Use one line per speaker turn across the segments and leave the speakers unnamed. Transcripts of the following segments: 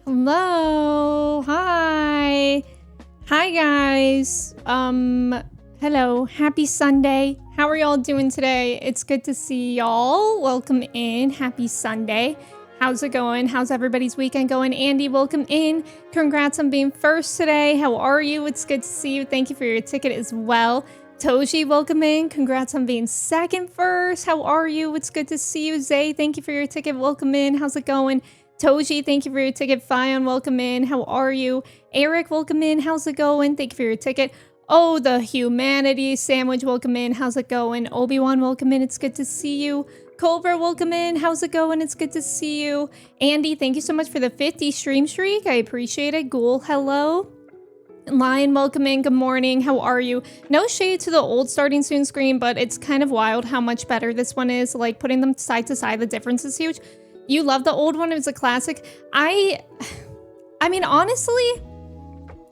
Hello. Hi. Hi guys. Hello. Happy Sunday. How are y'all doing today? It's good to see y'all. Welcome in. Happy Sunday. How's it going? How's everybody's weekend going? Andy, welcome in. Congrats on being first today. How are you? It's good to see you. Thank you for your ticket as well. Toji, welcome in. Congrats on being second first. How are you? It's good to see you. Zay, thank you for your ticket. Welcome in. How's it going? Toji, thank you for your ticket. Fion, welcome in. How are you? Eric, welcome in. How's it going? Thank you for your ticket. Oh, the Humanity Sandwich, welcome in. How's it going? Obi-Wan, welcome in. It's good to see you. Cobra, welcome in. How's it going? It's good to see you. Andy, thank you so much for the 50 stream streak. I appreciate it. Ghoul, hello. Lion, welcome in. Good morning. How are you? No shade to the old Starting Soon screen, but it's kind of wild how much better this one is. Like, putting them side to side, the difference is huge. You love the old one. It was a classic. I mean, honestly,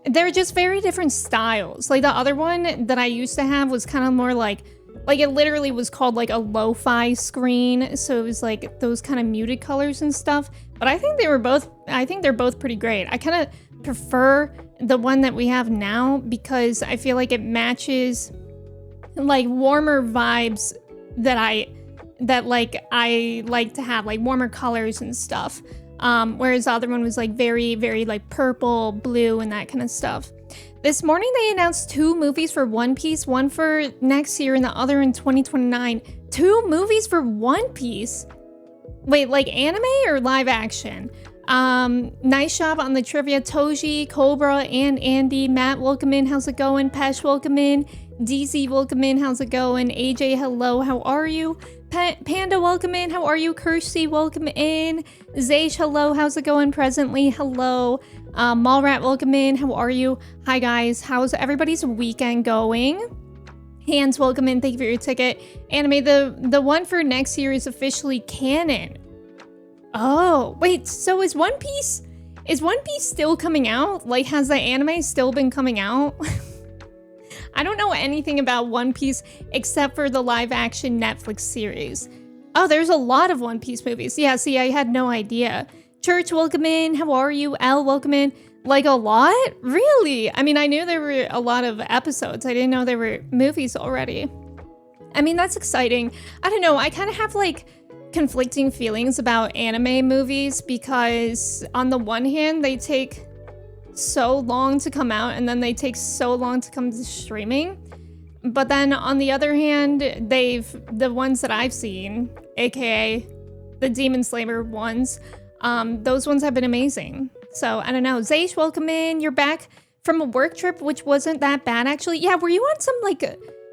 they're just very different styles. Like, the other one that I used to have was kind of more like it literally was called like a lo-fi screen. So it was like those kind of muted colors and stuff. But I think they're both pretty great. I kind of prefer the one that we have now because I feel like it matches like warmer vibes that I like to have, like warmer colors and stuff. Whereas the other one was like very, very like purple, blue, and that kind of stuff. This morning they announced 2 movies for One Piece, one for next year and the other in 2029. 2 movies for One Piece? Wait, like anime or live action? Nice job on the trivia. Toji, Cobra, and Andy. Matt, welcome in. How's it going? Pesh, welcome in. DZ, welcome in. How's it going? AJ, hello. How are you? Panda, welcome in. How are you? Kirsty, welcome in. Zaysh, hello. How's it going? Presently, hello. Mallrat, welcome in. How are you? Hi, guys. How's everybody's weekend going? Hands, welcome in. Thank you for your ticket. Anime, the one for next year is officially canon. Oh, wait. So is One Piece still coming out? Like, has the anime still been coming out? I don't know anything about One Piece except for the live-action Netflix series. Oh, there's a lot of One Piece movies. Yeah, see, I had no idea. Church, welcome in. How are you? Elle, welcome in. Like, a lot? Really? I mean, I knew there were a lot of episodes. I didn't know there were movies already. I mean, that's exciting. I don't know. I kind of have, like, conflicting feelings about anime movies because, on the one hand, they take so long to come out and then they take so long to come to streaming. But then on the other hand, the ones that I've seen, aka the Demon Slayer ones, those ones have been amazing. So I don't know. Zaysh, welcome in. You're back from a work trip, which wasn't that bad actually. Yeah, were you on some like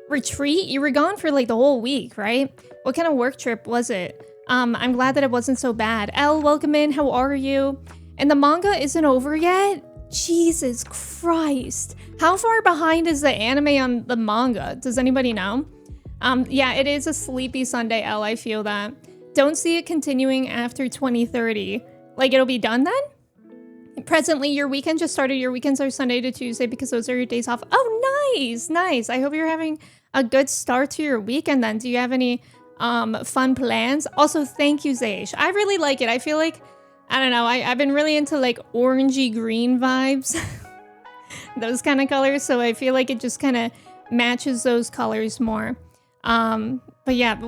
retreat? You were gone for like the whole week, right? What kind of work trip was it? I'm glad that it wasn't so bad. Elle, welcome in. How are you? And the manga isn't over yet? Jesus Christ. How far behind is the anime on the manga? Does anybody know? Yeah, it is a sleepy Sunday, Elle. I feel that. Don't see it continuing after 2030. Like, it'll be done then? Presently, your weekend just started. Your weekends are Sunday to Tuesday because those are your days off. Oh, nice. Nice. I hope you're having a good start to your weekend then. Do you have any fun plans? Also, thank you, Zaysh. I really like it. I feel like, I don't know, I've been really into like orangey green vibes. Those kind of colors. So I feel like it just kind of matches those colors more. But yeah,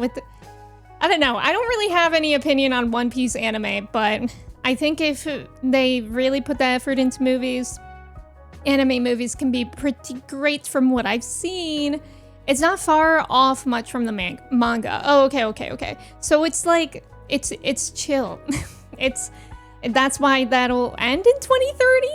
I don't know. I don't really have any opinion on One Piece anime, but I think if they really put the effort into movies, anime movies can be pretty great from what I've seen. It's not far off much from the manga. Oh, okay. So it's like, it's chill. That's why that'll end in 2030?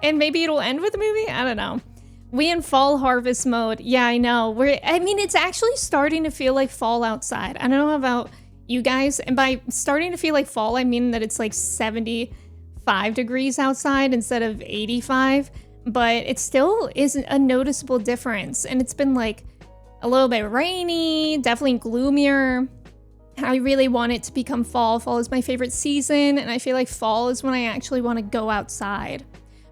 And maybe it'll end with a movie? I don't know. We in fall harvest mode. Yeah, I know. I mean, it's actually starting to feel like fall outside. I don't know about you guys. And by starting to feel like fall, I mean that it's like 75 degrees outside instead of 85. But it still isn't a noticeable difference. And it's been like a little bit rainy, definitely gloomier. I really want it to become fall. Fall is my favorite season. And I feel like fall is when I actually want to go outside.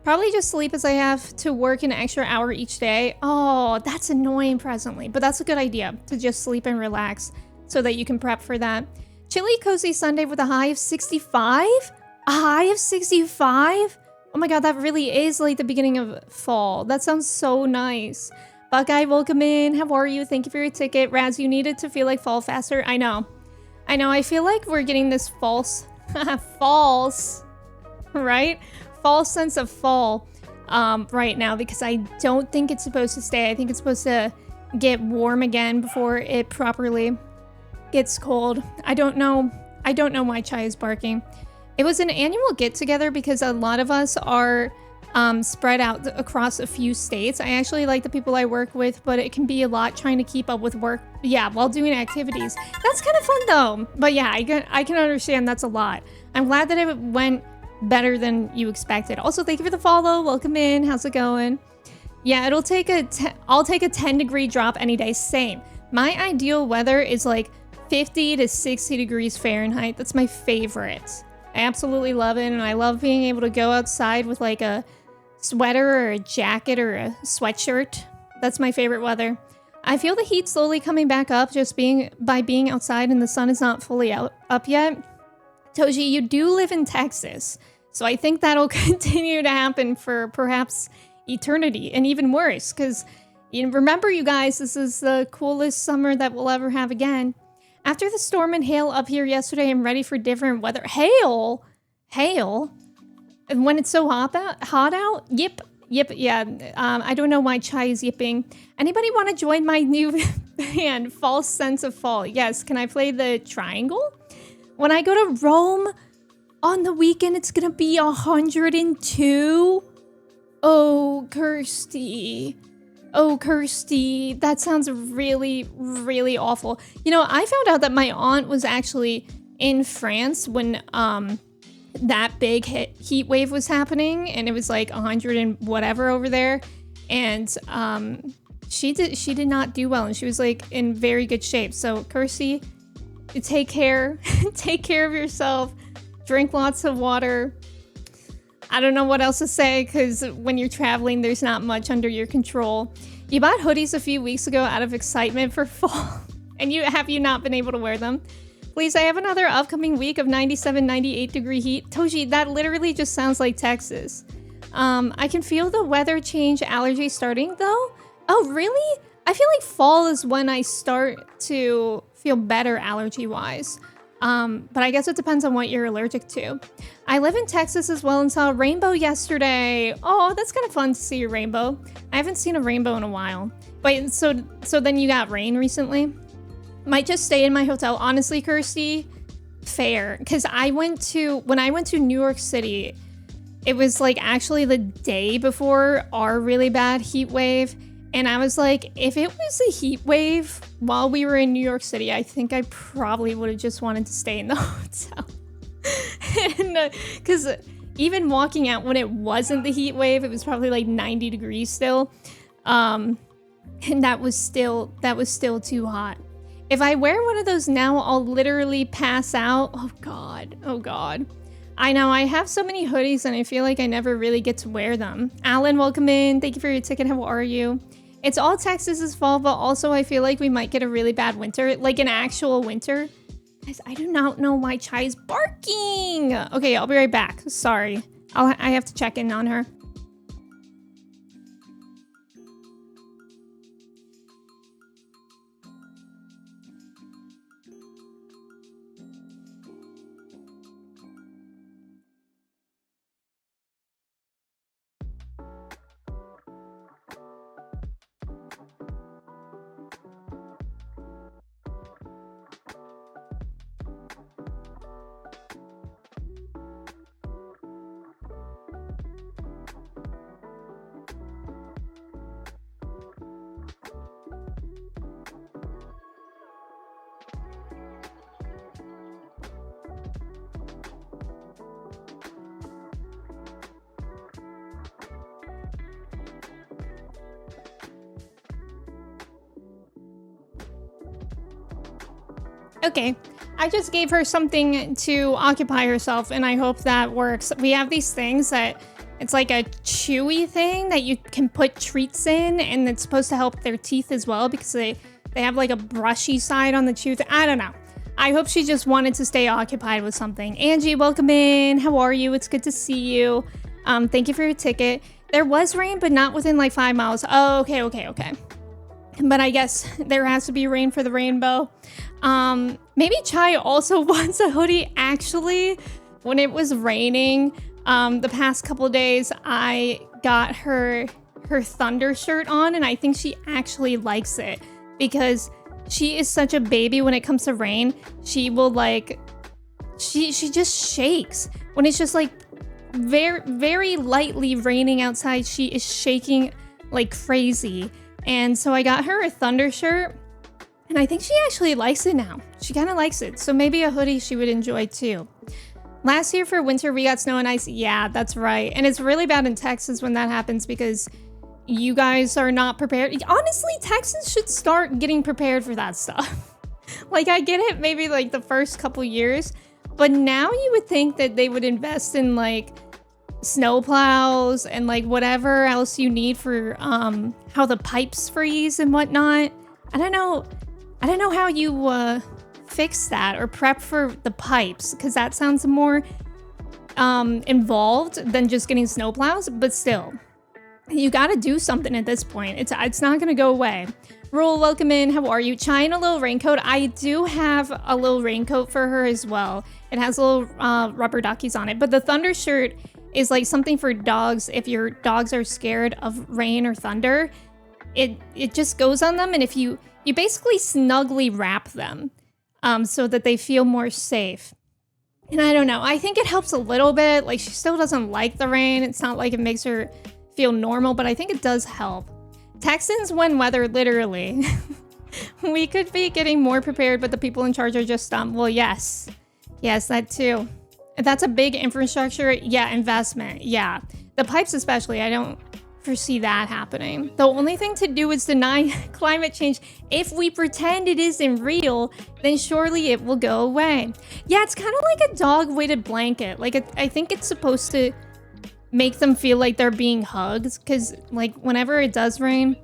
Probably just sleep as I have to work an extra hour each day. Oh, that's annoying presently, but that's a good idea to just sleep and relax so that you can prep for that. Chilly, cozy Sunday with a high of 65? A high of 65? Oh my god, that really is like the beginning of fall. That sounds so nice. Buckeye, welcome in. How are you? Thank you for your ticket. Raz, you needed to feel like fall faster. I know. I feel like we're getting this false, right? False sense of fall right now because I don't think it's supposed to stay. I think it's supposed to get warm again before it properly gets cold. I don't know why Chai is barking. It was an annual get-together because a lot of us are spread out across a few states. I actually like the people I work with, but it can be a lot trying to keep up with work, yeah, while doing activities. That's kind of fun though. But yeah, I can understand that's a lot. I'm glad that it went better than you expected. Also, thank you for the follow. Welcome in. How's it going? Yeah, I'll take a 10-degree drop any day. Same. My ideal weather is like 50 to 60 degrees Fahrenheit. That's my favorite. I absolutely love it, and I love being able to go outside with like a sweater or a jacket or a sweatshirt. That's my favorite weather. I feel the heat slowly coming back up just by being outside and the sun is not fully up yet. Toji, you do live in Texas, so I think that'll continue to happen for perhaps eternity, and even worse, because remember you guys, this is the coolest summer that we'll ever have again. After the storm and hail up here yesterday, I'm ready for different weather. Hail? And when it's so hot out? Yip, yeah. I don't know why Chai is yipping. Anybody want to join my new band, False Sense of Fall? Yes, can I play the triangle? When I go to Rome on the weekend, it's gonna be 102. Oh, Kirsty. That sounds really, really awful. You know, I found out that my aunt was actually in France when that big heat wave was happening, and it was like 100 and whatever over there, and she did not do well, and she was like in very good shape. So Kirsty, take care. Take care of yourself. Drink lots of water. I don't know what else to say, because when you're traveling, there's not much under your control. You bought hoodies a few weeks ago out of excitement for fall, and have you not been able to wear them? Please, I have another upcoming week of 97, 98 degree heat. Toji, that literally just sounds like Texas. I can feel the weather change allergy starting, though. Oh, really? I feel like fall is when I start to feel better allergy-wise. But I guess it depends on what you're allergic to. I live in Texas as well and saw a rainbow yesterday. Oh, that's kind of fun to see a rainbow. I haven't seen a rainbow in a while. Wait, so then you got rain recently? Might just stay in my hotel. Honestly, Kirsty, fair. Because when I went to New York City, it was like actually the day before our really bad heat wave. And I was like, if it was a heat wave while we were in New York City, I think I probably would have just wanted to stay in the hotel. And because even walking out when it wasn't the heat wave, it was probably like 90 degrees still. And that was still too hot. If I wear one of those now, I'll literally pass out. Oh God. I know, I have so many hoodies and I feel like I never really get to wear them. Alan, welcome in. Thank you for your ticket. How are you? It's all Texas's fall, but also I feel like we might get a really bad winter, like an actual winter. Guys, I do not know why Chai is barking. Okay, I'll be right back. Sorry. I have to check in on her. Okay, I just gave her something to occupy herself, and I hope that works. We have these things that it's like a chewy thing that you can put treats in, and it's supposed to help their teeth as well because they have like a brushy side on the tooth. I don't know. I hope she just wanted to stay occupied with something. Angie, welcome in. How are you? It's good to see you. Thank you for your ticket. There was rain, but not within like 5 miles. Oh, okay. But I guess there has to be rain for the rainbow. Maybe Chai also wants a hoodie. Actually, when it was raining, the past couple days, I got her Thunder shirt on, and I think she actually likes it because she is such a baby when it comes to rain. She will like, she just shakes when it's just like very, very lightly raining outside. She is shaking like crazy. And so I got her a Thunder shirt, and I think she actually likes it now. She kind of likes it. So maybe a hoodie she would enjoy too. Last year for winter, we got snow and ice. Yeah, that's right. And it's really bad in Texas when that happens because you guys are not prepared. Honestly, Texans should start getting prepared for that stuff. Like, I get it maybe like the first couple years, but now you would think that they would invest in like snow plows and like whatever else you need for how the pipes freeze and whatnot. I don't know how you fix that or prep for the pipes, because that sounds more involved than just getting snow plows, but still. You gotta do something at this point. It's not gonna go away. Rule, welcome in. How are you? Chai in a little raincoat. I do have a little raincoat for her as well. It has little rubber duckies on it. But the Thunder shirt is like something for dogs. If your dogs are scared of rain or thunder, it just goes on them. And if you basically snugly wrap them so that they feel more safe. And I don't know. I think it helps a little bit. Like, she still doesn't like the rain. It's not like it makes her feel normal, but I think it does help. Texans win weather, literally. We could be getting more prepared, but the people in charge are just dumb. Well, yes, that too. That's a big infrastructure, yeah, investment, yeah. The pipes especially, I don't foresee that happening. The only thing to do is deny climate change. If we pretend it isn't real, then surely it will go away. Yeah, it's kind of like a dog-weighted blanket. Like, I think it's supposed to make them feel like they're being hugged, because like whenever it does rain,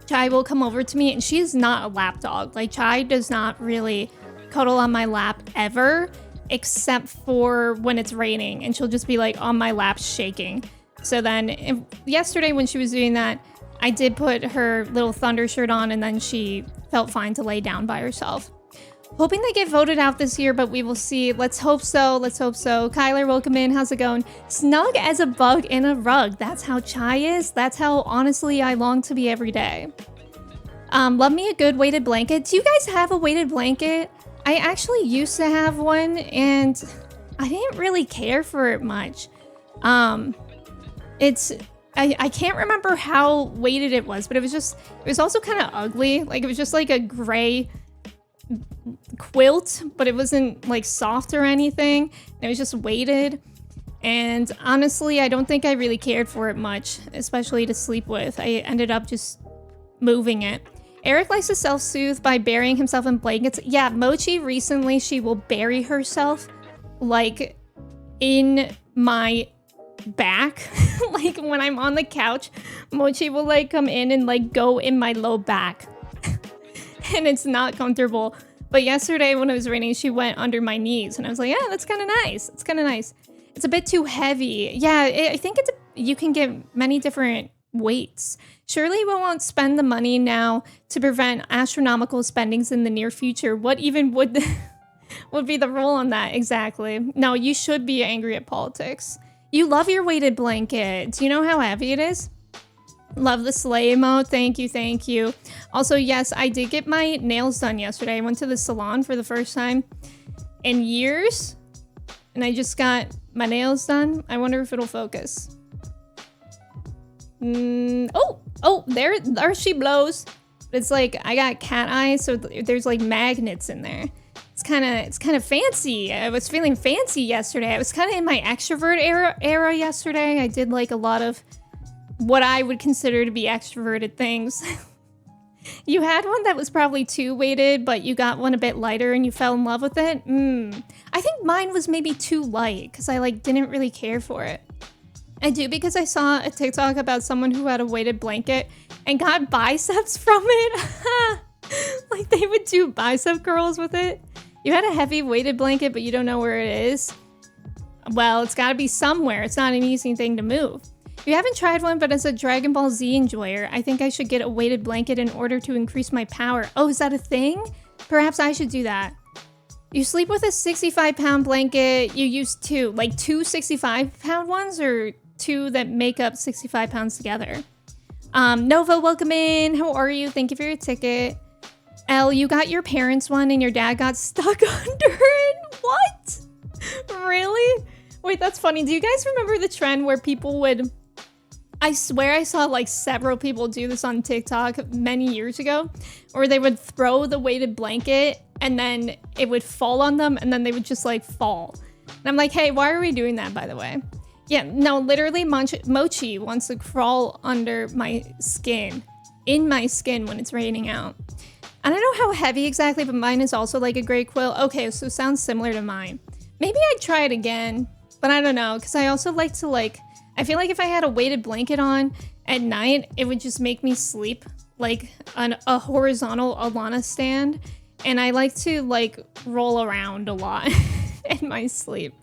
Chai will come over to me, and she is not a lap dog. Like, Chai does not really cuddle on my lap ever, except for when it's raining, and she'll just be like on my lap shaking. So then yesterday when she was doing that, I did put her little Thunder shirt on, and then she felt fine to lay down by herself. Hoping they get voted out this year, but we will see. Let's hope so. Kyler, welcome in. How's it going? Snug as a bug in a rug. That's how Chai is. That's how, honestly, I long to be every day. Love me a good weighted blanket. Do you guys have a weighted blanket? I actually used to have one, and I didn't really care for it much. I can't remember how weighted it was, but it was also kind of ugly. Like, it was just like a gray quilt, but it wasn't like soft or anything. It was just weighted, and honestly, I don't think I really cared for it much, especially to sleep with. I ended up just moving it. Eric likes to self-soothe by burying himself in blankets. Yeah, Mochi recently, she will bury herself like in my back. Like, when I'm on the couch, Mochi will like come in and like go in my low back. And it's not comfortable. But yesterday when it was raining, she went under my knees, and I was like, yeah, that's kind of nice. It's kind of nice. It's a bit too heavy. Yeah, I think you can get many different weights. Surely we won't spend the money now to prevent astronomical spendings in the near future. What even would be the rule on that exactly? No, you should be angry at politics. You love your weighted blanket. Do you know how heavy it is? Love the sleigh emote. Thank you. Also, yes, I did get my nails done yesterday. I went to the salon for the first time in years, and I just got my nails done. I wonder if it'll focus. Oh, there she blows. It's like I got cat eyes, so there's like magnets in there. It's kind of fancy. I was feeling fancy yesterday. I was kind of in my extrovert era yesterday. I did like a lot of what I would consider to be extroverted things. You had one that was probably too weighted, but you got one a bit lighter and you fell in love with it. I think mine was maybe too light because I like didn't really care for it. I do, because I saw a TikTok about someone who had a weighted blanket and got biceps from it. Like, they would do bicep curls with it. You had a heavy weighted blanket, but you don't know where it is? Well, it's gotta be somewhere. It's not an easy thing to move. You haven't tried one, but as a Dragon Ball Z enjoyer, I think I should get a weighted blanket in order to increase my power. Oh, is that a thing? Perhaps I should do that. You sleep with a 65-pound blanket. You use two 65-pound ones, or two that make up 65 pounds together. Nova, welcome in. How are you? Thank you for your ticket. Elle, you got your parents' one and your dad got stuck under it? What? Really? Wait, that's funny. Do you guys remember the trend where people would... I swear I saw like several people do this on TikTok many years ago, where they would throw the weighted blanket and then it would fall on them and then they would just like fall. And I'm like, hey, why are we doing that, by the way? Yeah, no, literally Mochi wants to crawl under my skin, in my skin when it's raining out. I don't know how heavy exactly, but mine is also like a gray quill. Okay, so it sounds similar to mine. Maybe I'd try it again, but I don't know, because I also like to I feel like if I had a weighted blanket on at night, it would just make me sleep like on a horizontal Alana stand. And I like to like roll around a lot in my sleep.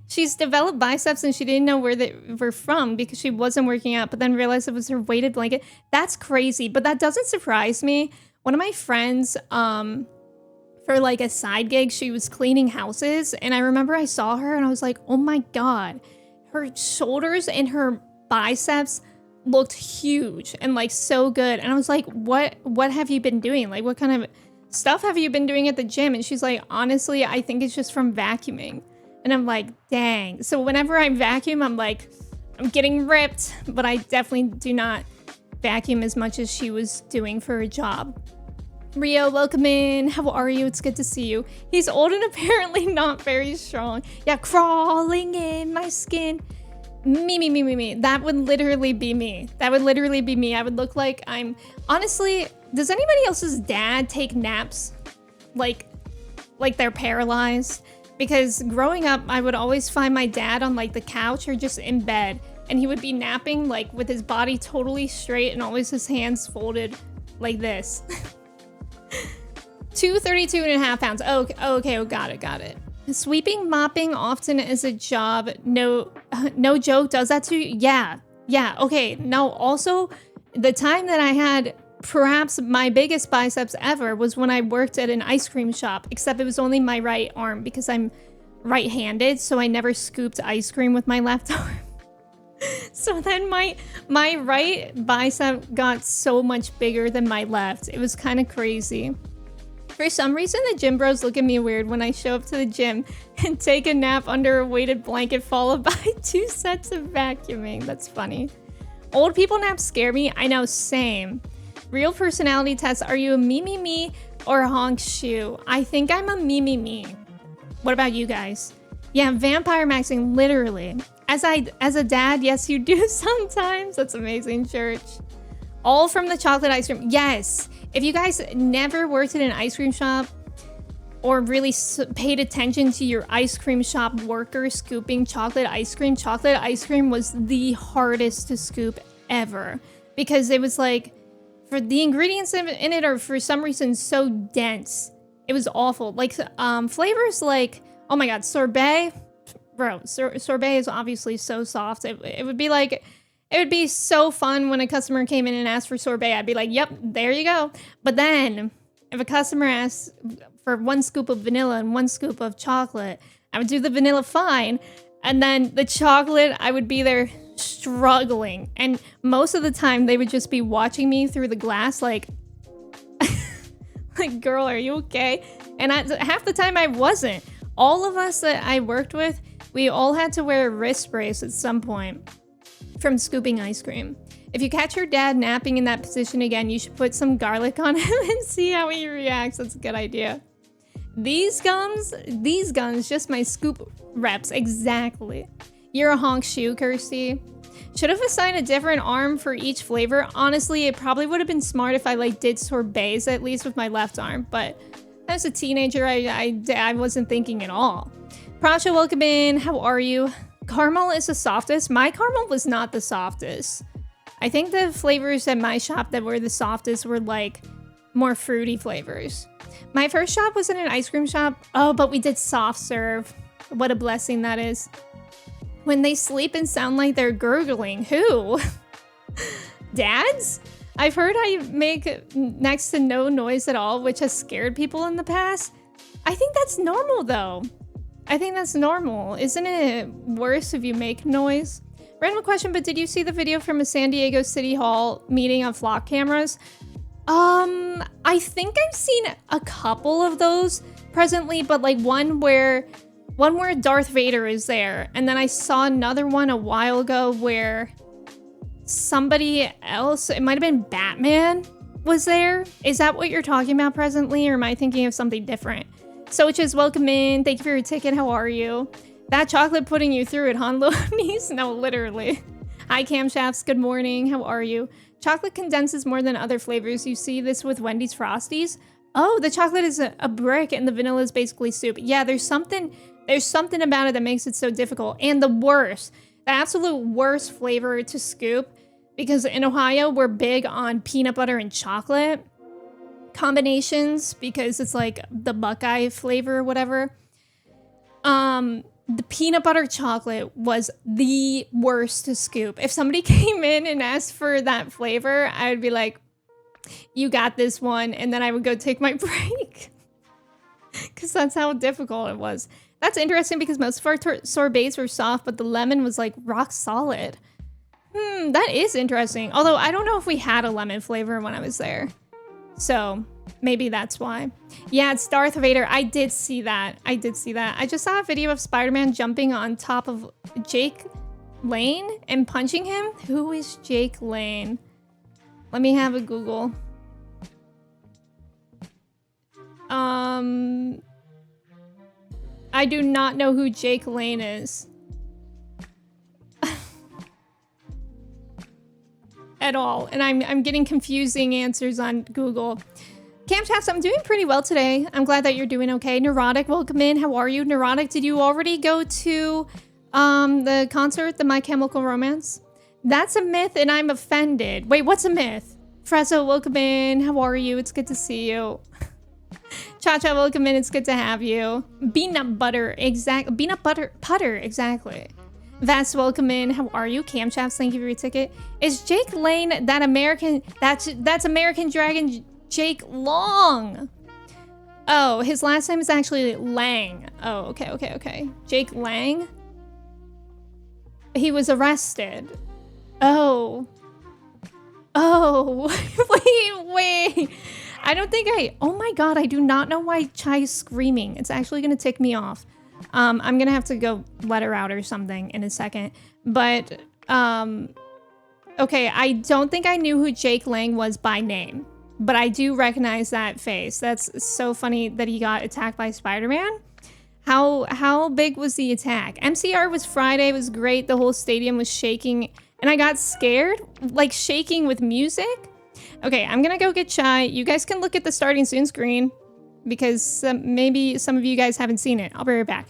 She's developed biceps and she didn't know where they were from because she wasn't working out, but then realized it was her weighted blanket. That's crazy, but that doesn't surprise me. One of my friends, for like a side gig, she was cleaning houses, and I remember I saw her and I was like, oh my God. Her shoulders and her biceps looked huge and like so good. And I was like, what have you been doing? Like, what kind of stuff have you been doing at the gym? And she's like, honestly, I think it's just from vacuuming. And I'm like, dang. So whenever I vacuum, I'm like, I'm getting ripped, but I definitely do not vacuum as much as she was doing for her job. Rio, welcome in. How are you? It's good to see you. He's old and apparently not very strong. Yeah, crawling in my skin. Me. That would literally be me. That would literally be me. I would look like I'm... Honestly, does anybody else's dad take naps like they're paralyzed? Because growing up, I would always find my dad on like the couch or just in bed, and he would be napping like with his body totally straight and always his hands folded like this. 232.5 pounds. Okay, got it. Sweeping, mopping often is a job. No joke, does that to you? Yeah, okay. No, also, the time that I had perhaps my biggest biceps ever was when I worked at an ice cream shop, except it was only my right arm because I'm right-handed, so I never scooped ice cream with my left arm. So then my right bicep got so much bigger than my left. It was kind of crazy. For some reason, the gym bros look at me weird when I show up to the gym and take a nap under a weighted blanket followed by 2 sets of vacuuming. That's funny. Old people naps scare me. I know, same. Real personality test. Are you a me or a honk shoe? I think I'm a me. What about you guys? Yeah, vampire maxing, literally. As a dad, yes, you do sometimes. That's amazing, church. All from the chocolate ice cream. Yes. If you guys never worked at an ice cream shop or really paid attention to your ice cream shop workers scooping chocolate ice cream was the hardest to scoop ever because it was like, for the ingredients in it are for some reason so dense. It was awful. Like flavors like, oh my God, sorbet. Bro, sorbet is obviously so soft. It would be like, it would be so fun when a customer came in and asked for sorbet. I'd be like, yep, there you go. But then if a customer asks for 1 scoop of vanilla and 1 scoop of chocolate, I would do the vanilla fine. And then the chocolate, I would be there struggling. And most of the time they would just be watching me through the glass like, like, girl, are you okay? And half the time I wasn't. All of us that I worked with, we all had to wear a wrist brace at some point from scooping ice cream. If you catch your dad napping in that position again, you should put some garlic on him and see how he reacts. That's a good idea. These gums, just my scoop reps. Exactly. You're a honk shoe, Kirsty. Should have assigned a different arm for each flavor. Honestly, it probably would have been smart if I like did sorbets at least with my left arm, but as a teenager, I wasn't thinking at all. Prasha, welcome in. How are you? Caramel is the softest. My caramel was not the softest. I think the flavors at my shop that were the softest were like more fruity flavors. My first shop was in an ice cream shop. Oh, but we did soft serve. What a blessing that is. When they sleep and sound like they're gurgling. Who? Dads? I've heard I make next to no noise at all, which has scared people in the past. I think that's normal though. I think that's normal. Isn't it worse if you make noise? Random question, but did you see the video from a San Diego City Hall meeting of flock cameras? I think I've seen a couple of those presently, but like one where Darth Vader is there. And then I saw another one a while ago where somebody else, it might have been Batman, was there. Is that what you're talking about presently, or am I thinking of something different? So which is welcome in. Thank you for your ticket. How are you? That chocolate putting you through it, huh, Loonies? No, literally. Hi, Camshafts. Good morning. How are you? Chocolate condenses more than other flavors. You see this with Wendy's Frosties. Oh, the chocolate is a brick and the vanilla is basically soup. Yeah, there's something about it that makes it so difficult. And the absolute worst flavor to scoop, because in Ohio, we're big on peanut butter and chocolate combinations because it's like the Buckeye flavor or whatever. The peanut butter chocolate was the worst to scoop. If somebody came in and asked for that flavor, I would be like, you got this one. And then I would go take my break because that's how difficult it was. That's interesting because most of our sorbets were soft, but the lemon was like rock solid. That is interesting. Although I don't know if we had a lemon flavor when I was there. So maybe that's why. Yeah, it's Darth Vader. I did see that. I just saw a video of Spider-Man jumping on top of Jake Lane and punching him. Who is Jake Lane? Let me have a Google. I do not know who Jake Lane is. At all. And I'm getting confusing answers on Google. Camshafts, I'm doing pretty well today. I'm glad that you're doing okay. Neurotic, welcome in. How are you? Neurotic, did you already go to the concert, the My Chemical Romance? That's a myth and I'm offended. Wait, what's a myth? Frezzo, welcome in. How are you? It's good to see you. Cha-Cha, welcome in. It's good to have you. Peanut butter, exactly. Peanut butter putter, exactly. Vast, welcome in. How are you? Camshafts, thank you for your ticket. Is Jake Lane that American? That's American Dragon Jake Long. Oh, his last name is actually Lang. Oh, okay. Jake Lang. He was arrested. Oh. Wait. I don't think oh my God, I do not know why Chai is screaming. It's actually gonna tick me off. I'm gonna have to go let her out or something in a second. But, okay, I don't think I knew who Jake Lang was by name, but I do recognize that face. That's so funny that he got attacked by Spider-Man. How big was the attack? MCR was Friday, it was great. The whole stadium was shaking and I got scared, like shaking with music. Okay, I'm gonna go get Chai. You guys can look at the starting soon screen because maybe some of you guys haven't seen it. I'll be right back.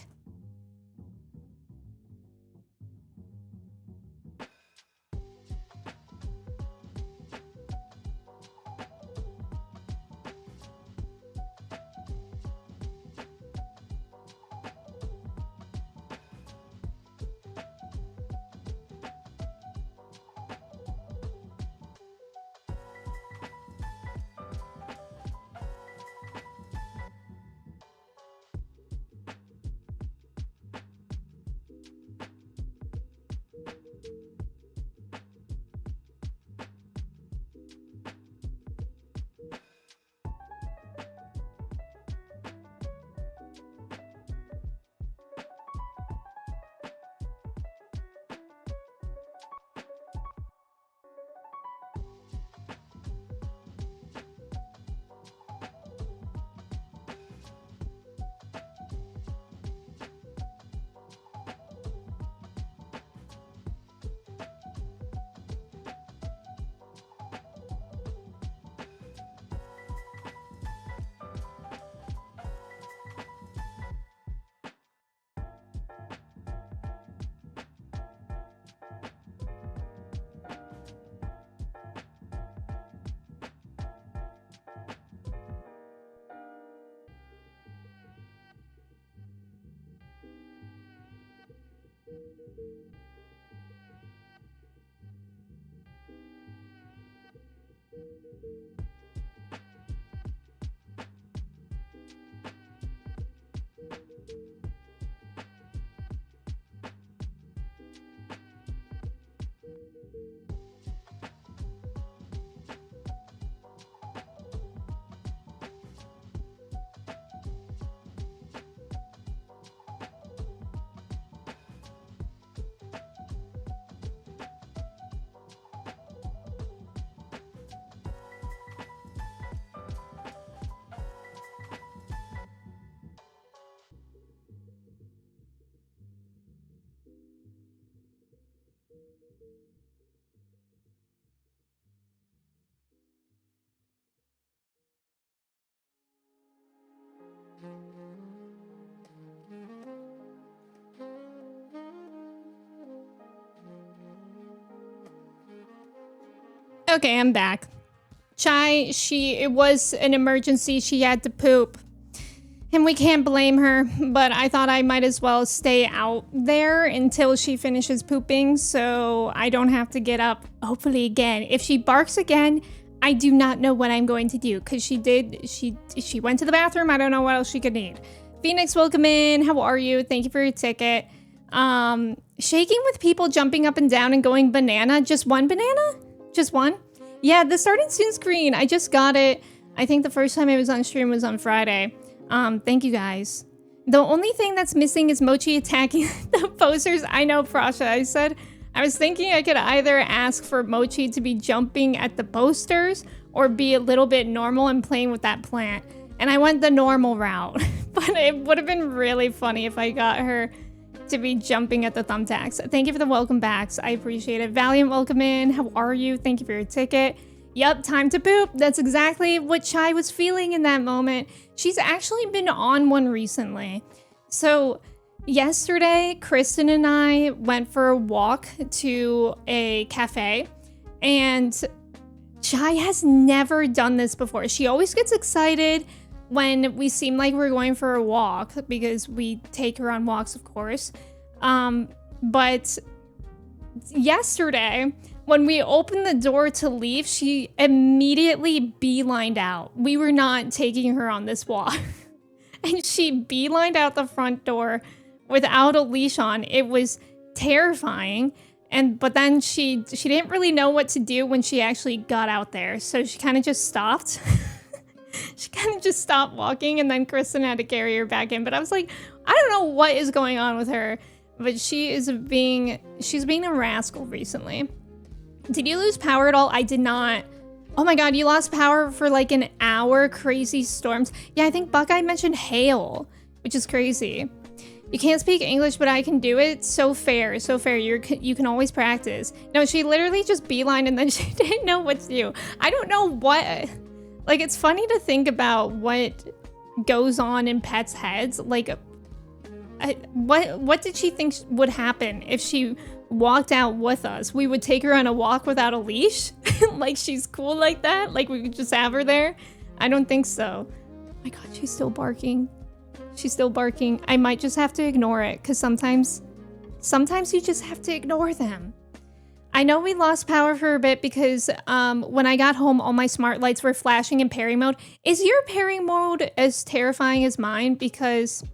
Okay, I'm back. Chai, it was an emergency. She had to poop. And we can't blame her, but I thought I might as well stay out there until she finishes pooping so I don't have to get up, hopefully again. If she barks again, I do not know what I'm going to do, because she went to the bathroom. I don't know what else she could need. Phoenix, welcome in. How are you? Thank you for your ticket. Shaking with people jumping up and down and going banana. Just one banana? Just one? Yeah, the starting soon screen. I just got it. I think the first time I was on stream was on Friday. Thank you guys. The only thing that's missing is Mochi attacking the posters. I know, Prasha. I was thinking I could either ask for Mochi to be jumping at the posters or be a little bit normal and playing with that plant. And I went the normal route. But it would have been really funny if I got her to be jumping at the thumbtacks. Thank you for the welcome backs. I appreciate it. Valiant, welcome in. How are you? Thank you for your ticket. Yep, time to poop. That's exactly what Chai was feeling in that moment. She's actually been on one recently. So yesterday, Kristen and I went for a walk to a cafe, and Chai has never done this before. She always gets excited when we seem like we're going for a walk, because we take her on walks, of course. But yesterday, when we opened the door to leave, she immediately beelined out. We were not taking her on this walk. And she beelined out the front door without a leash on. It was terrifying. But then she didn't really know what to do when she actually got out there. So she kind of just stopped. She kind of just stopped walking, and then Kristen had to carry her back in. But I was like, I don't know what is going on with her, but she's being a rascal recently. Did you lose power at all? I did not. Oh my god, you lost power for like an hour. Crazy storms. Yeah, I think Buckeye mentioned hail, which is crazy. You can't speak English, but I can do it. So fair, so fair. You can always practice. No, she literally just beelined, and then she didn't know what to do. I don't know what. Like, it's funny to think about what goes on in pets' heads. Like, what did she think would happen if she walked out with us? We would take her on a walk without a leash? Like, she's cool like that? Like, we could just have her there? I don't think so. Oh my god, she's still barking. She's still barking. I might just have to ignore it, because sometimes you just have to ignore them. I know we lost power for a bit because when I got home, all my smart lights were flashing in pairing mode. Is your pairing mode as terrifying as mine? Because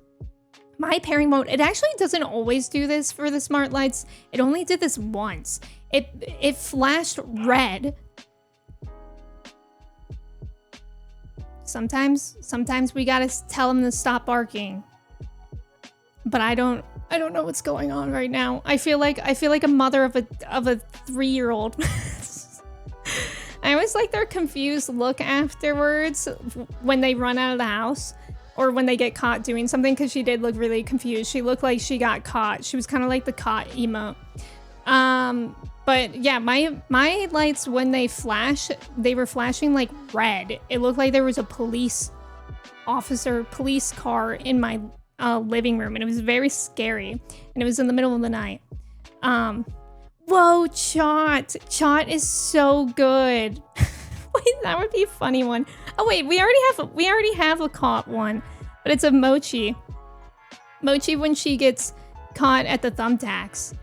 my pairing mode, it actually doesn't always do this for the smart lights. It only did this once. It flashed red. Sometimes we gotta tell them to stop barking. But I don't know what's going on right now. I feel like a mother of a 3-year-old. I always like their confused look afterwards when they run out of the house or when they get caught doing something, because she did look really confused. She looked like she got caught. She was kind of like the caught emote. But yeah, my lights, when they flash, they were flashing like red. It looked like there was a police car in my living room, and it was very scary, and it was in the middle of the night. Whoa, Chot is so good. Wait, that would be a funny one. Oh wait, we already have a caught one, but it's a Mochi when she gets caught at the thumbtacks.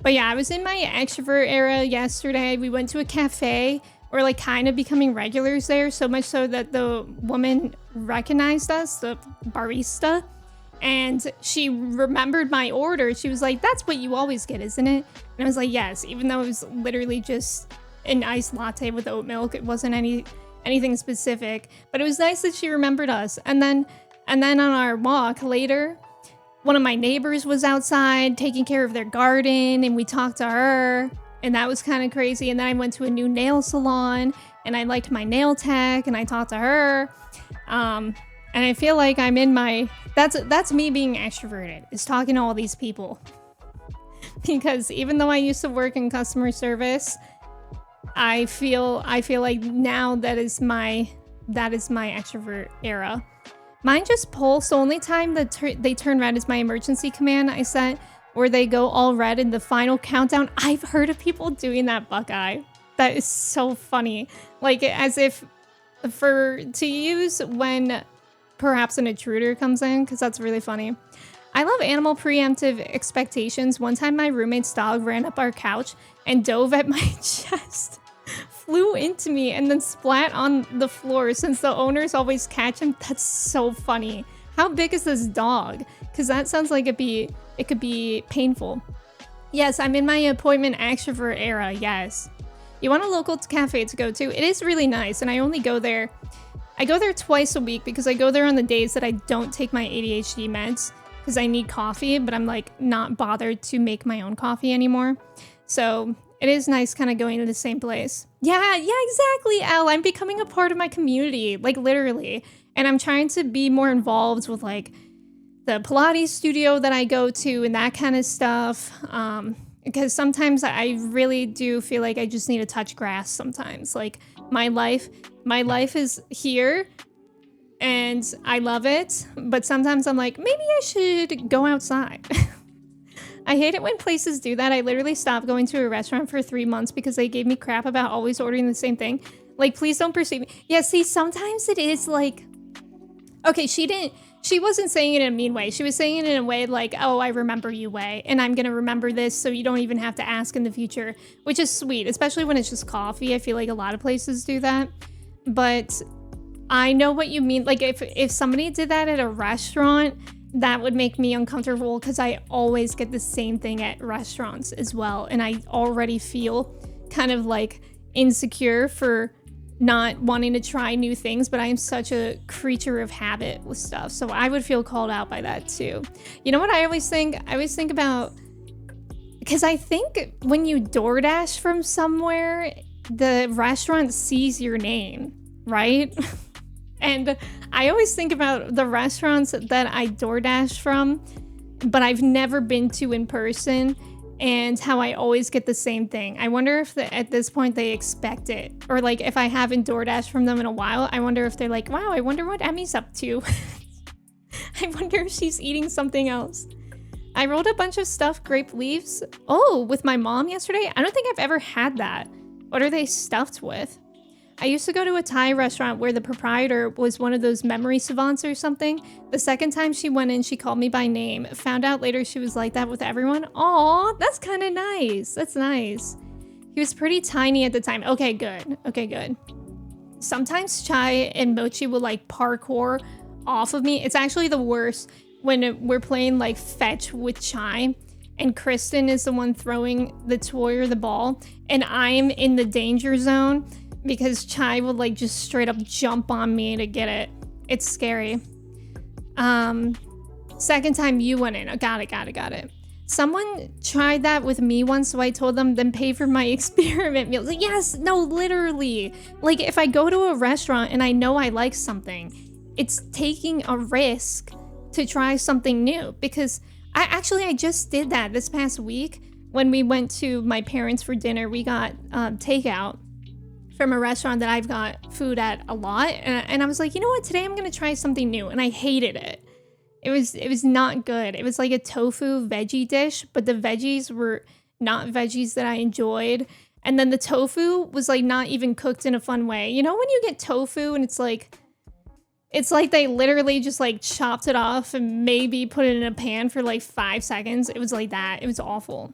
But yeah, I was in my extrovert era yesterday. We went to a cafe. We're like kind of becoming regulars there, so much so that the woman recognized us, the barista. And she remembered my order. She was like, "That's what you always get, isn't it?" And I was like, "Yes," even though it was literally just an iced latte with oat milk. It wasn't anything specific, but it was nice that she remembered us. And then on our walk later, one of my neighbors was outside taking care of their garden, and we talked to her, and that was kind of crazy. And then I went to a new nail salon, and I liked my nail tech, and I talked to her. And I feel like I'm in my... That's me being extroverted, is talking to all these people. Because even though I used to work in customer service, I feel like now that is my extrovert era. Mine just pulse. The only time that they turn red is my emergency command I set, where they go all red in the final countdown. I've heard of people doing that, Buckeye. That is so funny. Like, as if to use when perhaps an intruder comes in, because that's really funny. I love animal preemptive expectations. One time my roommate's dog ran up our couch and dove at my chest, flew into me, and then splat on the floor since the owners always catch him. That's so funny. How big is this dog? Because that sounds like it could be painful. Yes, I'm in my appointment extrovert era, yes. You want a local cafe to go to? It is really nice, and I only go there. I go there twice a week because I go there on the days that I don't take my ADHD meds because I need coffee, but I'm like not bothered to make my own coffee anymore. So it is nice kind of going to the same place. Yeah, exactly, Elle. I'm becoming a part of my community, like literally. And I'm trying to be more involved with like the Pilates studio that I go to and that kind of stuff. Because sometimes I really do feel like I just need to touch grass sometimes. Like my life is here and I love it. But sometimes I'm like, maybe I should go outside. I hate it when places do that. I literally stopped going to a restaurant for 3 months because they gave me crap about always ordering the same thing. Like, please don't perceive me. Yeah, see, sometimes it is like, okay, she wasn't saying it in a mean way. She was saying it in a way like, oh, I remember you way, and I'm gonna remember this so you don't even have to ask in the future, which is sweet, especially when it's just coffee. I feel like a lot of places do that. But I know what you mean. Like, if somebody did that at a restaurant, that would make me uncomfortable because I always get the same thing at restaurants as well. And I already feel kind of like insecure for not wanting to try new things, but I am such a creature of habit with stuff. So I would feel called out by that too. You know what I always think? I always think about, because I think when you DoorDash from somewhere, the restaurant sees your name, right? And I always think about the restaurants that I DoorDash from, but I've never been to in person, and how I always get the same thing. I wonder if at this point they expect it. Or like if I haven't DoorDashed from them in a while, I wonder if they're like, wow, I wonder what Emmy's up to. I wonder if she's eating something else. I rolled a bunch of stuffed grape leaves. Oh, with my mom yesterday? I don't think I've ever had that. What are they stuffed with? I used to go to a Thai restaurant where the proprietor was one of those memory savants or something. The second time she went in, she called me by name. Found out later she was like that with everyone. Aw, that's kind of nice. That's nice. He was pretty tiny at the time. Okay, good. Okay, good. Sometimes Chai and Mochi will like parkour off of me. It's actually the worst when we're playing like fetch with Chai and Kristen is the one throwing the toy or the ball and I'm in the danger zone, because Chai will like just straight up jump on me to get it. It's scary. Second time you went in. Got it. Someone tried that with me once, so I told them, then pay for my experiment meal. Like, yes, no, literally. Like, if I go to a restaurant and I know I like something, it's taking a risk to try something new. Because I just did that this past week when we went to my parents for dinner. We got takeout from a restaurant that I've got food at a lot. And I was like, you know what? Today I'm going to try something new. And I hated it. It was not good. It was like a tofu veggie dish, but the veggies were not veggies that I enjoyed. And then the tofu was like not even cooked in a fun way. You know when you get tofu and it's like they literally just like chopped it off and maybe put it in a pan for like 5 seconds. It was like that. It was awful.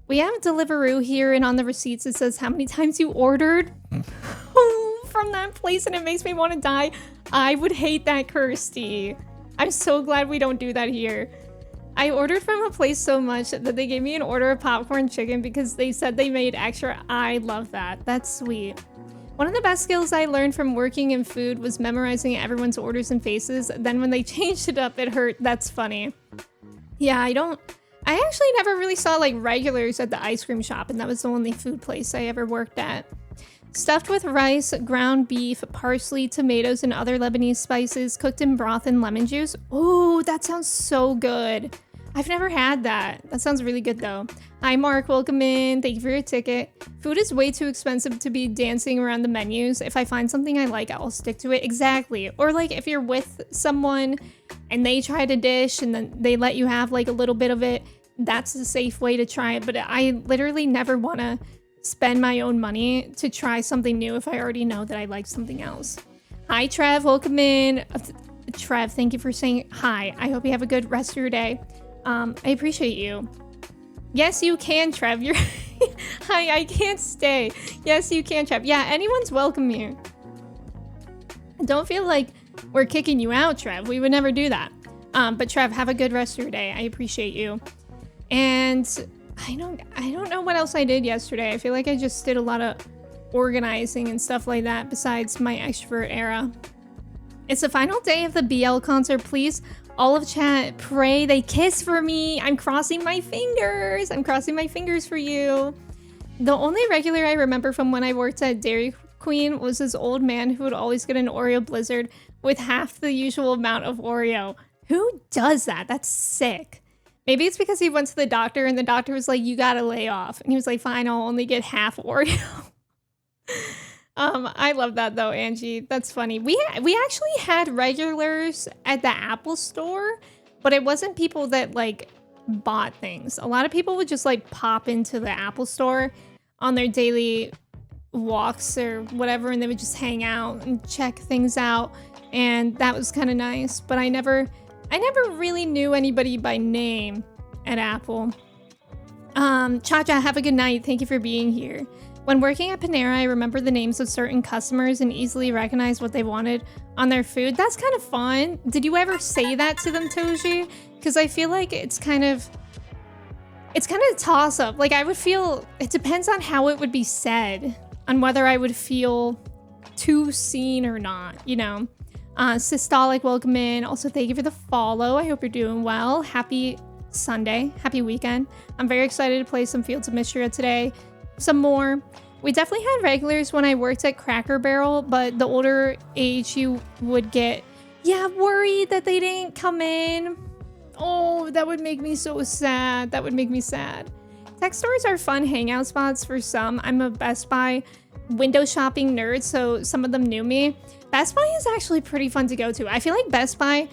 We have Deliveroo here, and on the receipts it says how many times you ordered from that place, and it makes me want to die. I would hate that, Kirsty. I'm so glad we don't do that here. I ordered from a place so much that they gave me an order of popcorn chicken because they said they made extra. I love that. That's sweet. One of the best skills I learned from working in food was memorizing everyone's orders and faces. Then when they changed it up, it hurt. That's funny. Yeah, I actually never really saw like regulars at the ice cream shop, and that was the only food place I ever worked at. Stuffed with rice, ground beef, parsley, tomatoes, and other Lebanese spices, cooked in broth and lemon juice. Oh, that sounds so good. I've never had that. That sounds really good though. Hi Mark, welcome in. Thank you for your ticket. Food is way too expensive to be dancing around the menus. If I find something I like, I'll stick to it. Exactly. Or like if you're with someone and they tried a dish and then they let you have like a little bit of it, that's a safe way to try it. But I literally never want to spend my own money to try something new if I already know that I like something else. Hi, Trev. Welcome in. Trev, thank you for saying hi. I hope you have a good rest of your day. I appreciate you. Yes, you can, Trev. You're hi, I can't stay. Yes, you can, Trev. Yeah, anyone's welcome here. Don't feel like we're kicking you out, Trev. We would never do that. But Trev, have a good rest of your day. I appreciate you. And I don't know what else I did yesterday. I feel like I just did a lot of organizing and stuff like that besides my extrovert era. It's the final day of the BL concert. Please, all of chat, pray they kiss for me. I'm crossing my fingers. I'm crossing my fingers for you. The only regular I remember from when I worked at Dairy Queen was this old man who would always get an Oreo Blizzard with half the usual amount of Oreo. Who does that? That's sick. Maybe it's because he went to the doctor and the doctor was like, you gotta lay off. And he was like, fine, I'll only get half Oreo. I love that though, Angie. That's funny. We actually had regulars at the Apple store, but it wasn't people that like bought things. A lot of people would just like pop into the Apple store on their daily walks or whatever, and they would just hang out and check things out, and that was kind of nice. But I never really knew anybody by name at Apple. Cha-Cha, have a good night. Thank you for being here. When working at Panera, I remember the names of certain customers and easily recognize what they wanted on their food. That's kind of fun. Did you ever say that to them, Toji? Because I feel like it's kind of a toss-up. Like, I would feel, it depends on how it would be said, on whether I would feel too seen or not, you know? Systolic, welcome in. Also, thank you for the follow. I hope you're doing well. Happy Sunday. Happy weekend. I'm very excited to play some Fields of Mistria today. Some more. We definitely had regulars when I worked at Cracker Barrel, but the older age you would get, yeah, worried that they didn't come in. Oh, that would make me so sad. That would make me sad. Tech stores are fun hangout spots for some. I'm a Best Buy window shopping nerd, so some of them knew me. Best Buy is actually pretty fun to go to. I feel like Best Buy,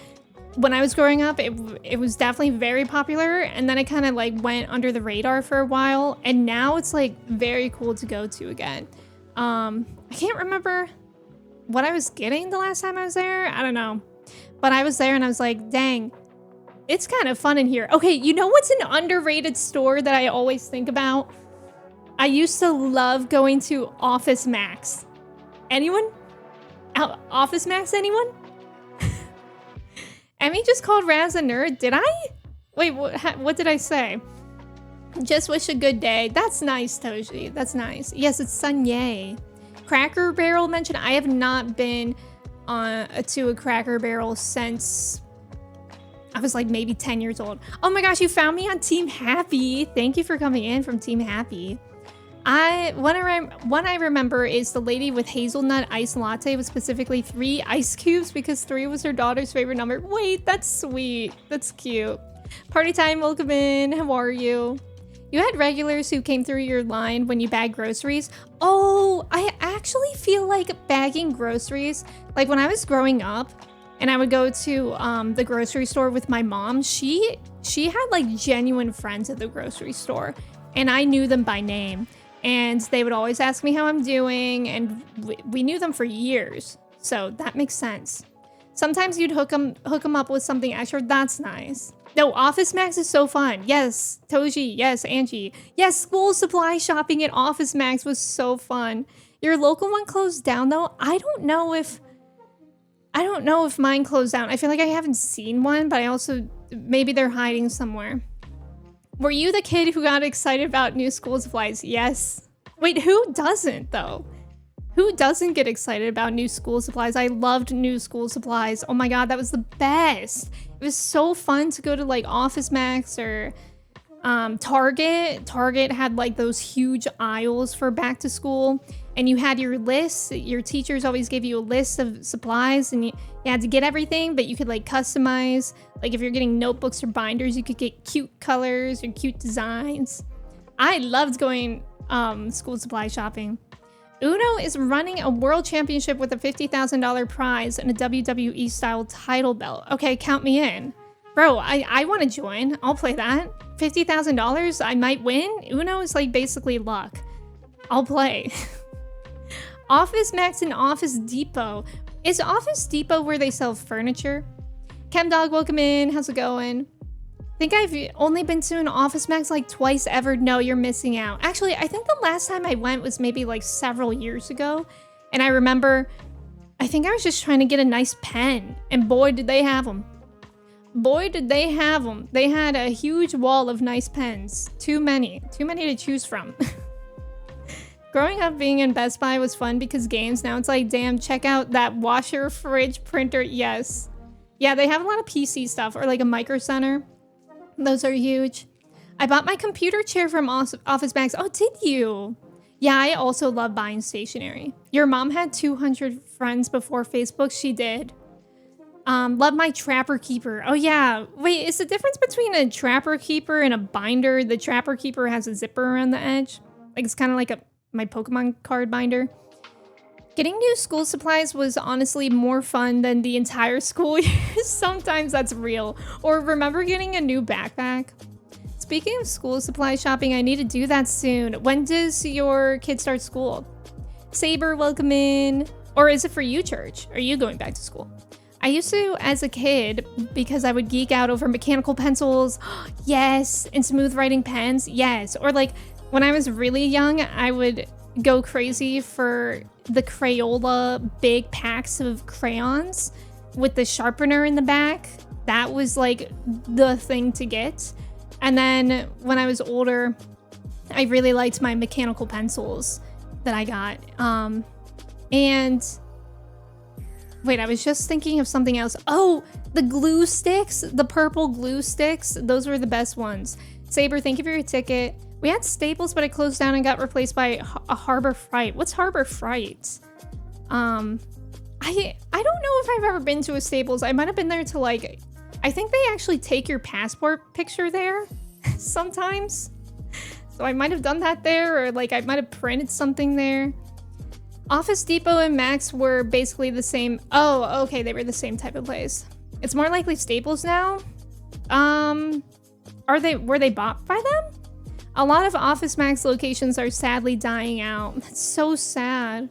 when I was growing up, it was definitely very popular, and then it kind of like went under the radar for a while, and now it's like very cool to go to again. I can't remember what I was getting the last time I was there. I don't know, but I was there and I was like, dang, it's kind of fun in here. Okay, you know what's an underrated store that I always think about? I used to love going to Office Max. Anyone? Office Max, anyone? Emme just called Raz a nerd. Did I? Wait, what did I say? Just wish a good day. That's nice, Toji. That's nice. Yes, it's Sunye. Cracker Barrel mentioned. I have not been to a Cracker Barrel since I was like maybe 10 years old. Oh my gosh, you found me on Team Happy. Thank you for coming in from Team Happy. One I remember is the lady with hazelnut iced latte with specifically 3 ice cubes because 3 was her daughter's favorite number. Wait, that's sweet. That's cute. Party time, welcome in. How are you? You had regulars who came through your line when you bagged groceries. Oh, I actually feel like bagging groceries, like when I was growing up and I would go to the grocery store with my mom, she had like genuine friends at the grocery store and I knew them by name. And they would always ask me how I'm doing, and we knew them for years, so that makes sense. Sometimes you'd hook them up with something extra. That's nice. No, Office Max is so fun. Yes, Toji. Yes, Angie. Yes, school supply shopping at Office Max was so fun. Your local one closed down though. I don't know if mine closed down. I feel like I haven't seen one, but I also maybe they're hiding somewhere. Were you the kid who got excited about new school supplies? Yes. Wait, who doesn't though? Who doesn't get excited about new school supplies? I loved new school supplies. Oh my god, that was the best. It was so fun to go to like Office Max or Target. Target had like those huge aisles for back to school, and you had your list. Your teachers always gave you a list of supplies, and you had to get everything, but you could like customize. Like if you're getting notebooks or binders, you could get cute colors or cute designs. I loved going school supply shopping. Uno is running a world championship with a $50,000 prize and a WWE style title belt. Okay, count me in. Bro, I want to join. I'll play that. $50,000, I might win. Uno is like basically luck. I'll play. Office Max and Office Depot. Is Office Depot where they sell furniture? ChemDog, welcome in. How's it going? I think I've only been to an Office Max like twice ever. No, you're missing out. Actually, I think the last time I went was maybe like several years ago. And I remember, I think I was just trying to get a nice pen. And boy, did they have them. Boy, did they have them. They had a huge wall of nice pens. Too many to choose from. Growing up being in Best Buy was fun because games. Now it's like, damn, check out that washer, fridge, printer. Yes. Yeah, they have a lot of PC stuff or like a Micro Center. Those are huge. I bought my computer chair from Office Max. Oh, did you? Yeah, I also love buying stationery. Your mom had 200 friends before Facebook. She did. Love my Trapper Keeper. Oh yeah. Wait, is the difference between a Trapper Keeper and a binder? The Trapper Keeper has a zipper around the edge. Like it's kind of like my Pokemon card binder. Getting new school supplies was honestly more fun than the entire school year. Sometimes that's real. Or remember getting a new backpack? Speaking of school supply shopping, I need to do that soon. When does your kid start school? Saber, welcome in. Or is it for you, Church? Are you going back to school? I used to as a kid because I would geek out over mechanical pencils. Yes. And smooth writing pens. Yes. Or like when I was really young, I would go crazy for the Crayola big packs of crayons with the sharpener in the back. That was like the thing to get. And then when I was older, I really liked my mechanical pencils that I got. And wait, I was just thinking of something else. Oh, the glue sticks, the purple glue sticks. Those were the best ones. Saber, thank you for your ticket. We had Staples, but it closed down and got replaced by a Harbor Freight. What's Harbor Freight? I don't know if I've ever been to a Staples. I might have been there to like, I think they actually take your passport picture there sometimes. So I might have done that there, or like I might have printed something there. Office Depot and Max were basically the same. Oh, okay, they were the same type of place. It's more likely Staples now. Were they bought by them? A lot of Office Max locations are sadly dying out. That's so sad.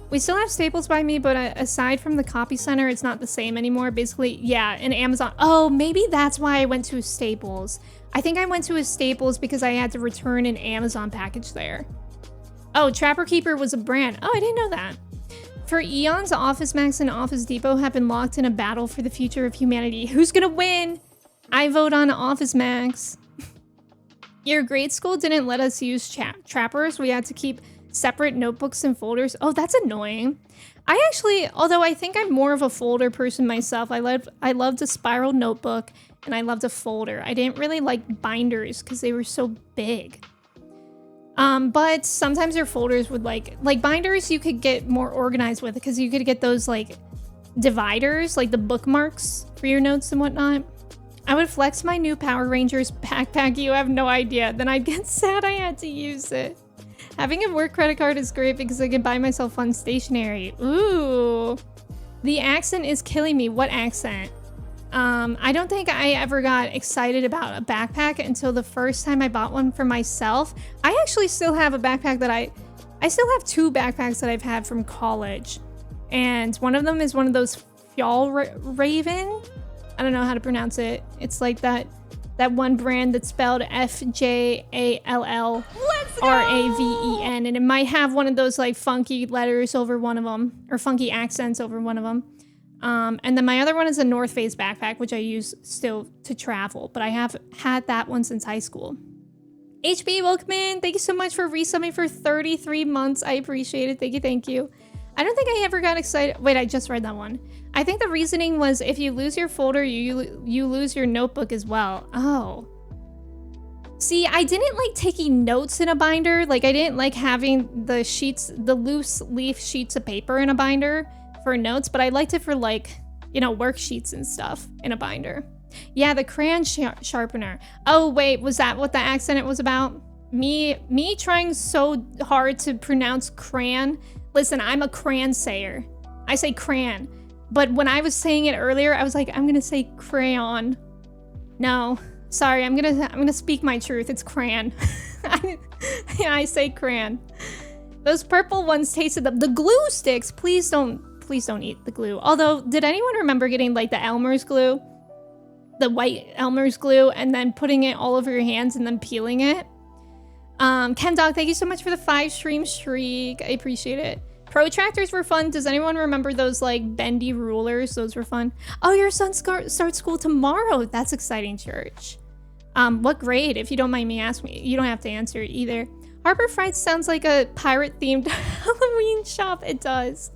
We still have Staples by me, but aside from the copy center, it's not the same anymore. Basically, yeah, and Amazon. Oh, maybe that's why I went to Staples. I think I went to a Staples because I had to return an Amazon package there. Oh, Trapper Keeper was a brand. Oh, I didn't know that. For eons, Office Max and Office Depot have been locked in a battle for the future of humanity. Who's gonna win? I vote on Office Max. Your grade school didn't let us use trappers. We had to keep separate notebooks and folders. Oh, that's annoying. I actually, although I think I'm more of a folder person myself, I loved a spiral notebook and I loved a folder. I didn't really like binders because they were so big. But sometimes your folders would like binders you could get more organized with because you could get those like dividers, like the bookmarks for your notes and whatnot. I would flex my new Power Rangers backpack. You have no idea. Then I'd get sad I had to use it. Having a work credit card is great because I can buy myself fun stationery. Ooh. The accent is killing me. What accent? I don't think I ever got excited about a backpack until the first time I bought one for myself. I actually still have a backpack that I still have two backpacks that I've had from college. And one of them is one of those Fjallraven. I don't know how to pronounce it. It's like that one brand that's spelled Fjallraven, and it might have one of those like funky letters over one of them, or funky accents over one of them. And then my other one is a North Face backpack, which I use still to travel, but I have had that one since high school. HB, welcome in. Thank you so much for resubbing for 33 months. I appreciate it. Thank you. I don't think I ever got excited. Wait, I just read that one. I think the reasoning was if you lose your folder, you lose your notebook as well. Oh. See, I didn't like taking notes in a binder. Like I didn't like having the loose leaf sheets of paper in a binder for notes, but I liked it for like, you know, worksheets and stuff in a binder. Yeah, the crayon sharpener. Oh, wait, was that what the accent was about? Me trying so hard to pronounce crayon. Listen, I'm a crayon sayer. I say crayon. But when I was saying it earlier, I was like, I'm gonna say crayon. No, sorry, I'm gonna speak my truth. It's crayon. I say crayon. Those purple ones tasted the glue sticks. Please don't eat the glue. Although, did anyone remember getting like the Elmer's glue? The white Elmer's glue and then putting it all over your hands and then peeling it? Ken Dog, thank you so much for the 5 stream streak. I appreciate it. Protractors were fun. Does anyone remember those like bendy rulers? Those were fun. Oh, your son starts school tomorrow. That's exciting, Church. What grade? If you don't mind me asking, you don't have to answer it either. Harbor Fright sounds like a pirate-themed Halloween shop. It does.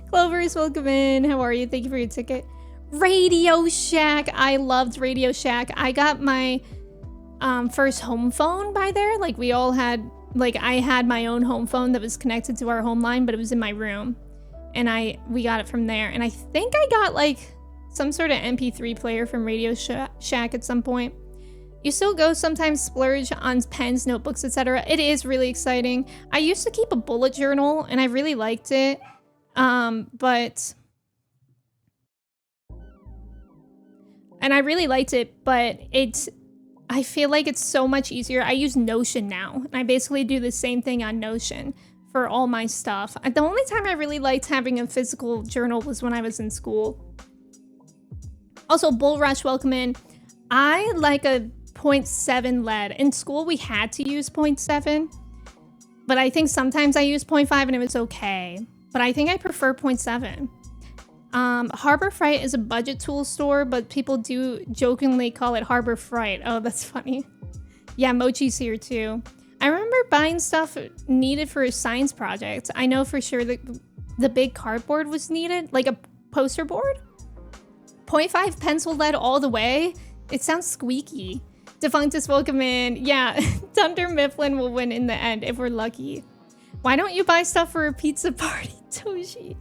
Clovers, welcome in. How are you? Thank you for your ticket. Radio Shack. I loved Radio Shack. I got my first home phone by there. Like we all had, like I had my own home phone that was connected to our home line, but it was in my room. And we got it from there. And I think I got like some sort of MP3 player from Radio Shack at some point. You still go sometimes splurge on pens, notebooks, etc. It is really exciting. I used to keep a bullet journal and I really liked it. But I feel like it's so much easier. I use Notion now, and I basically do the same thing on Notion for all my stuff. The only time I really liked having a physical journal was when I was in school. Also, Bull Rush, welcome in. I like a 0.7 lead. In school, we had to use 0.7, but I think sometimes I use 0.5 and it was okay. But I think I prefer 0.7. Harbor Fright is a budget tool store, but people do jokingly call it Harbor Fright. Oh, that's funny. Yeah, Mochi's here too. I remember buying stuff needed for a science project. I know for sure that the big cardboard was needed, like a poster board. 0.5 pencil lead all the way. It sounds squeaky. Defunctus, welcome in. Yeah, Thunder Mifflin will win in the end if we're lucky. Why don't you buy stuff for a pizza party, Toshi?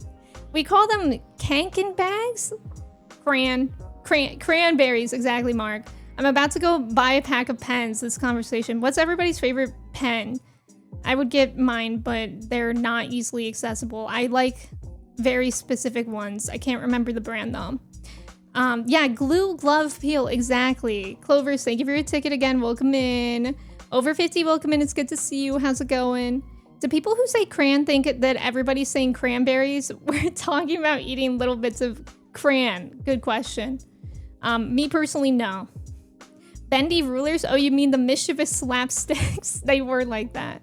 We call them Kanken bags? Cranberries, exactly, Mark. I'm about to go buy a pack of pens this conversation. What's everybody's favorite pen? I would get mine, but they're not easily accessible. I like very specific ones. I can't remember the brand though. Yeah, glue, glove, peel, exactly. Clovers, thank you for your ticket again. Welcome in. Over 50, welcome in. It's good to see you. How's it going? Do people who say cran think that everybody's saying cranberries? We're talking about eating little bits of cran. Good question. Me personally, no. Bendy rulers? Oh, you mean the mischievous slapsticks? They were like that.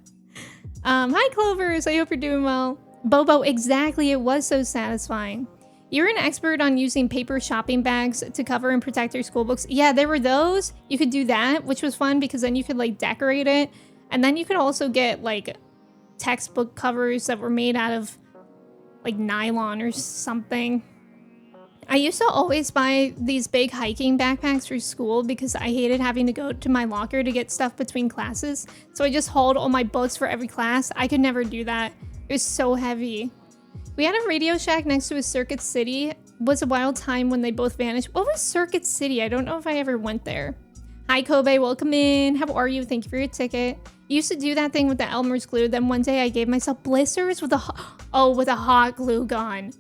Hi, Clovers. I hope you're doing well. Bobo, exactly. It was so satisfying. You're an expert on using paper shopping bags to cover and protect your school books. Yeah, there were those. You could do that, which was fun because then you could like decorate it. And then you could also get like textbook covers that were made out of like nylon or something. I used to always buy these big hiking backpacks for school because I hated having to go to my locker to get stuff between classes. So I just hauled all my books for every class. I could never do that. It was so heavy. We had a Radio Shack next to a Circuit City. It was a wild time when they both vanished. What was Circuit City? I don't know if I ever went there. Hi, Kobe. Welcome in. How are you? Thank you for your ticket. You used to do that thing with the Elmer's glue. Then one day I gave myself blisters with a hot glue gun.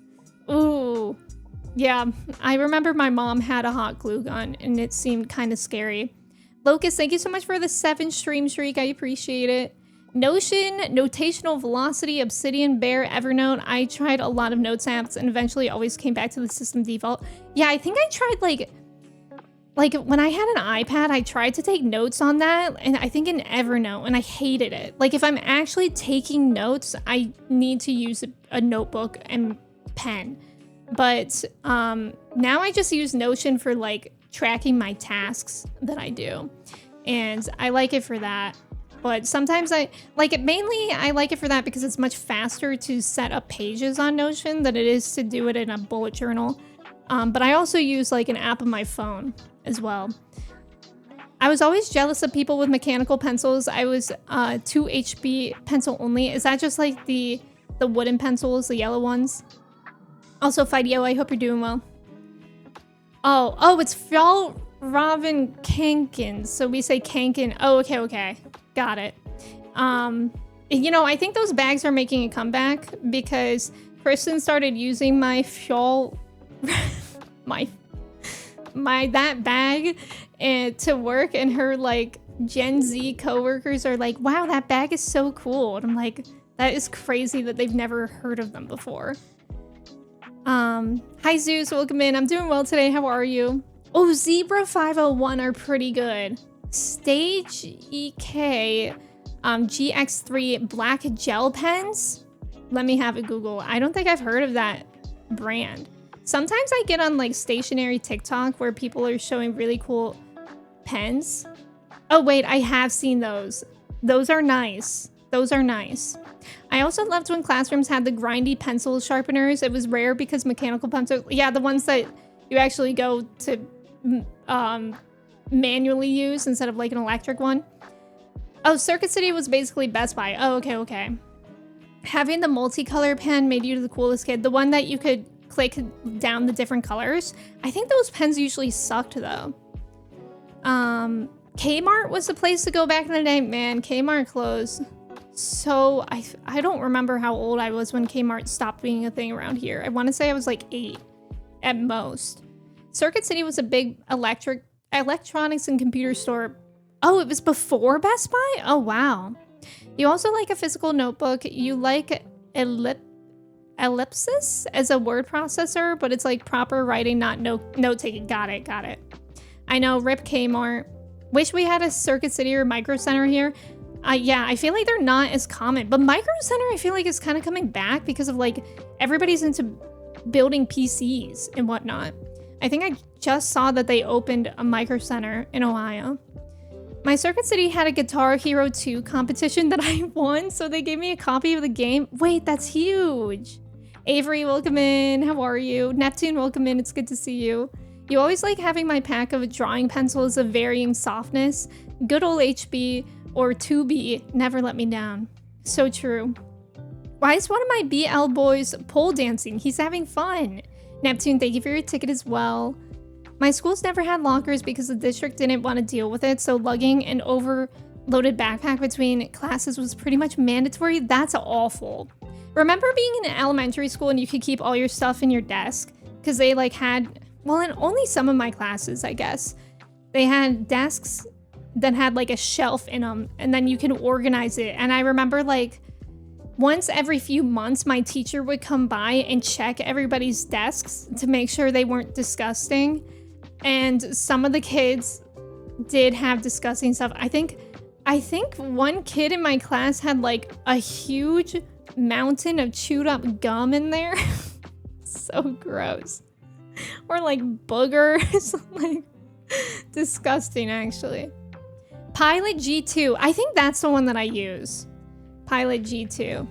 Ooh. Yeah, I remember my mom had a hot glue gun and it seemed kind of scary. Locust, thank you so much for the 7 stream streak. I appreciate it. Notion, Notational Velocity, Obsidian, Bear, Evernote. I tried a lot of notes apps and eventually always came back to the system default. Yeah, I think I tried like when I had an iPad, I tried to take notes on that, and I think in Evernote, and I hated it. Like if I'm actually taking notes, I need to use a notebook and pen. But now I just use Notion for like tracking my tasks that I do, and I like it for that. But sometimes I like it, mainly I like it for that because it's much faster to set up pages on Notion than it is to do it in a bullet journal. But I also use like an app on my phone as well. I was always jealous of people with mechanical pencils. I was 2 HB pencil only. Is that just like the wooden pencils, the yellow ones? Also, Fidio, I hope you're doing well. Oh, it's Fjall Robin Kanken. So we say Kanken. Oh, okay. Got it. You know, I think those bags are making a comeback because Kristen started using my Fjall, that bag to work, and her like Gen Z coworkers are like, wow, that bag is so cool. And I'm like, That is crazy that they've never heard of them before. Hi Zeus, welcome in. I'm doing well today. How are you? Oh, Zebra 501 are pretty good. Stage EK GX3 black gel pens. Let me have a Google. I don't think I've heard of that brand. Sometimes I get on like stationary TikTok where people are showing really cool pens. Oh wait, I have seen those. Those are nice. Those are nice. I also loved when classrooms had the grindy pencil sharpeners. It was rare because mechanical pencils, yeah, the ones that you actually go to manually use instead of like an electric one. Oh, Circuit City was basically Best Buy. Oh, okay. Having the multicolor pen made you the coolest kid. The one that you could click down the different colors. I think those pens usually sucked though. Kmart was the place to go back in the day. Man, Kmart closed. So I don't remember how old I was when Kmart stopped being a thing around here. I want to say I was like 8 at most. Circuit City was a big electronics and computer store. Oh, it was before Best Buy? Oh, wow. You also like a physical notebook. You like ellipsis as a word processor, but it's like proper writing, not note-taking. Got it. I know, rip Kmart. Wish we had a Circuit City or Micro Center here. Yeah, I feel like they're not as common, but Micro Center I feel like is kind of coming back because of like everybody's into building PCs and whatnot. I think I just saw that they opened a Micro Center in Ohio. My Circuit City had a Guitar Hero 2 competition that I won, so they gave me a copy of the game. Wait, that's huge. Avery, welcome in. How are you? Neptune, welcome in. It's good to see you. You always like having my pack of drawing pencils of varying softness. Good old HB or 2B never let me down. So true. Why is one of my BL boys pole dancing? He's having fun. Neptune, thank you for your ticket as well. My schools never had lockers because the district didn't want to deal with it, so lugging an overloaded backpack between classes was pretty much mandatory. That's awful. Remember being in elementary school and you could keep all your stuff in your desk? Because they like had, well, in only some of my classes, I guess, they had desks that had like a shelf in them and then you can organize it. And I remember like once every few months, my teacher would come by and check everybody's desks to make sure they weren't disgusting. And some of the kids did have disgusting stuff. I think one kid in my class had like a huge mountain of chewed up gum in there. So gross. Or like boogers. Like disgusting actually. Pilot G2. I think that's the one that I use. Pilot G2.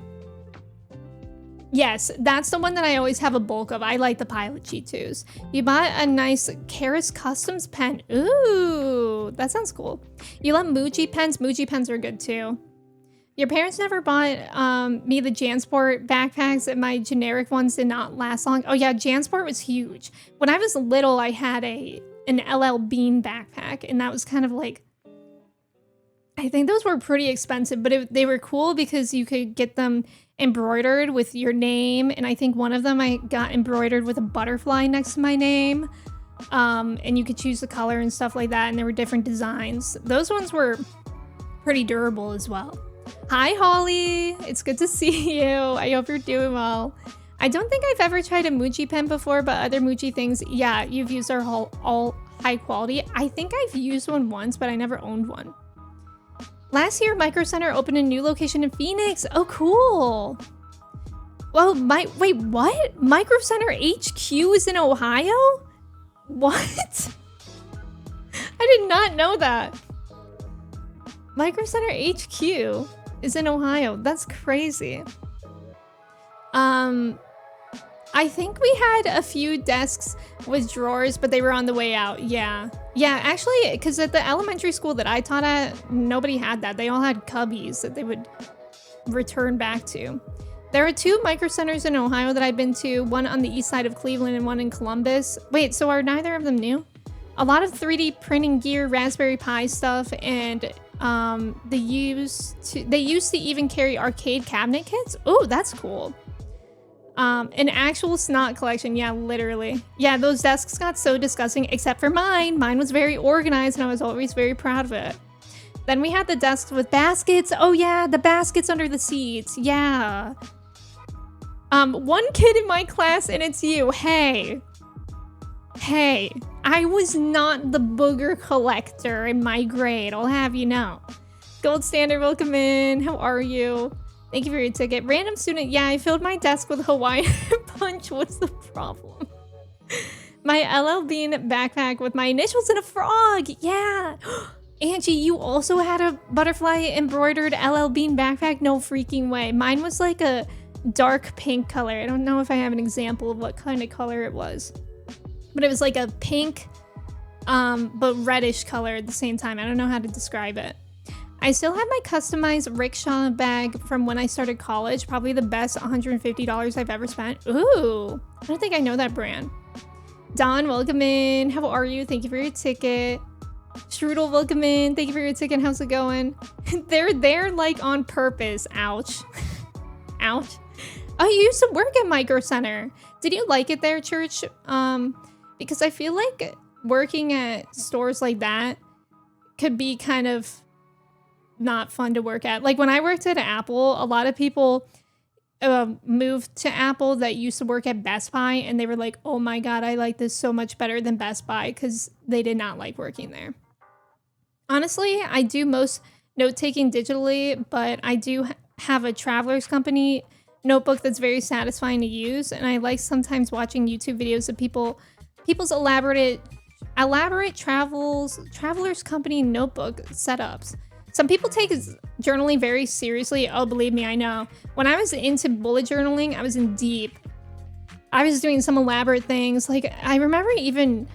Yes, that's the one that I always have a bulk of. I like the Pilot G2s. You bought a nice Karis Customs pen. Ooh, that sounds cool. You love Muji pens? Muji pens are good too. Your parents never bought me the Jansport backpacks and my generic ones did not last long. Oh yeah, Jansport was huge. When I was little, I had an LL Bean backpack and that was kind of like, I think those were pretty expensive, but they were cool because you could get them embroidered with your name. And I think one of them I got embroidered with a butterfly next to my name. And you could choose the color and stuff like that. And there were different designs. Those ones were pretty durable as well. Hi, Holly. It's good to see you. I hope you're doing well. I don't think I've ever tried a Muji pen before, but other Muji things, yeah, you've used our all high quality. I think I've used one once, but I never owned one. Last year, Micro Center opened a new location in Phoenix. Oh, cool. Well, wait, what? Micro Center HQ is in Ohio? What? I did not know that. Micro Center HQ is in Ohio. That's crazy. I think we had a few desks with drawers, but they were on the way out. Yeah, actually, because at the elementary school that I taught at, nobody had that. They all had cubbies that they would return back to. There are 2 Micro Centers in Ohio that I've been to, one on the east side of Cleveland and one in Columbus. Wait, so are neither of them new? A lot of 3D printing gear, Raspberry Pi stuff, and they used to even carry arcade cabinet kits. Oh, that's cool. An actual snot collection. Yeah, literally. Yeah, those desks got so disgusting, except for mine. Mine was very organized and I was always very proud of it. Then we had the desks with baskets. Oh yeah, the baskets under the seats. Yeah. One kid in my class, and it's you. Hey, I was not the booger collector in my grade, I'll have you know. Gold Standard, welcome in. How are you? Thank you for your ticket. Random student, yeah, I filled my desk with Hawaiian Punch. What's the problem? My LL Bean backpack with my initials and a frog. Yeah. Angie, you also had a butterfly embroidered LL Bean backpack? No freaking way. Mine was like a dark pink color. I don't know if I have an example of what kind of color it was. But it was like a pink, but reddish color at the same time. I don't know how to describe it. I still have my customized rickshaw bag from when I started college. Probably the best $150 I've ever spent. Ooh, I don't think I know that brand. Don, welcome in. How are you? Thank you for your ticket. Strudel, welcome in. Thank you for your ticket. How's it going? They're there like on purpose. Ouch. Ouch. Oh, you used to work at Micro Center. Did you like it there, Church? Because I feel like working at stores like that could be kind of not fun to work at. Like when I worked at Apple, a lot of people moved to Apple that used to work at Best Buy, and they were like, oh my God, I like this so much better than Best Buy, because they did not like working there. Honestly, I do most note-taking digitally, but I do have a Traveler's Company notebook that's very satisfying to use, and I like sometimes watching YouTube videos of people's elaborate Traveler's Company notebook setups. Some people take journaling very seriously. Oh, believe me, I know. When I was into bullet journaling, I was in deep. I was doing some elaborate things. Like, I remember even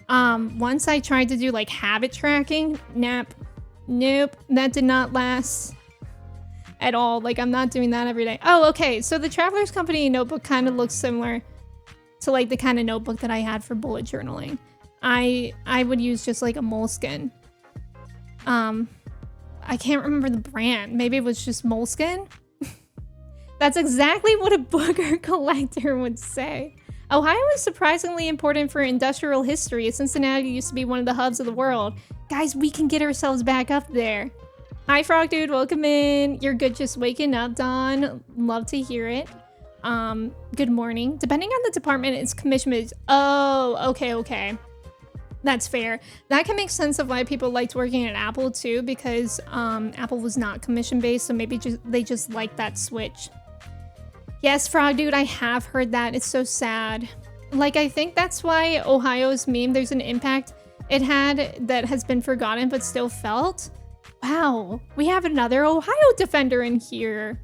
once I tried to do like habit tracking. Nope, that did not last at all. Like, I'm not doing that every day. Oh, okay, so the Traveler's Company notebook kind of looks similar to like the kind of notebook that I had for bullet journaling. I would use just like a moleskin. I can't remember the brand. Maybe it was just moleskin. That's exactly what a booger collector would say. Ohio is surprisingly important for industrial history. Cincinnati used to be one of the hubs of the world. Guys, we can get ourselves back up there. Hi, Frog Dude. Welcome in. You're good just waking up, Don. Love to hear it. Good morning. Depending on the department, it's commission-based. Oh, okay. That's fair. That can make sense of why people liked working at Apple too, because Apple was not commission-based, so maybe they just like that switch. Yes, Frog Dude, I have heard that. It's so sad. Like, I think that's why Ohio's meme, there's an impact it had that has been forgotten but still felt. Wow, we have another Ohio defender in here.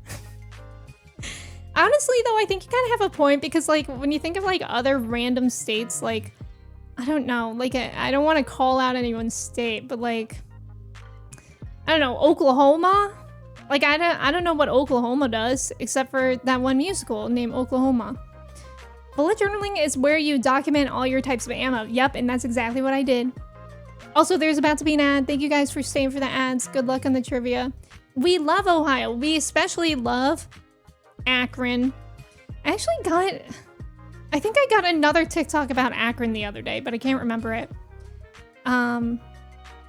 Honestly, though, I think you kind of have a point, because like when you think of like other random states, like I don't know, like I don't want to call out anyone's state, but like I don't know, Oklahoma. Like I don't know what Oklahoma does except for that one musical named Oklahoma. Bullet journaling is where you document all your types of ammo. Yep, and that's exactly what I did. Also, there's about to be an ad. Thank you guys for staying for the ads. Good luck on the trivia. We love Ohio. We especially love Akron. I think I got another TikTok about Akron the other day, but I can't remember it.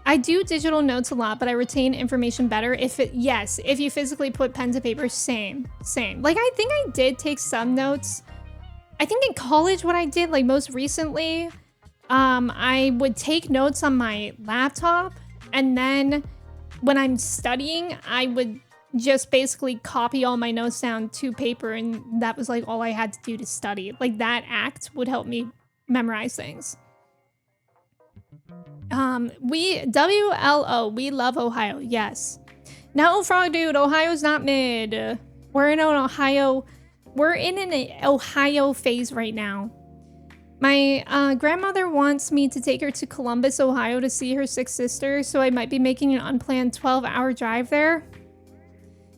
I do digital notes a lot, but I retain information better if you physically put pen to paper. Same. Like, I think I did take some notes. I think in college what I did, like most recently, I would take notes on my laptop, and then when I'm studying, I would just basically copy all my notes down to paper, and that was like all I had to do to study. Like, that act would help me memorize things. WLO, we love Ohio, yes. No, Frog Dude, Ohio's not mid. We're in an Ohio phase right now. My grandmother wants me to take her to Columbus, Ohio to see her 6 sisters, so I might be making an unplanned 12-hour drive there.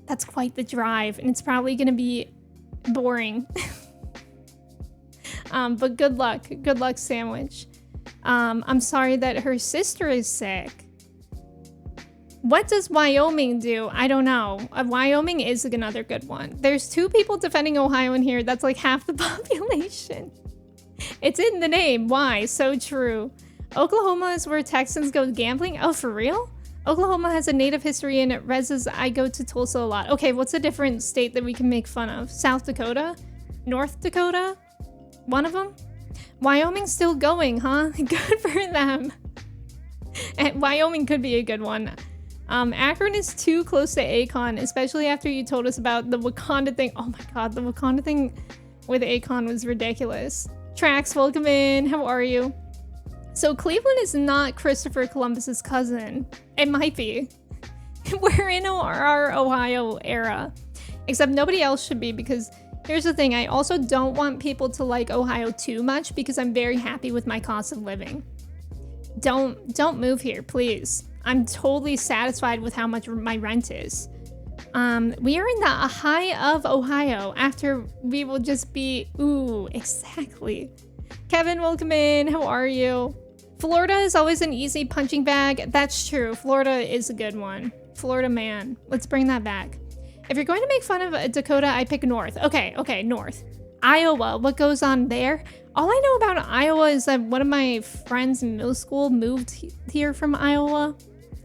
That's quite the drive, and it's probably gonna be boring. But good luck. Good luck, Sandwich. I'm sorry that her sister is sick. What does Wyoming do? I don't know. Wyoming is another good one. There's 2 people defending Ohio in here. That's like half the population. It's in the name. Why? So true. Oklahoma is where Texans go gambling. Oh, for real? Oklahoma has a native history and it reses I go to Tulsa a lot. Okay, what's a different state that we can make fun of? South Dakota? North Dakota? One of them? Wyoming's still going, huh? Good for them. And Wyoming could be a good one. Akron is too close to Akon, especially after you told us about the Wakanda thing. Oh my god, the Wakanda thing with Akon was ridiculous. Trax, welcome in. How are you? So Cleveland is not Christopher Columbus's cousin. It might be. We're in our Ohio era. Except nobody else should be, because here's the thing. I also don't want people to like Ohio too much because I'm very happy with my cost of living. Don't move here, please. I'm totally satisfied with how much my rent is. We are in the high of Ohio after we will just be, ooh, exactly. Kevin, welcome in. How are you? Florida is always an easy punching bag. That's true. Florida is a good one. Florida man. Let's bring that back. If you're going to make fun of Dakota, I pick North. Okay, North. Iowa, what goes on there? All I know about Iowa is that one of my friends in middle school moved here from Iowa.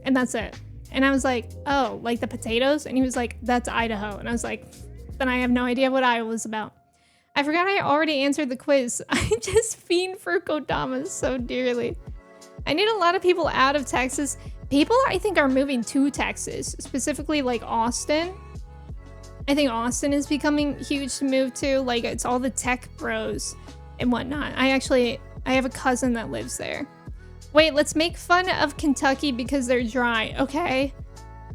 And that's it. And I was like, oh, like the potatoes? And he was like, that's Idaho. And I was like, then I have no idea what Iowa's about. I forgot I already answered the quiz. I just fiend for Kodamas so dearly. I need a lot of people out of Texas. People, I think, are moving to Texas, specifically like Austin. I think Austin is becoming huge to move to. Like, it's all the tech bros and whatnot. I have a cousin that lives there. Wait, let's make fun of Kentucky because they're dry, okay?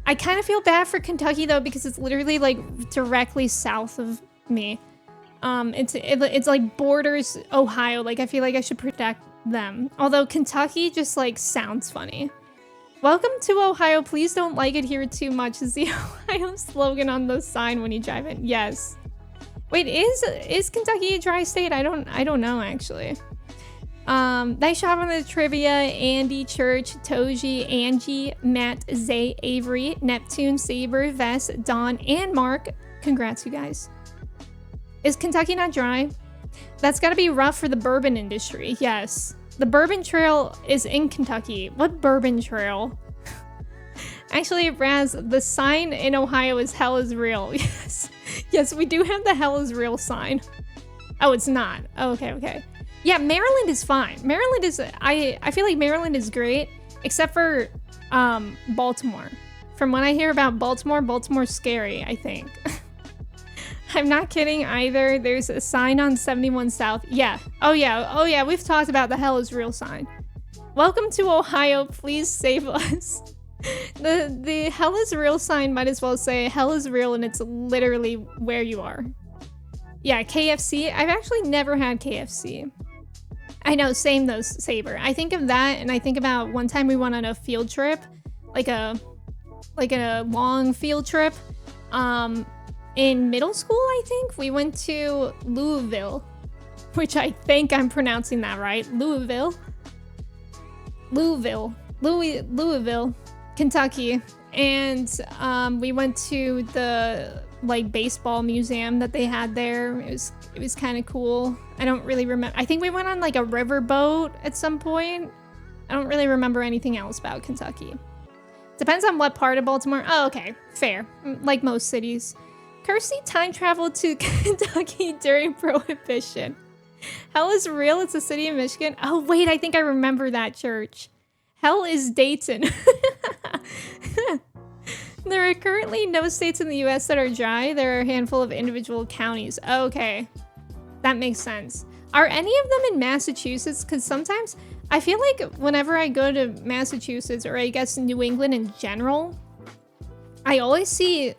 I kind of feel bad for Kentucky though because it's literally like directly south of me. It's like borders Ohio. Like I feel like I should protect them. Although Kentucky just like sounds funny. Welcome to Ohio. Please don't like it here too much is the Ohio slogan on the sign when you drive in. Yes. Wait, is Kentucky a dry state? I don't know actually. Nice job on the trivia. Andy, Church, Toji, Angie, Matt, Zay, Avery, Neptune, Saber, Vess, Dawn, and Mark. Congrats, you guys. Is Kentucky not dry? That's gotta be rough for the bourbon industry. Yes. The Bourbon Trail is in Kentucky. What Bourbon Trail? Actually, Raz, the sign in Ohio is hell is real. Yes. Yes, we do have the hell is real sign. Oh, it's not. Oh, okay. Yeah, Maryland is fine. Maryland is, I feel like Maryland is great, except for Baltimore. From what I hear about Baltimore, Baltimore's scary, I think. I'm not kidding either. There's a sign on 71 South. Yeah. Oh yeah, we've talked about the hell is real sign. Welcome to Ohio, please save us. The hell is real sign might as well say hell is real and it's literally where you are. Yeah, KFC. I've actually never had KFC. I know, same though, Saber. I think of that and I think about one time we went on a field trip, like a long field trip. In middle school, I think we went to Louisville, which I think I'm pronouncing that right. Louisville, Kentucky. And we went to the like baseball museum that they had there. It was kind of cool. I don't really remember. I think we went on like a river boat at some point. I don't really remember anything else about Kentucky. Depends on what part of Baltimore. Oh, okay, fair. Like most cities. Kirsty time traveled to Kentucky during Prohibition. Hell is real. It's a city in Michigan. Oh wait, I think I remember that, Church. Hell is Dayton. There are currently no states in the US that are dry. There are a handful of individual counties. Okay, that makes sense. Are any of them in Massachusetts? Because sometimes I feel like whenever I go to Massachusetts, or I guess New England in general, I always see,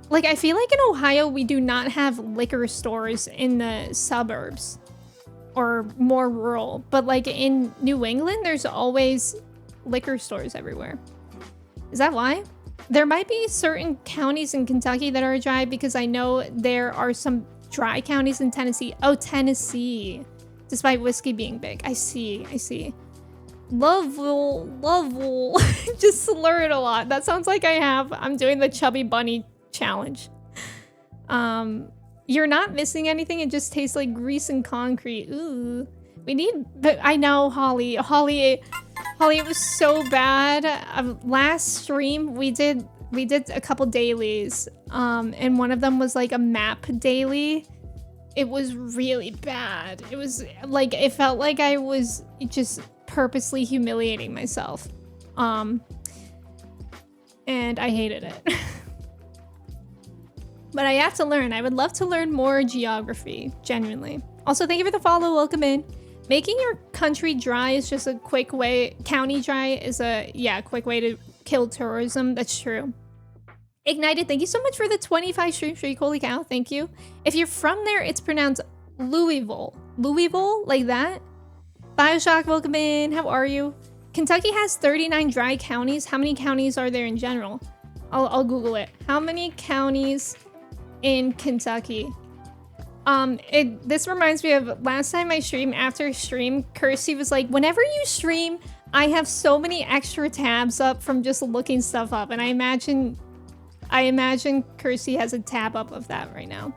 like, I feel like in Ohio, we do not have liquor stores in the suburbs or more rural, but like in New England, there's always liquor stores everywhere. Is that why? There might be certain counties in Kentucky that are dry because I know there are some dry counties in Tennessee. Oh, Tennessee. Despite whiskey being big. I see. Lovell. Just slur it a lot. That sounds like I'm doing the Chubby Bunny challenge. You're not missing anything. It just tastes like grease and concrete. Ooh. But I know, Holly Holly, it was so bad. Last stream, we did a couple dailies, and one of them was like a map daily. It was really bad. It was like, it felt like I was just purposely humiliating myself. And I hated it. But I have to learn. I would love to learn more geography, genuinely. Also, thank you for the follow. Welcome in. Making your country dry is just a quick way. County dry is a, quick way to kill tourism. That's true. Ignited, thank you so much for the 25 stream streak. Holy cow, thank you. If you're from there, it's pronounced Louisville. Louisville, like that. Bioshock, welcome in. How are you? Kentucky has 39 dry counties. How many counties are there in general? I'll Google it. How many counties in Kentucky? This reminds me of last time I streamed. After stream, Kirsty was like, whenever you stream, I have so many extra tabs up from just looking stuff up. And I imagine Kirsty has a tab up of that right now.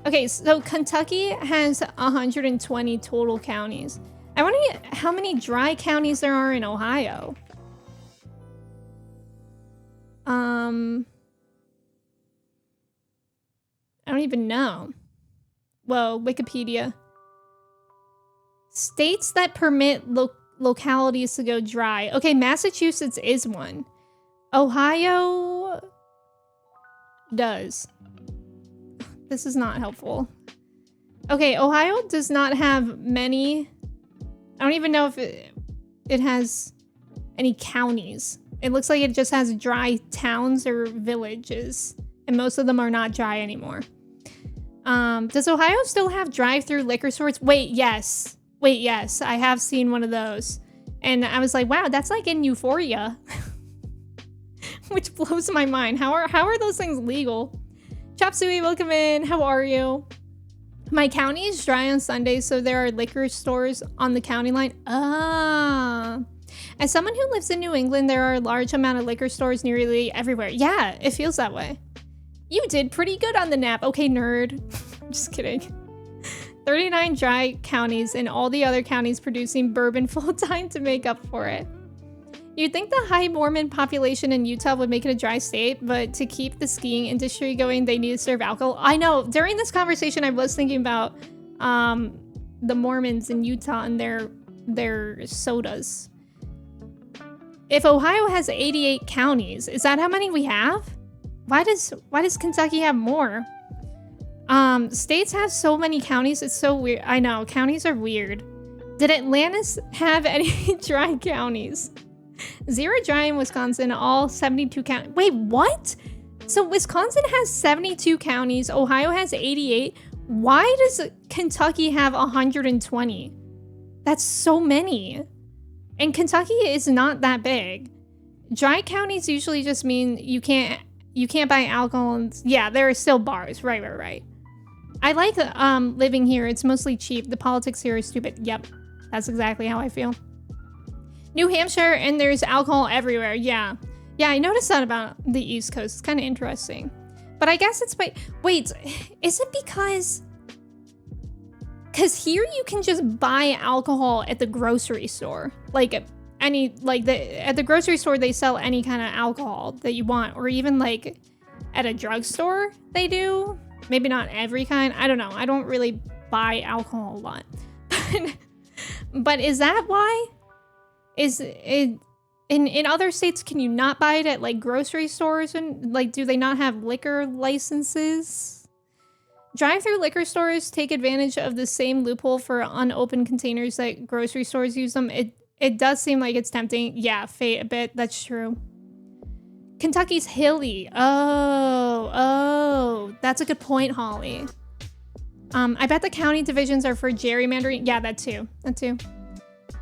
Okay, so Kentucky has 120 total counties. I wonder how many dry counties there are in Ohio. I don't even know. Whoa, Wikipedia. States that permit localities to go dry. Okay, Massachusetts is one. Ohio does. This is not helpful. Okay, Ohio does not have many. I don't even know if it has any counties. It looks like it just has dry towns or villages, and most of them are not dry anymore. Does Ohio still have drive-through liquor stores? Wait, yes. I have seen one of those. And I was like, wow, that's like in Euphoria. Which blows my mind. How are those things legal? Chop Suey, welcome in. How are you? My county is dry on Sundays, so there are liquor stores on the county line. Ah. As someone who lives in New England, there are a large amount of liquor stores nearly everywhere. Yeah, it feels that way. You did pretty good on the nap. Okay, nerd. I'm just kidding. 39 dry counties and all the other counties producing bourbon full-time to make up for it. You'd think the high Mormon population in Utah would make it a dry state, but to keep the skiing industry going, they need to serve alcohol. I know. During this conversation, I was thinking about the Mormons in Utah and their sodas. If Ohio has 88 counties, is that how many we have? Why does Kentucky have more? States have so many counties. It's so weird. I know. Counties are weird. Did Atlantis have any dry counties? 0 dry in Wisconsin, all 72 counties. Wait, what? So Wisconsin has 72 counties. Ohio has 88. Why does Kentucky have 120? That's so many. And Kentucky is not that big. Dry counties usually just mean you can't buy alcohol. And, yeah, there are still bars. Right. I like living here. It's mostly cheap. The politics here is stupid. Yep, that's exactly how I feel. New Hampshire, and there's alcohol everywhere. Yeah, I noticed that about the East Coast. It's kind of interesting. But I guess it's wait, is it because here you can just buy alcohol at the grocery store, like at the grocery store they sell any kind of alcohol that you want, or even like at a drugstore they do. Maybe not every kind. I don't know. I don't really buy alcohol a lot. But is that why? Is it in other states, can you not buy it at like grocery stores, and like do they not have liquor licenses? Drive-through liquor stores take advantage of the same loophole for unopened containers that grocery stores use them. It does seem like it's tempting. Yeah, fate a bit. That's true. Kentucky's hilly. Oh, that's a good point, Holly. I bet the county divisions are for gerrymandering. Yeah, that too.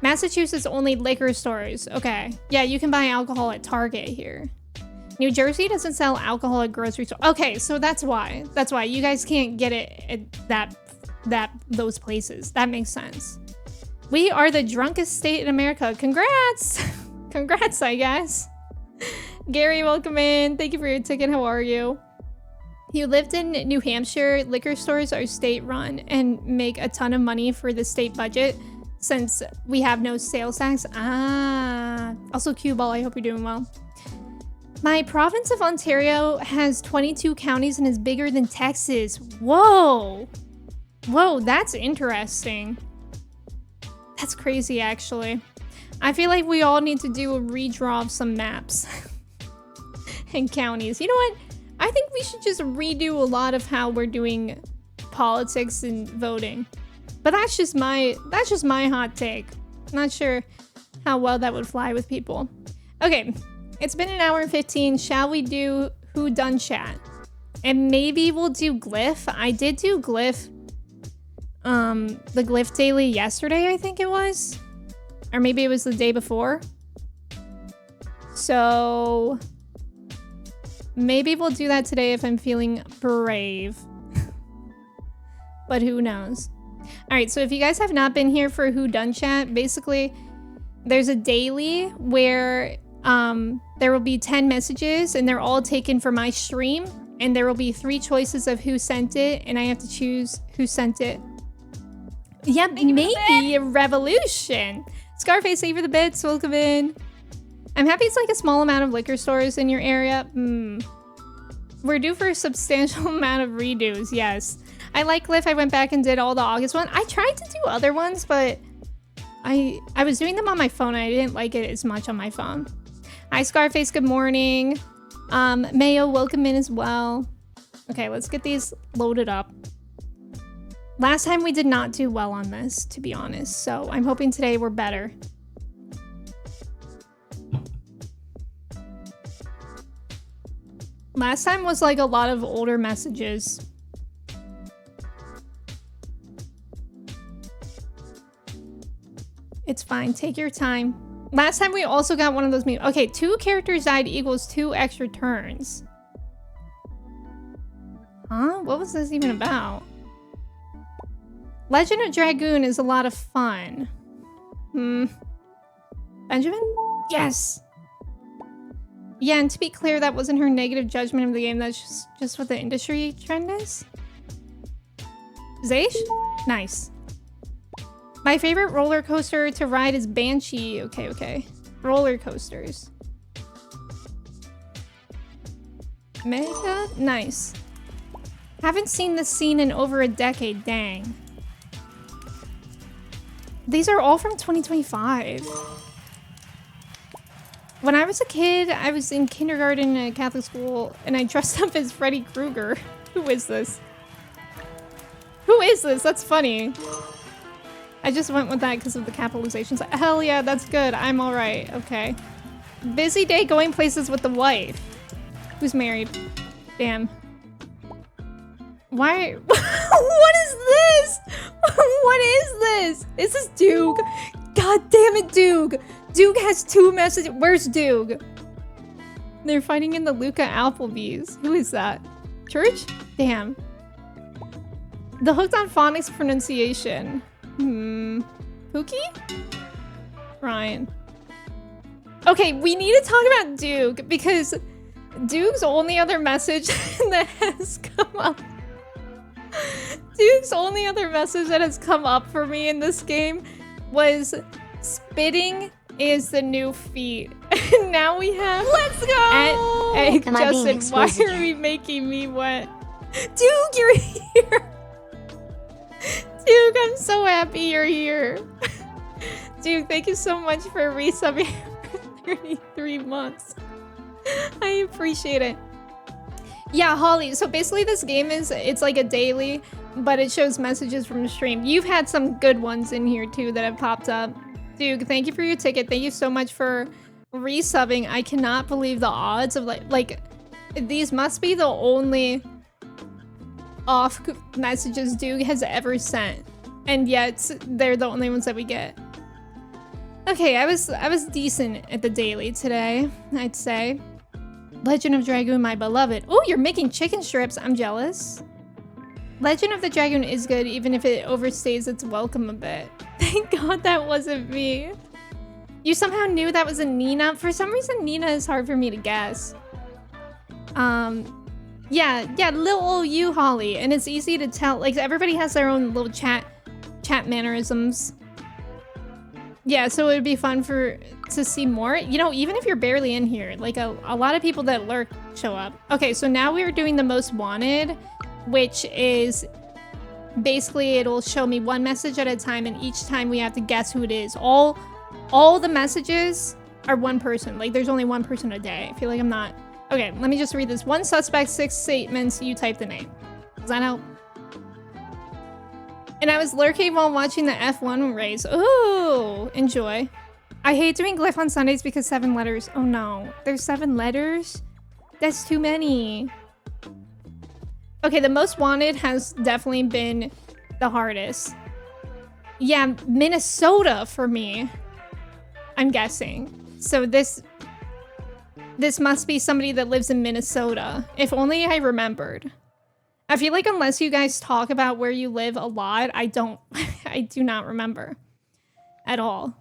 Massachusetts only liquor stores. Okay. Yeah, you can buy alcohol at Target here. New Jersey doesn't sell alcohol at grocery stores. Okay, so that's why. You guys can't get it at those places. That makes sense. We are the drunkest state in America. Congrats! Congrats, I guess. Gary, welcome in. Thank you for your ticket. How are you? You lived in New Hampshire. Liquor stores are state-run and make a ton of money for the state budget. since we have no sales tax. Ah, also cue ball, I hope you're doing well. My province of Ontario has 22 counties and is bigger than Texas. Whoa. Whoa, that's interesting. That's crazy, actually. I feel like we all need to do a redraw of some maps and counties. You know what? I think we should just redo a lot of how we're doing politics and voting. But that's just my hot take. Not sure how well that would fly with people. Okay, it's been an hour and 15. Shall we do Who Done Chat? And maybe we'll do Glyph. I did do Glyph. The Glyph daily yesterday, I think it was. Or maybe it was the day before. So maybe we'll do that today if I'm feeling brave. But who knows? Alright, so if you guys have not been here for Who Done Chat, basically there's a daily where there will be 10 messages and they're all taken from my stream, and there will be 3 choices of who sent it, and I have to choose who sent it. Yeah, maybe a revolution. Scarface, save for the bits, welcome in. I'm happy it's like a small amount of liquor stores in your area. We're due for a substantial amount of redos, yes. I like Glyph. I went back and did all the August one. I tried to do other ones, but I was doing them on my phone and I didn't like it as much on my phone. Hi, Scarface. Good morning. Mayo, welcome in as well. Okay, let's get these loaded up. Last time we did not do well on this, to be honest, so I'm hoping today we're better. Last time was like a lot of older messages. It's fine, take your time. Last time we also got one of those memes. Okay, 2 characters died equals 2 extra turns. Huh? What was this even about? Legend of Dragoon is a lot of fun. Benjamin? Yes! Yeah, and to be clear, that wasn't her negative judgment of the game. That's just what the industry trend is. Zaysh? Nice. My favorite roller coaster to ride is Banshee. Okay, okay. Roller coasters. Mega? Nice. Haven't seen this scene in over a decade, dang. These are all from 2025. When I was a kid, I was in kindergarten at a Catholic school, and I dressed up as Freddy Krueger. Who is this? Who is this? That's funny. I just went with that because of the capitalizations. Hell yeah, that's good. I'm alright. Okay. Busy day going places with the wife. Who's married? Damn. Why? What is this? What is this? Is this Duke? God damn it, Duke. Duke has 2 messages. Where's Duke? They're fighting in the Luca Applebee's. Who is that? Church? Damn. The hooked on phonics pronunciation. Pookie? Ryan. Okay, we need to talk about Duke because Duke's only other message that has come up. Duke's only other message that has come up for me in this game was spitting is the new feat. And now we have
Let's go!
Egg Justin, why are we making me wet? Duke, you're here! Duke, I'm so happy you're here. Duke, thank you so much for resubbing for 33 months. I appreciate it. Yeah, Holly, so basically this game it's like a daily, but it shows messages from the stream. You've had some good ones in here too that have popped up. Duke, thank you for your ticket. Thank you so much for resubbing. I cannot believe the odds of like these must be the only off messages Duke has ever sent, and yet they're the only ones that we get. Okay, I was decent at the daily today, I'd say. Legend of Dragoon, my beloved. Oh, you're making chicken strips. I'm jealous. Legend of the Dragoon is good, even if it overstays its welcome a bit. Thank God that wasn't me. You somehow knew that was a Nina. For some reason, Nina is hard for me to guess. Yeah, little old you, Holly, and it's easy to tell. Like everybody has their own little chat mannerisms. Yeah, so it would be fun to see more. You know, even if you're barely in here, like a lot of people that lurk show up. Okay, so now we are doing the most wanted, which is basically it'll show me one message at a time, and each time we have to guess who it is. All the messages are one person. Like there's only one person a day. I feel like I'm not. Okay, let me just read this. 1 suspect, 6 statements. You type the name. Does that help? And I was lurking while watching the F1 race. Ooh, enjoy. I hate doing glyph on Sundays because 7 letters. Oh no, there's 7 letters? That's too many. Okay, the most wanted has definitely been the hardest. Yeah, Minnesota for me, I'm guessing. So this must be somebody that lives in Minnesota. If only I remembered. I feel like unless you guys talk about where you live a lot, I do not remember at all.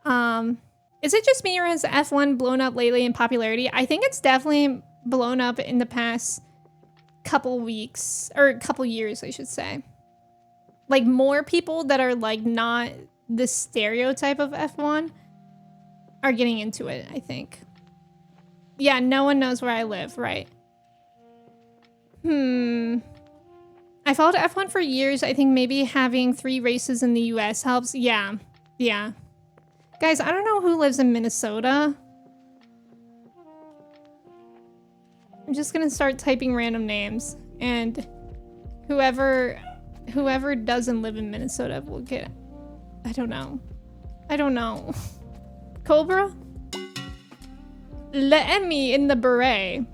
Is it just me or has F1 blown up lately in popularity? I think it's definitely blown up in the past couple weeks, or couple years, I should say. Like more people that are like not the stereotype of F1 are getting into it, I think. Yeah, no one knows where I live, right? I followed F1 for years. I think maybe having 3 races in the US helps. Yeah. Guys, I don't know who lives in Minnesota. I'm just gonna start typing random names, and whoever doesn't live in Minnesota will get, I don't know. Cobra? Emme in the beret.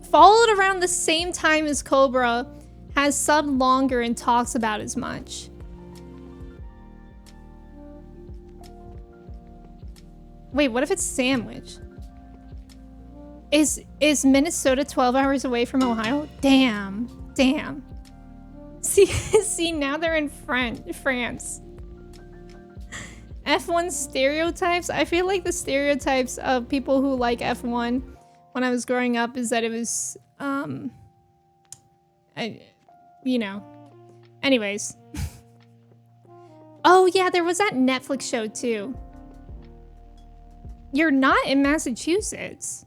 Followed around the same time as Cobra, has subbed longer and talks about as much. Wait, what if it's Sandwich? Is Minnesota 12 hours away from Ohio? Damn. See, now they're in France. F1 stereotypes? I feel like the stereotypes of people who like F1 when I was growing up is that it was, anyways. Oh yeah, there was that Netflix show too. You're not in Massachusetts.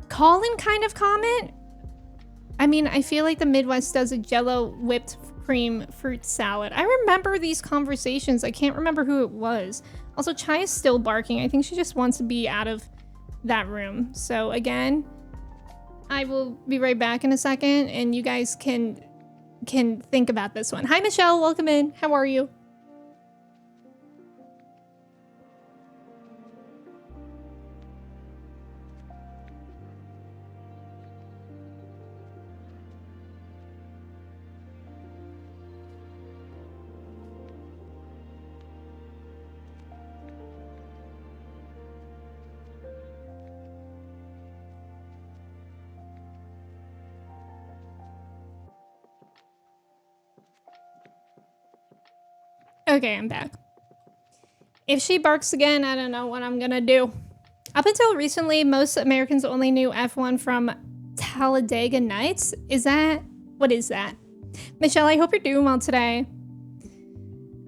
Colin kind of comment? I mean, I feel like the Midwest does a Jell-O whipped cream fruit salad. I remember these conversations. I can't remember who it was. Also, Chai is still barking. I think she just wants to be out of that room. So again, I will be right back in a second, and you guys can think about this one. Hi, Michelle. Welcome in. How are you? Okay, I'm back. If she barks again, I don't know what I'm gonna do. Up until recently, most Americans only knew F1 from Talladega Nights. What is that? Michelle, I hope you're doing well today.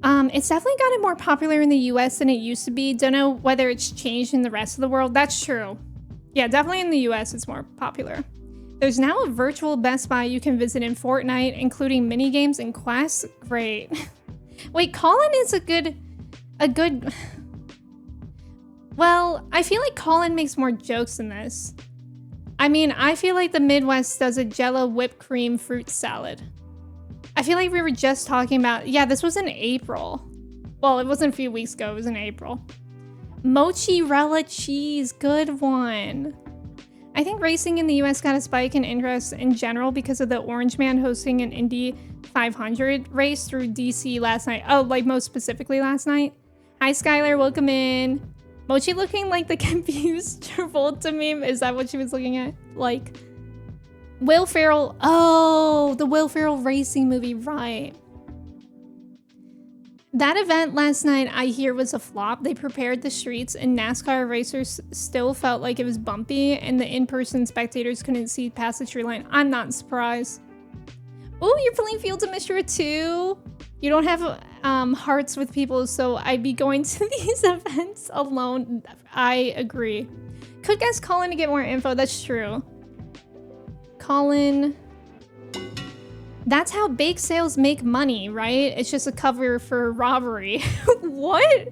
It's definitely gotten more popular in the US than it used to be. Don't know whether it's changed in the rest of the world. That's true. Yeah, definitely in the US it's more popular. There's now a virtual Best Buy you can visit in Fortnite, including minigames and quests. Great. Wait, Colin is a good... Well, I feel like Colin makes more jokes than this. I mean, I feel like the Midwest does a Jell-O whipped cream fruit salad. I feel like we were just talking about... Yeah, this was in April. Well, it wasn't a few weeks ago. It was in April. Mozzarella cheese. Good one. I think racing in the US got a spike in interest in general because of the Orange Man hosting an Indy 500 race through DC last night. Oh, like most specifically last night. Hi, Skylar. Welcome in. Mochi looking like the confused Travolta meme. Is that what she was looking at? Like, Will Ferrell. Oh, the Will Ferrell racing movie. Right. That event last night, I hear, was a flop. They prepared the streets and NASCAR racers still felt like it was bumpy and the in-person spectators couldn't see past the tree line. I'm not surprised. Oh, you're playing Fields of Mistria too? You don't have hearts with people, so I'd be going to these events alone. I agree. Could guys call in to get more info? That's true. Call in. That's how bake sales make money, right? It's just a cover for robbery. What?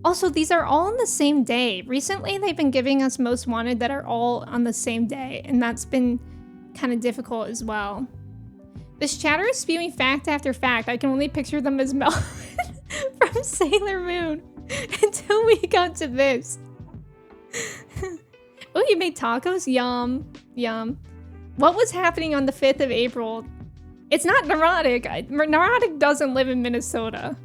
Also, these are all on the same day. Recently, they've been giving us most wanted that are all on the same day, and that's been kind of difficult as well. This chatter is spewing fact after fact. I can only picture them as Melvin from Sailor Moon until we got to this. Oh, you made tacos? Yum. Yum. What was happening on the 5th of April? It's not Neurotic. Neurotic doesn't live in Minnesota.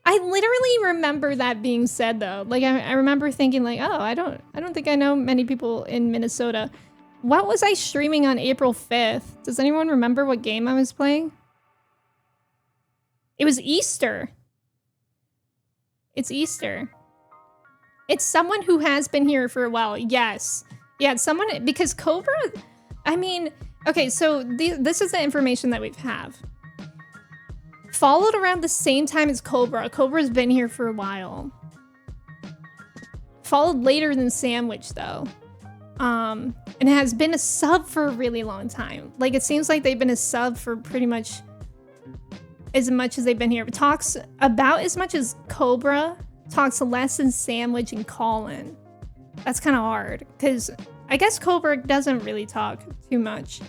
I literally remember that being said though. Like I remember thinking like, oh, I don't think I know many people in Minnesota. What was I streaming on April 5th? Does anyone remember what game I was playing? It was Easter. It's Easter. It's someone who has been here for a while. Yes. Yeah, it's someone, because Cobra, I mean, okay, so this is the information that we have. Followed around the same time as Cobra. Cobra's been here for a while. Followed later than Sandwich, though. And has been a sub for a really long time. Like, it seems like they've been a sub for pretty much as they've been here. Talks about as much as Cobra. Talks less than Sandwich and Colin. That's kind of hard, because I guess Cobra doesn't really talk too much.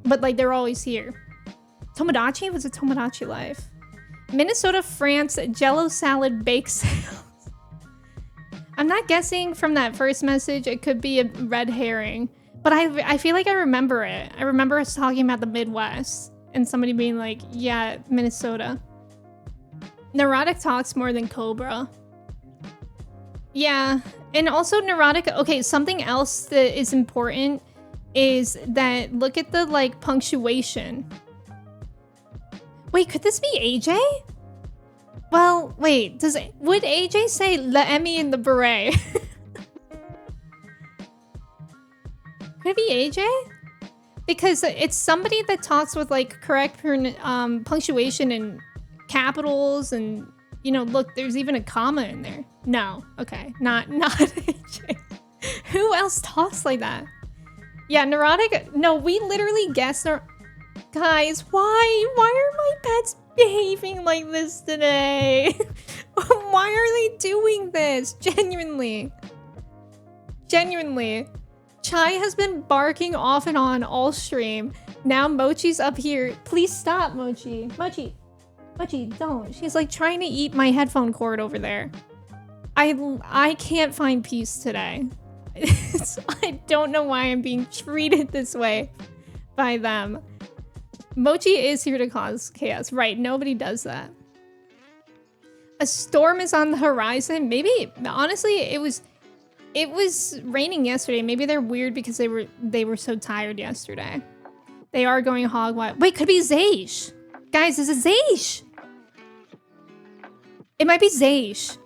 But, like, they're always here. Tomodachi? What's a Tomodachi life? Minnesota, France, Jello salad bake sales. I'm not guessing from that first message. It could be a red herring. But I feel like I remember it. I remember us talking about the Midwest. And somebody being like, yeah, Minnesota. Neurotic talks more than Cobra. Yeah. And also Neurotic, okay, something else that is important is that look at the like punctuation. Wait, could this be AJ? Well, wait, would AJ say La Emme in the beret? Could it be AJ? Because it's somebody that talks with like correct punctuation and capitals and, you know, look, there's even a comma in there. No, okay, not AJ. Who else talks like that? Yeah, Neurotic, no, we literally guessed. Guys, why are my pets behaving like this today? Why are they doing this? Genuinely. Chai has been barking off and on all stream. Now Mochi's up here. Please stop, Mochi. Mochi, don't. She's like trying to eat my headphone cord over there. I can't find peace today. I don't know why I'm being treated this way by them. Mochi is here to cause chaos. Right, nobody does that. A storm is on the horizon. Maybe, honestly, it was raining yesterday. Maybe they're weird because they were so tired yesterday. They are going hog wild. Wait, could be Zaysh. Guys, is it Zaysh? It might be Zaysh.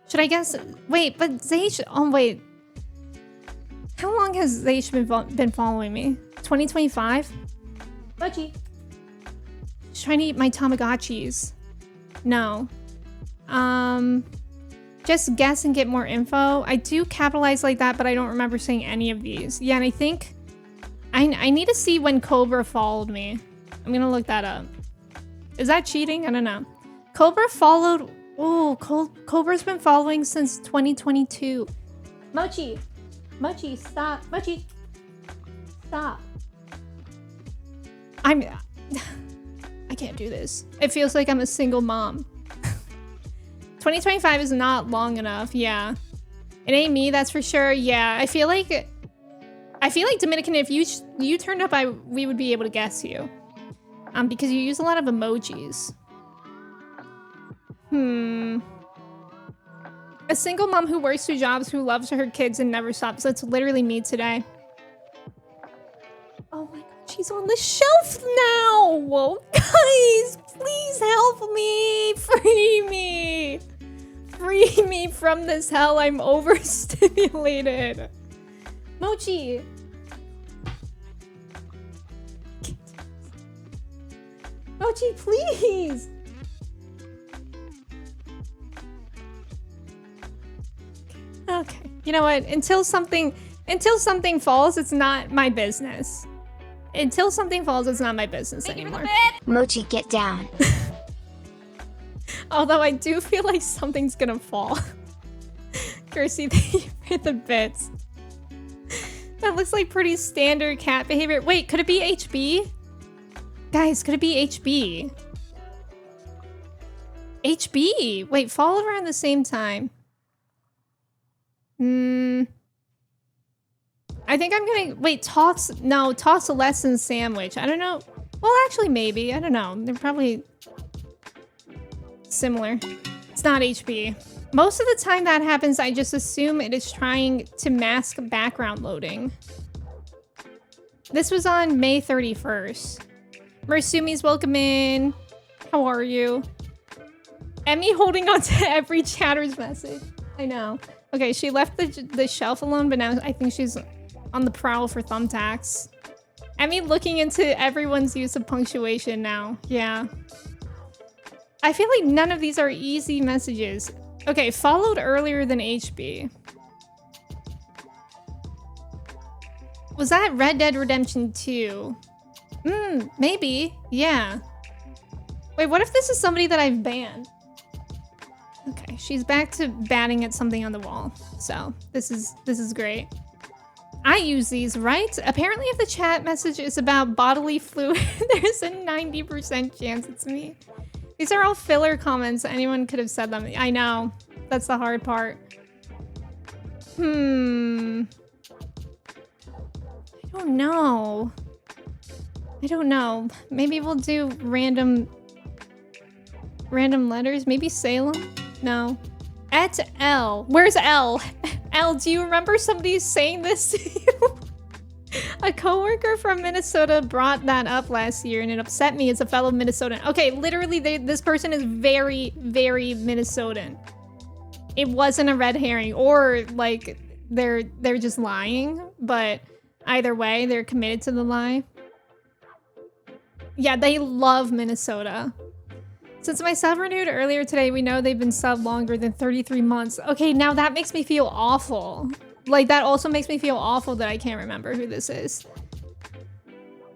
Should I guess? Wait, but Zaysh, oh wait. How long has Zaysh been following me? 2025? Mochi. She's trying to eat my Tamagotchis. No. Just guess and get more info. I do capitalize like that, but I don't remember saying any of these. Yeah, and I think I need to see when Cobra followed me. I'm gonna look that up. Is that cheating? I don't know. Cobra followed. Oh, Cobra's been following since 2022. Mochi, stop. Mochi, stop. I can't do this. It feels like I'm a single mom. 2025 is not long enough. Yeah, it ain't me. That's for sure. Yeah, I feel like Dominican. If you turned up, we would be able to guess you. Because you use a lot of emojis. A single mom who works 2 jobs, who loves her kids and never stops. That's literally me today. Oh my god, she's on the shelf now! Whoa, guys, please help me! Free me! Free me from this hell. I'm overstimulated. Mochi! Mochi, please! Okay. You know what? Until something falls, it's not my business. Until something falls, it's not my business anymore.
Mochi, get down.
Although I do feel like something's gonna fall. Kirsty, thank you for the bits. That looks like pretty standard cat behavior. Wait, could it be HB? Guys, could it be HB? HB! Wait, fall around the same time. I think I'm gonna... Wait, talks less than sandwich. I don't know. Well, actually, maybe. I don't know. They're probably similar. It's not HB. Most of the time that happens, I just assume it is trying to mask background loading. This was on May 31st. Mursumi's welcome in. How are you? Emme holding on to every chatter's message. I know. Okay, she left the shelf alone, but now I think she's on the prowl for thumbtacks. Emme looking into everyone's use of punctuation now. Yeah. I feel like none of these are easy messages. Okay, followed earlier than HB. Was that Red Dead Redemption 2? Maybe. Yeah. Wait, what if this is somebody that I've banned? Okay, she's back to batting at something on the wall. So, this is great. I use these, right? Apparently if the chat message is about bodily fluid, there's a 90% chance it's me. These are all filler comments. Anyone could have said them. I know. That's the hard part. I don't know. I don't know. Maybe we'll do random letters. Maybe Salem? No. At L. Where's L? L, do you remember somebody saying this to you? A coworker from Minnesota brought that up last year and it upset me as a fellow Minnesotan. Okay, literally this person is very, very Minnesotan. It wasn't a red herring, or like they're just lying, but either way, they're committed to the lie. Yeah, they love Minnesota. Since my sub renewed earlier today, we know they've been sub longer than 33 months. Okay, now that makes me feel awful. Like, that also makes me feel awful that I can't remember who this is.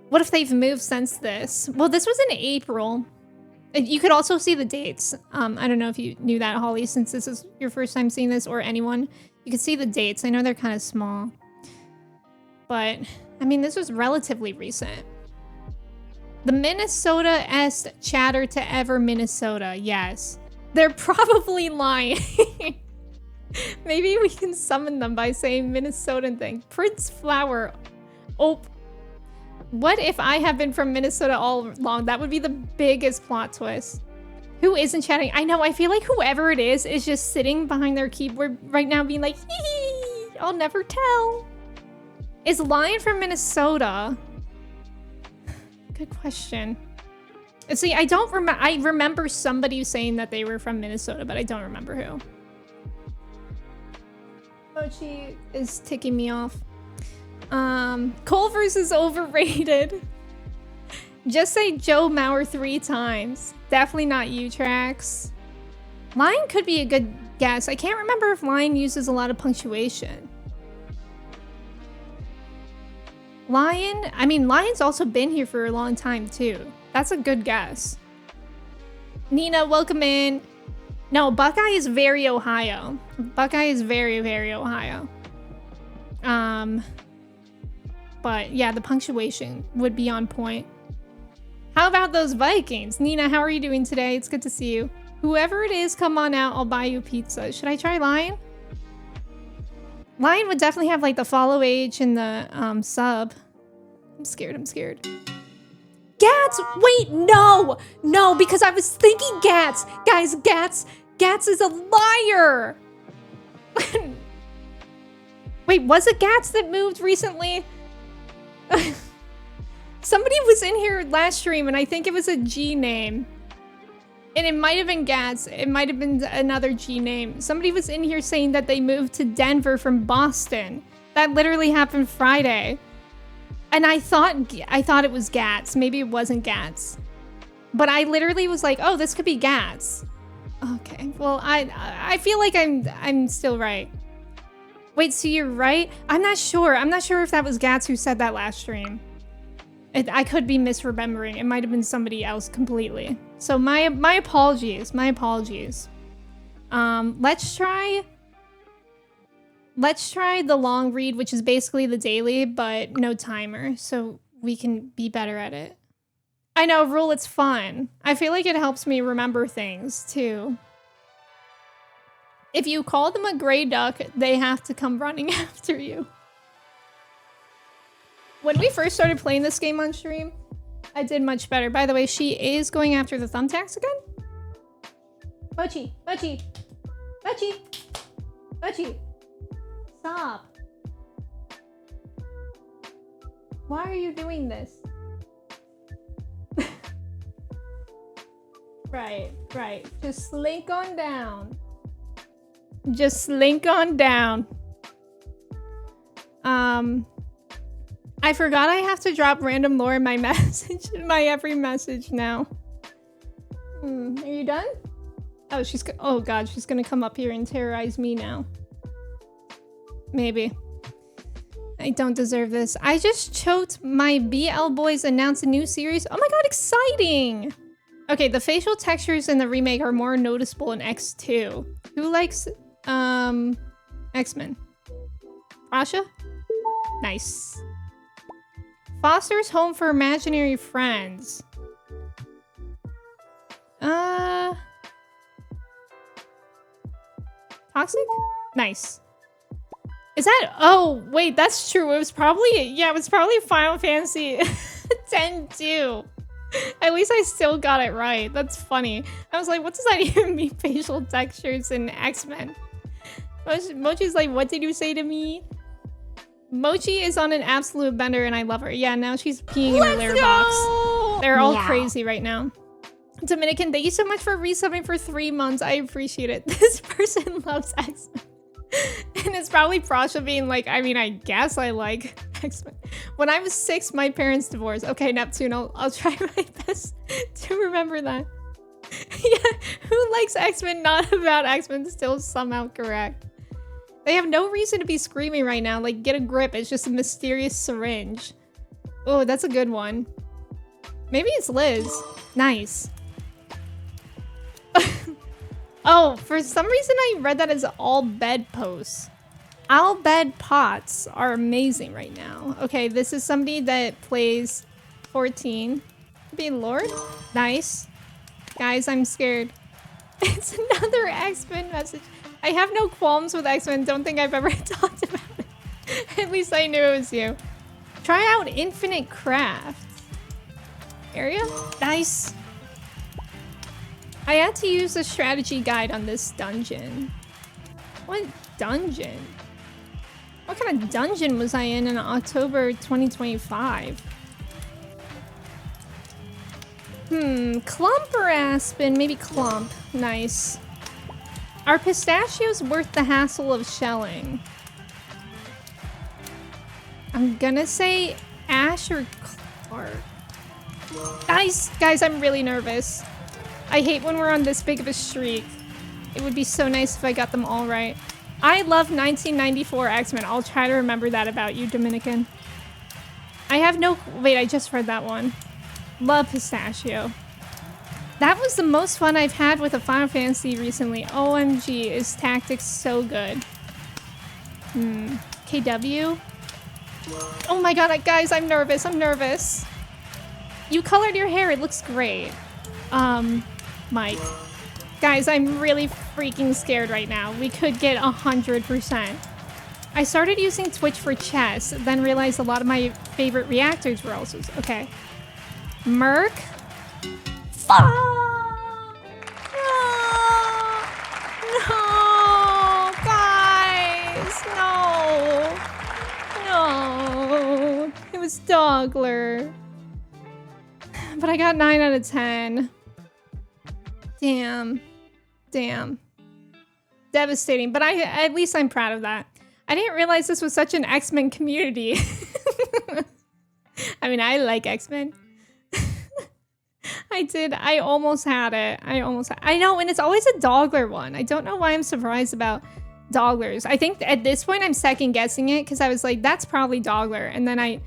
What if they've moved since this? Well, this was in April. You could also see the dates. I don't know if you knew that, Holly, since this is your first time seeing this, or anyone. You can see the dates. I know they're kind of small. But, I mean, this was relatively recent. The Minnesota-est chatter to ever Minnesota, yes. They're probably lying. Maybe we can summon them by saying Minnesotan thing. Prince Flower. Oh. What if I have been from Minnesota all along? That would be the biggest plot twist. Who isn't chatting? I know, I feel like whoever it is just sitting behind their keyboard right now being like, hee, I'll never tell. Is Lion from Minnesota? Good question. See, I don't remember. I remember somebody saying that they were from Minnesota, but I don't remember who. Mochi is ticking me off. Culver's is overrated. Just say Joe Mauer 3 times. Definitely not you, Trax. Lion could be a good guess. I can't remember if Lion uses a lot of punctuation. Lion? I mean, Lion's also been here for a long time, too. That's a good guess. Nina, welcome in. No, Buckeye is very Ohio. Buckeye is very, very Ohio. But yeah, the punctuation would be on point. How about those Vikings? Nina, how are you doing today? It's good to see you. Whoever it is, come on out. I'll buy you pizza. Should I try Lion? Lion would definitely have like the follow age and the sub. I'm scared. I'm scared. Gats! Wait, no! No, because I was thinking Gats. Guys, Gats is a liar! Wait, was it Gats that moved recently? Somebody was in here last stream and I think it was a G name. And it might have been Gats. It might have been another G name. Somebody was in here saying that they moved to Denver from Boston. That literally happened Friday. And I thought it was Gats. Maybe it wasn't Gats. But I literally was like, oh, this could be Gats. Okay, well, I feel like I'm still right. Wait, so you're right? I'm not sure. I'm not sure if that was Gats who said that last stream. I could be misremembering. It might have been somebody else completely. So my apologies. My apologies. Let's try the long read, which is basically the daily, but no timer, so we can be better at it. I know, Rule, it's fun. I feel like it helps me remember things, too. If you call them a gray duck, they have to come running after you. When we first started playing this game on stream, I did much better. By the way, she is going after the thumbtacks again? Mochi, Mochi, Mochi, Mochi. Stop. Why are you doing this? Right. Just slink on down. Just slink on down. I forgot I have to drop random lore in my message, in my every message now. Are you done? Oh, oh god, she's gonna come up here and terrorize me now. Maybe. I don't deserve this. I just choked. My BL Boys announced a new series. Oh my god, exciting! Okay, the facial textures in the remake are more noticeable in X2. Who likes, X-Men? Rasha? Nice. Foster's Home for Imaginary Friends. Toxic? Nice. Is that, oh, wait, that's true. It was probably, yeah, it was probably Final Fantasy 10 too. At least I still got it right. That's funny. I was like, what does that even mean? Facial textures in X-Men. Mochi's like, what did you say to me? Mochi is on an absolute bender and I love her. Yeah, now she's peeing in her litter box. They're all crazy right now. Dominican, thank you so much for resubbing for 3 months. I appreciate it. This person loves X-Men. And it's probably Prasha being like, I mean, I guess I like X-Men. When I was 6, my parents divorced. Okay, Neptune, I'll try my best to remember that. Yeah, who likes X-Men not about X-Men still somehow correct. They have no reason to be screaming right now. Like, get a grip. It's just a mysterious syringe. Oh, that's a good one. Maybe it's Liz. Nice. Oh, for some reason I read that as all bedposts. All bed pots are amazing right now. Okay, this is somebody that plays 14. Be Lord? Nice. Guys, I'm scared. It's another X-Men message. I have no qualms with X-Men. Don't think I've ever talked about it. At least I knew it was you. Try out Infinite Crafts. Area? Nice. I had to use a strategy guide on this dungeon. What dungeon? What kind of dungeon was I in October 2025? Clump or Aspen? Maybe Clump. Nice. Are pistachios worth the hassle of shelling? I'm gonna say Ash or Clark. Nice! Guys, I'm really nervous. I hate when we're on this big of a streak. It would be so nice if I got them all right. I love 1994 X-Men. I'll try to remember that about you, Dominican. I have no... Wait, I just read that one. Love Pistachio. That was the most fun I've had with a Final Fantasy recently. OMG, is tactics so good. KW? Oh my god, guys, I'm nervous. I'm nervous. You colored your hair. It looks great. Mike. Guys, I'm really freaking scared right now. We could get 100%. I started using Twitch for chess, then realized a lot of my favorite reactors were also... Okay. Merc? Fuck! No! Guys! No! No! It was Dogler. But I got 9 out of 10. Damn. Damn. Devastating, but at least I'm proud of that. I didn't realize this was such an X-Men community. I mean, I like X-Men. I I did. I almost had it. I know, and it's always a Dogler one. I don't know why I'm surprised about Doglers. I think at this point I'm second guessing it because I was like, that's probably Dogler. And then I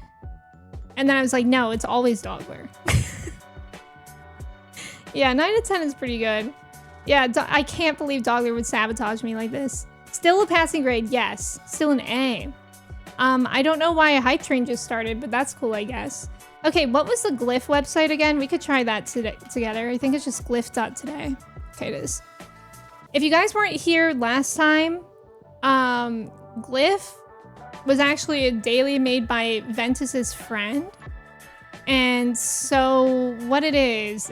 was like, no, it's always Dogler. Yeah, 9 to 10 is pretty good. Yeah, I can't believe Dogler would sabotage me like this. Still a passing grade, yes. Still an A. I don't know why a hype train just started, but that's cool, I guess. Okay, what was the Glyph website again? We could try that together. I think it's just glyph.today. Okay, it is. If you guys weren't here last time, Glyph was actually a daily made by Ventus's friend. And so what it is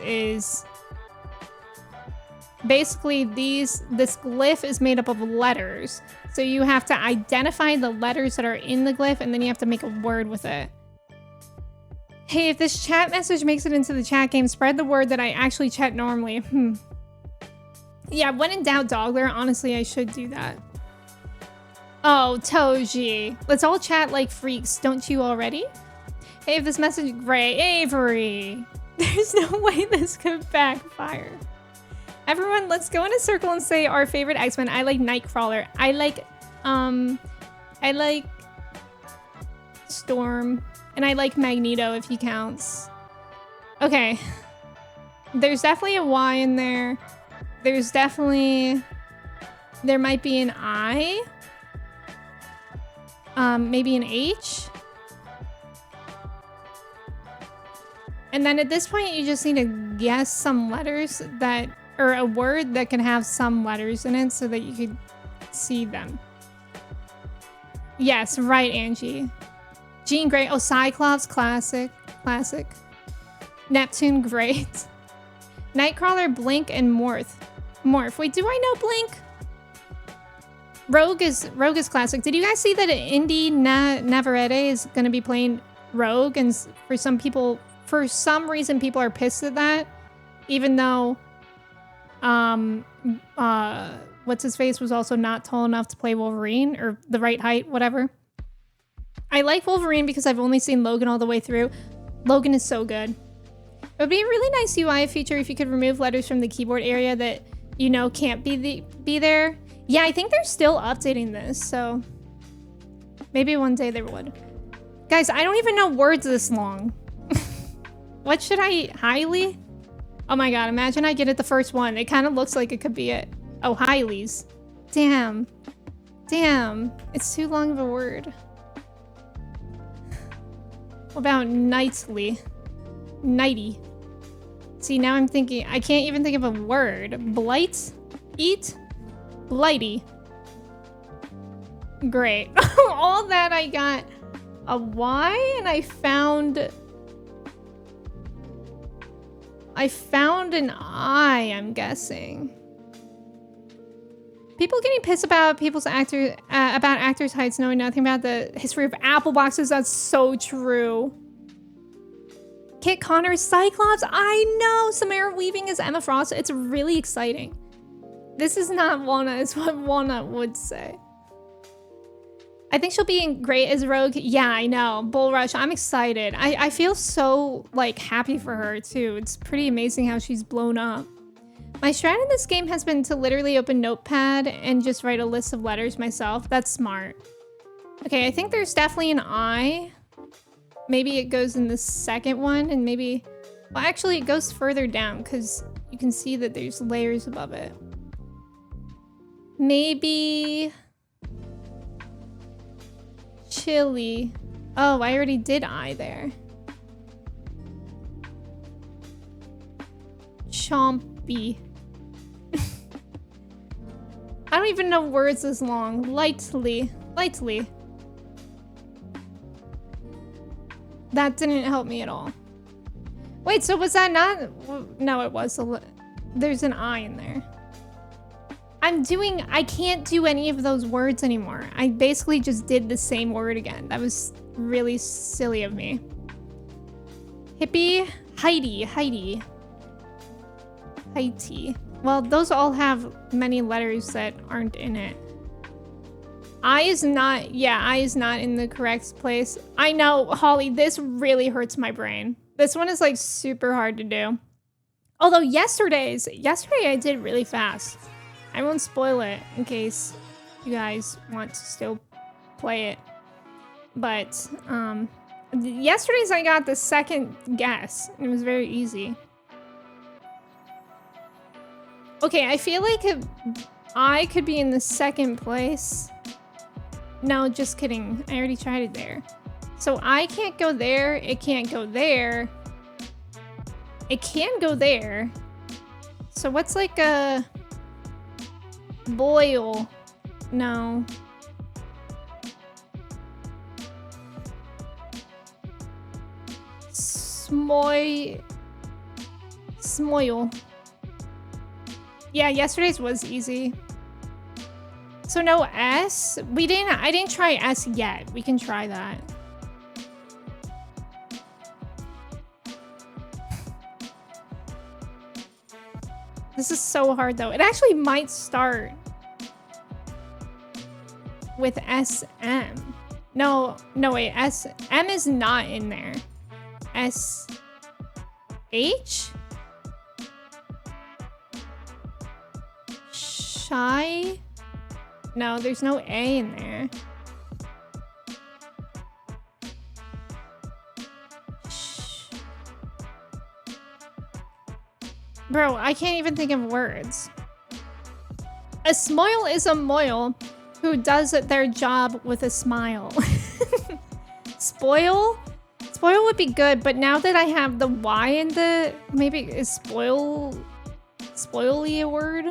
basically this glyph is made up of letters. So you have to identify the letters that are in the glyph and then you have to make a word with it. Hey, if this chat message makes it into the chat game, spread the word that I actually chat normally. Yeah, when in doubt, Dogler, honestly, I should do that. Oh, Toji. Let's all chat like freaks, don't you already? Hey, if this message... Great, Avery. There's no way this could backfire. Everyone, let's go in a circle and say our favorite X-Men. I like Nightcrawler. I like Storm. And I like Magneto if he counts. Okay. There's definitely a Y in there. There's definitely... There might be an I. Maybe an H. And then at this point, you just need to guess some letters that... Or a word that can have some letters in it so that you could see them. Yes, right, Angie. Jean Grey. Oh, Cyclops. Classic. Classic. Neptune. Great. Nightcrawler, Blink, and Morph. Wait, do I know Blink? Rogue is classic. Did you guys see that Indy Navarrete is going to be playing Rogue? And for some reason, people are pissed at that. Even though... what's his face was also not tall enough to play Wolverine, or the right height, whatever. I like Wolverine because I've only seen Logan all the way through. Logan is so good. It would be a really nice UI feature if you could remove letters from the keyboard area that you know can't be there. Yeah, I think they're still updating this, so maybe one day they would. Guys, I don't even know words this long. What should I... Highly? Oh my god, imagine I get it the first one. It kind of looks like it could be it. Oh, Highleys. Damn. Damn. It's too long of a word. What about nightly? Nighty. See, now I'm thinking... I can't even think of a word. Blight? Eat? Blighty. Great. All that I got a Y, and I found an I, I'm guessing. People getting pissed about about actors' heights knowing nothing about the history of apple boxes. That's so true. Kit Connor is Cyclops. I know. Samara Weaving is Emma Frost. It's really exciting. This is not Walnut. It's what Walnut would say. I think she'll be great as Rogue. Yeah, I know. Bull Rush. I'm excited. I feel so, like, happy for her, too. It's pretty amazing how she's blown up. My strat in this game has been to literally open Notepad and just write a list of letters myself. That's smart. Okay, I think there's definitely an I. Maybe it goes in the second one, and maybe... Well, actually, it goes further down, because you can see that there's layers above it. Maybe... Chili. Oh, I already did I there. Chompy. I don't even know words this long. Lightly. Lightly. That didn't help me at all. Wait, so was that not? No, it was. There's an I in there. I can't do any of those words anymore. I basically just did the same word again. That was really silly of me. Hippie, Heidi. Well, those all have many letters that aren't in it. I is not in the correct place. I know, Holly, this really hurts my brain. This one is like super hard to do. Although yesterday I did really fast. I won't spoil it in case you guys want to still play it. But yesterday's I got the second guess. And it was very easy. Okay, I feel like I could be in the second place. No, just kidding. I already tried it there. So I can't go there. It can't go there. It can go there. So what's like a boil? No. Smoil. Yeah, yesterday's was easy. So no S? I didn't try S yet. We can try that. This is so hard though. It actually might start with SM. No wait, M is not in there. SH? Shy? No, there's no A in there. Bro, I can't even think of words. A smoil is a moil who does their job with a smile. Spoil? Spoil would be good, but now that I have the Y in the... Maybe is spoily a word?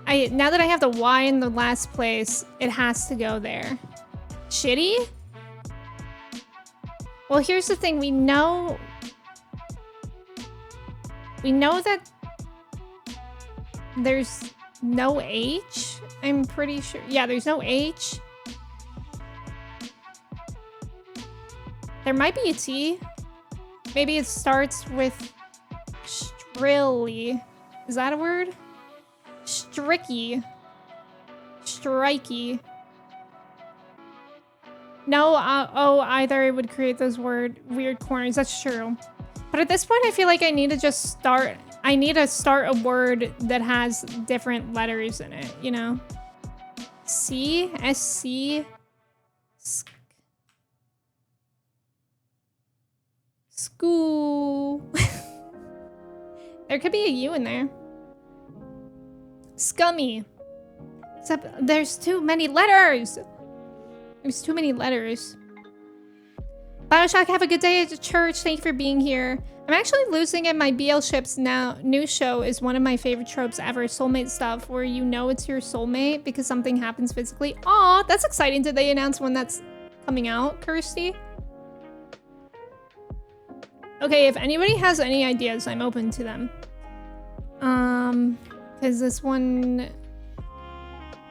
Now that I have the Y in the last place, it has to go there. Shitty? Well, here's the thing. We know that there's no H. I'm pretty sure. Yeah, there's no H. There might be a T. Maybe it starts with strilly. Is that a word? Stricky. Strikey. No, either it would create those weird corners. That's true. But at this point, I feel like I need to just start. I need to start a word that has different letters in it, you know? C, SC, school. There could be a U in there. Scummy. Except there's too many letters. There's too many letters. Bioshock, have a good day at church. Thank you for being here. I'm actually losing it. My BL ships now. New show is one of my favorite tropes ever. Soulmate stuff where you know it's your soulmate because something happens physically. Aw, that's exciting. Did they announce when that's coming out, Kirsty? Okay, if anybody has any ideas, I'm open to them. Because this one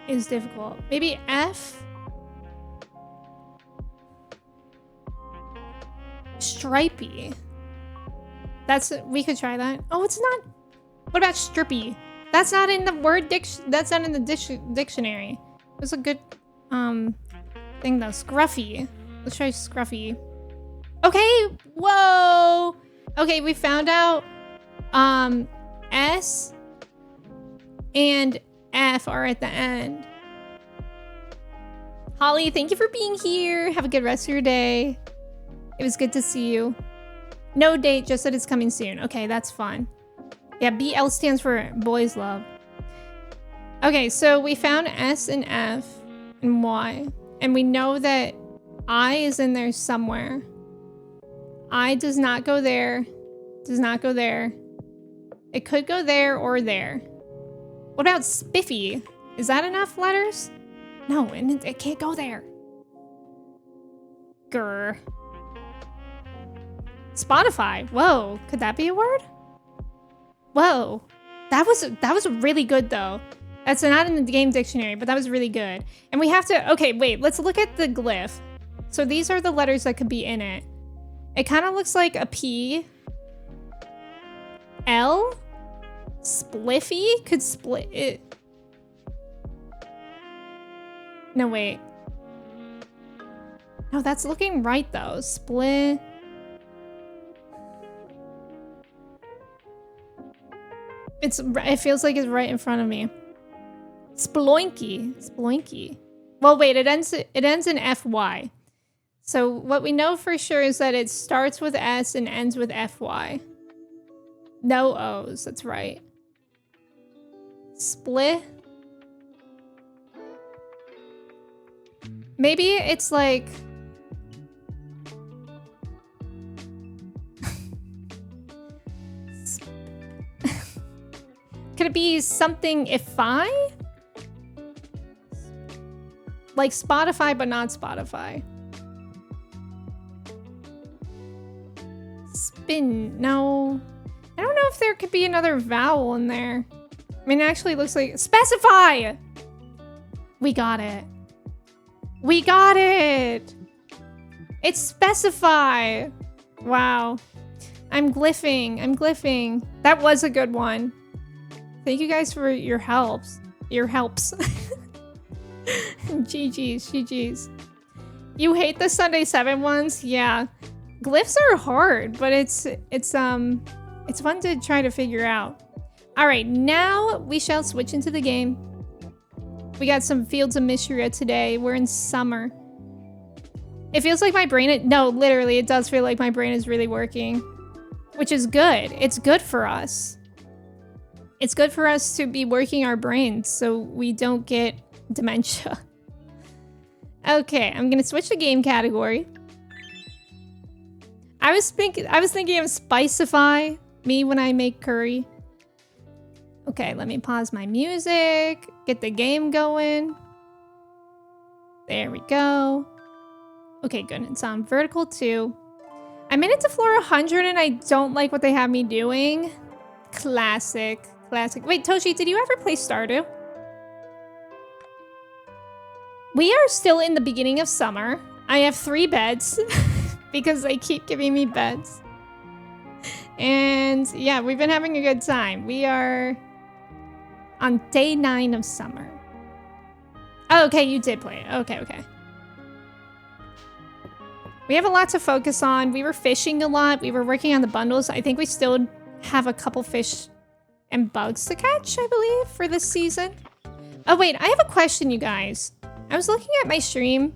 is difficult. Maybe F? Stripey. We could try that. Oh, it's not. What about strippy? That's not in the that's not in the dictionary. It was a good thing though. Scruffy. Let's try scruffy. Okay, whoa. Okay, we found out S and F are at the end. Holly, thank you for being here. Have a good rest of your day. It was good to see you. No date, just that it's coming soon. Okay, that's fun. Yeah, BL stands for boys love. Okay, so we found S and F and Y. And we know that I is in there somewhere. I does not go there. Does not go there. It could go there or there. What about spiffy? Is that enough letters? No, and it can't go there. Grr. Spotify. Whoa, could that be a word? Whoa, that was really good though. That's not in the game dictionary, but that was really good. And we have to, okay, wait, let's look at the glyph. So these are the letters that could be in it. It kind of looks like a P. L? Spliffy? Could split it. No, wait. No, that's looking right though. Split. It feels like it's right in front of me. Sploinky. Sploinky. Well, wait, it ends in FY. So what we know for sure is that it starts with S and ends with FY. No O's, that's right. Split. Maybe it's like... Could it be something if-I? Like Spotify, but not Spotify. Spin. No. I don't know if there could be another vowel in there. I mean, it actually looks like... Specify! We got it. We got it! It's specify! Wow. I'm glyphing. I'm glyphing. That was a good one. Thank you guys for your helps. Your helps. GG's, GG's. You hate the Sunday 7 ones? Yeah. Glyphs are hard, but it's fun to try to figure out. All right, now we shall switch into the game. We got some Fields of Mistria today. We're in summer. It feels like my brain... No, literally, it does feel like my brain is really working. Which is good. It's good for us. It's good for us to be working our brains so we don't get dementia. Okay, I'm gonna switch the game category. I was thinking of Spicify, me when I make curry. Okay, let me pause my music, get the game going. There we go. Okay, good. It's on vertical 2. I made it to floor 100 and I don't like what they have me doing. Classic. Classic. Wait, Toshi, did you ever play Stardew? We are still in the beginning of summer. I have 3 beds because they keep giving me beds. And yeah, we've been having a good time. We are on day 9 of summer. Oh, okay, you did play it. Okay, okay. We have a lot to focus on. We were fishing a lot. We were working on the bundles. I think we still have a couple fish and bugs to catch, I believe, for this season. Oh, wait, I have a question, you guys. I was looking at my stream,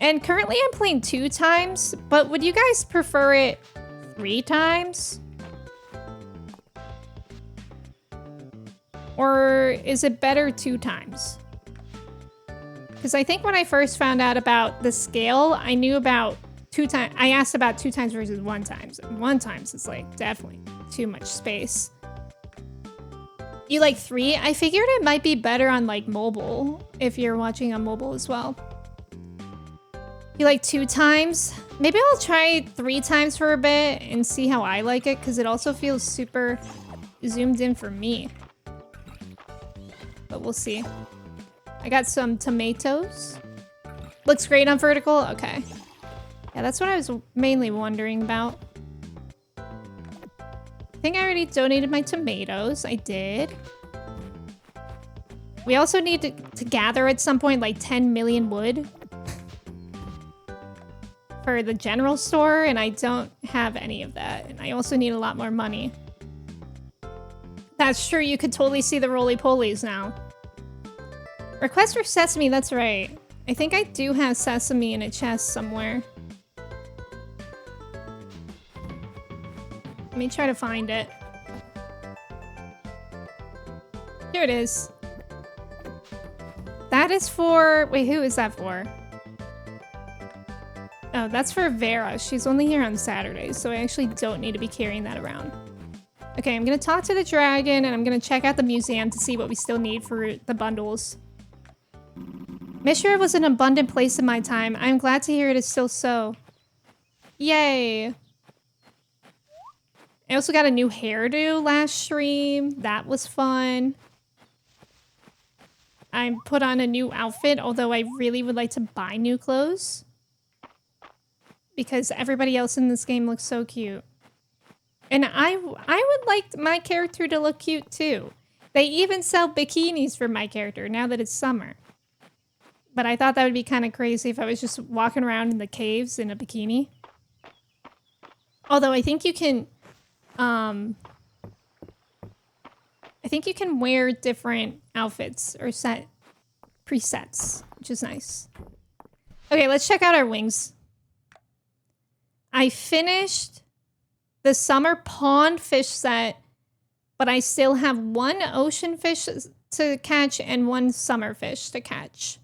and currently I'm playing 2 times, but would you guys prefer it 3 times? Or is it better 2 times? Because I think when I first found out about the scale, I knew about 2 times. I asked about 2 times versus 1 times. 1 times is like definitely too much space. You like 3? I figured it might be better on like mobile if you're watching on mobile as well. You like 2 times? Maybe I'll try 3 times for a bit and see how I like it, because it also feels super zoomed in for me. But we'll see. I got some tomatoes. Looks great on vertical? Okay. Yeah, that's what I was mainly wondering about. I think I already donated my tomatoes. I did. We also need to gather at some point like 10 million wood for the general store, and I don't have any of that. And I also need a lot more money. That's true, you could totally see the roly-polies now. Request for sesame, that's right. I think I do have sesame in a chest somewhere. Let me try to find it. Here it is. That is for... Wait, who is that for? Oh, that's for Vera. She's only here on Saturdays, so I actually don't need to be carrying that around. Okay, I'm gonna talk to the dragon, and I'm gonna check out the museum to see what we still need for the bundles. Mistria was an abundant place in my time. I'm glad to hear it is still so. Yay! I also got a new hairdo last stream. That was fun. I put on a new outfit, although I really would like to buy new clothes. Because everybody else in this game looks so cute. And I would like my character to look cute too. They even sell bikinis for my character now that it's summer. But I thought that would be kind of crazy if I was just walking around in the caves in a bikini. Although I think you can... I think you can wear different outfits or set presets, which is nice. Okay, let's check out our wings. I finished the summer pond fish set, but I still have one ocean fish to catch and one summer fish to catch.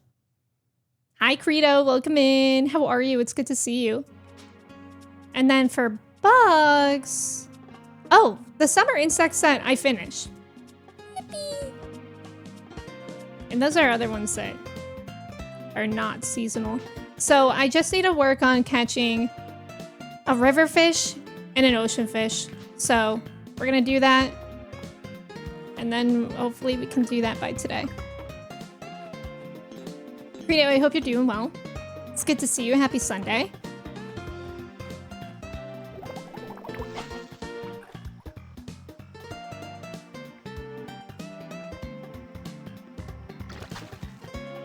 Hi, Credo. Welcome in. How are you? It's good to see you. And then for bugs... Oh, the summer insect set I finished. Yippee! And those are other ones that are not seasonal. So I just need to work on catching a river fish and an ocean fish. So we're gonna do that. And then hopefully we can do that by today. Credo, I hope you're doing well. It's good to see you. Happy Sunday.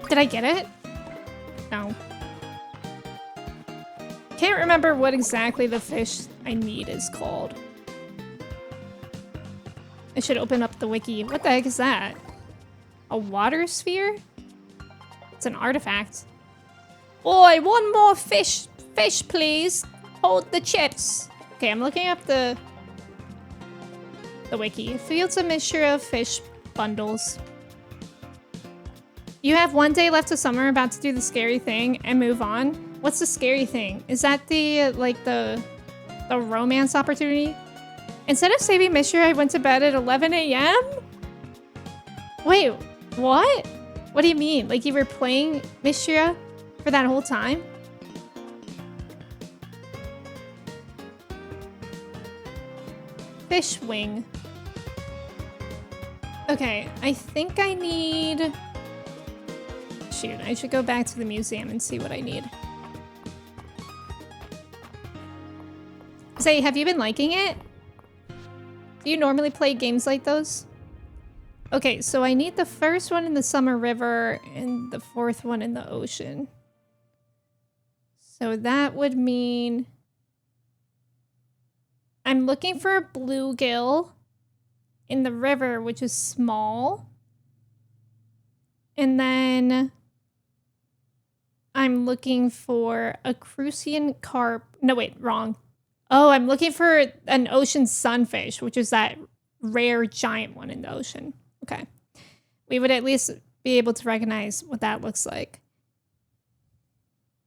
Did I get it? No. Can't remember what exactly the fish I need is called. I should open up the wiki. What the heck is that? A water sphere? It's an artifact. Oi, one more fish. Fish, please. Hold the chips. Okay, I'm looking up the wiki. Fields a mixture of fish bundles. You have 1 day left of summer, about to do the scary thing and move on. What's the scary thing? Is that the, like, the romance opportunity? Instead of saving Mistria, I went to bed at 11 a.m.? Wait, what? What do you mean? Like, you were playing Mistria for that whole time? Fish wing. Okay, I think I need... Shoot, I should go back to the museum and see what I need. Say, have you been liking it? Do you normally play games like those? Okay, so I need the first one in the summer river and the fourth one in the ocean. So that would mean... I'm looking for a bluegill in the river, which is small. And then I'm looking for a crucian carp. No, wait, wrong. Oh, I'm looking for an ocean sunfish, which is that rare giant one in the ocean. Okay. We would at least be able to recognize what that looks like.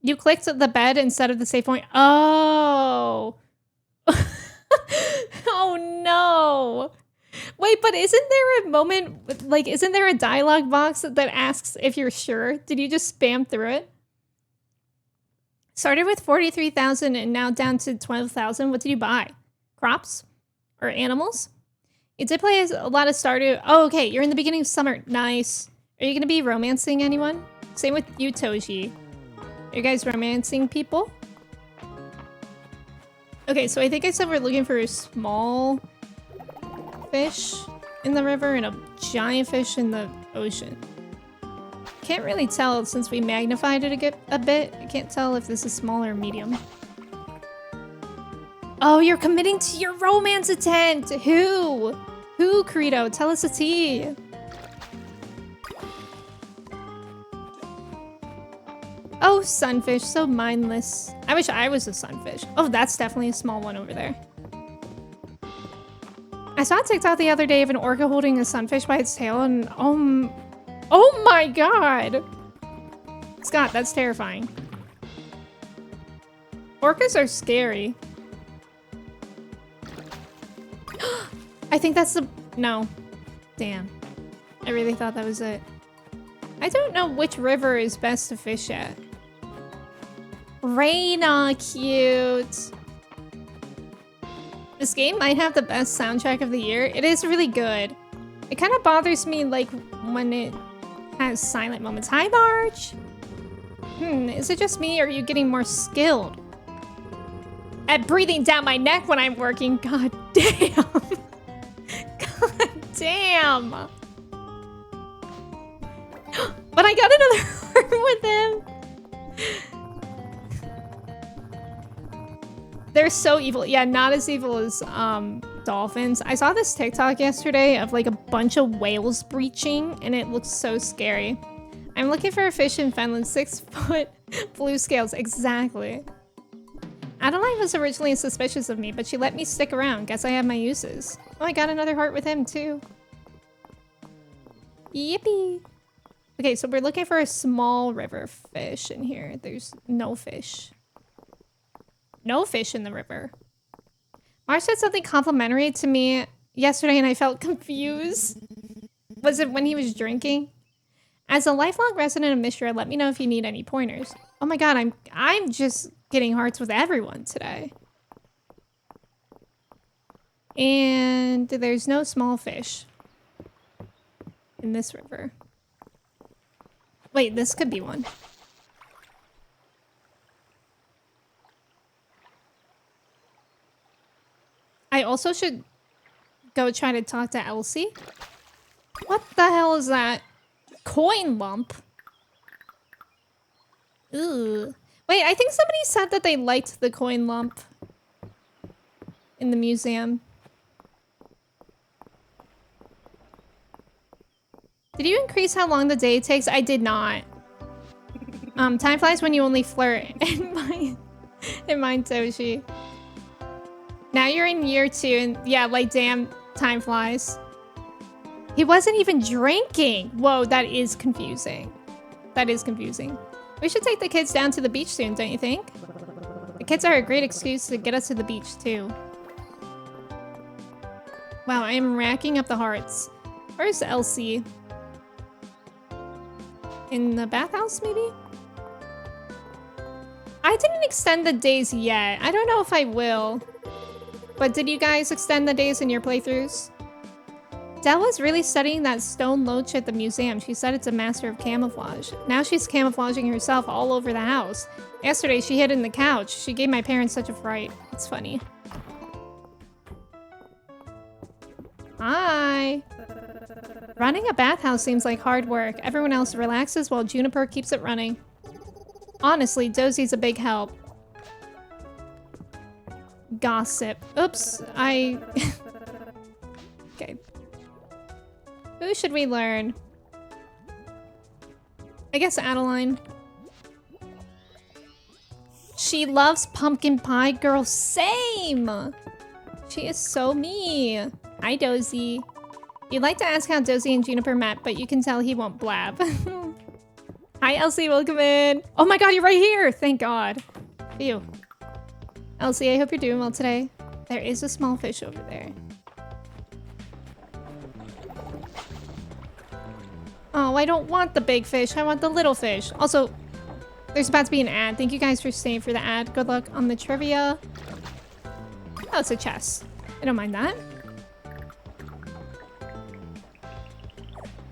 You clicked the bed instead of the save point. Oh. Oh, no. Wait, but isn't there a moment, like, isn't there a dialogue box that asks if you're sure? Did you just spam through it? Started with 43,000 and now down to 12,000. What did you buy? Crops? Or animals? You did play a lot of Stardew. Oh, okay. You're in the beginning of summer. Nice. Are you going to be romancing anyone? Same with you, Toji. Are you guys romancing people? Okay, so I think I said we're looking for a small fish in the river and a giant fish in the ocean. Can't really tell since we magnified it a bit. I can't tell if this is small or medium. Oh, you're committing to your romance attempt! Who? Who, Credo? Tell us a tea. Oh, sunfish, so mindless. I wish I was a sunfish. Oh, that's definitely a small one over there. I saw a TikTok the other day of an orca holding a sunfish by its tail and oh my god! Scott, that's terrifying. Orcas are scary. I think that's the... No. Damn. I really thought that was it. I don't know which river is best to fish at. Reina, cute. This game might have the best soundtrack of the year. It is really good. It kind of bothers me, like, when it has silent moments. Hi, Marge! Is it just me, or are you getting more skilled at breathing down my neck when I'm working? God damn! God damn! But I got another word with him! They're so evil. Yeah, not as evil as dolphins. I saw this TikTok yesterday of like a bunch of whales breaching, and it looks so scary. I'm looking for a fish in Finland, 6-foot blue scales. Exactly. Adeline was originally suspicious of me, but she let me stick around. Guess I have my uses. Oh, I got another heart with him too. Yippee. Okay, so we're looking for a small river fish in here. There's no fish. No fish in the river. Mars said something complimentary to me yesterday and I felt confused. Was it when he was drinking? As a lifelong resident of Mistria, let me know if you need any pointers. Oh my god, I'm just getting hearts with everyone today. And there's no small fish in this river. Wait, this could be one. I also should go try to talk to Elsie. What the hell is that? Coin lump? Ooh. Wait, I think somebody said that they liked the coin lump in the museum. Did you increase how long the day takes? I did not. Time flies when you only flirt. In mine, Toshi. Now you're in year 2 and yeah, like damn, time flies. He wasn't even drinking. Whoa, that is confusing. That is confusing. We should take the kids down to the beach soon, don't you think? The kids are a great excuse to get us to the beach too. Wow, I am racking up the hearts. Where's Elsie? In the bathhouse, maybe? I didn't extend the days yet. I don't know if I will. But did you guys extend the days in your playthroughs? Del was really studying that stone loach at the museum. She said it's a master of camouflage. Now she's camouflaging herself all over the house. Yesterday, she hid in the couch. She gave my parents such a fright. It's funny. Hi. Running a bathhouse seems like hard work. Everyone else relaxes while Juniper keeps it running. Honestly, Dosie's a big help. Gossip. Oops, Okay. Who should we learn? I guess Adeline. She loves pumpkin pie. Girl, same! She is so me. Hi, Dozie. You'd like to ask how Dozie and Juniper met, but you can tell he won't blab. Hi, Elsie. Welcome in. Oh my god, you're right here! Thank god. Phew. Elsie, I hope you're doing well today. There is a small fish over there. Oh, I don't want the big fish. I want the little fish. Also, there's about to be an ad. Thank you guys for staying for the ad. Good luck on the trivia. Oh, it's a chest. I don't mind that.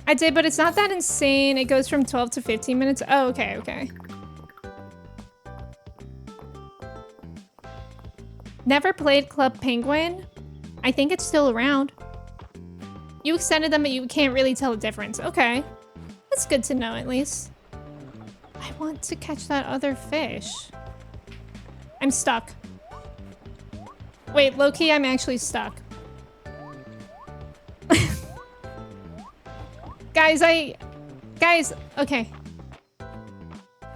I did, but it's not that insane. It goes from 12 to 15 minutes. Oh, okay, okay. Never played Club Penguin. I think it's still around. You extended them, but you can't really tell the difference. Okay. That's good to know, at least. I want to catch that other fish. I'm stuck. Wait, low-key, I'm actually stuck. Guys, okay.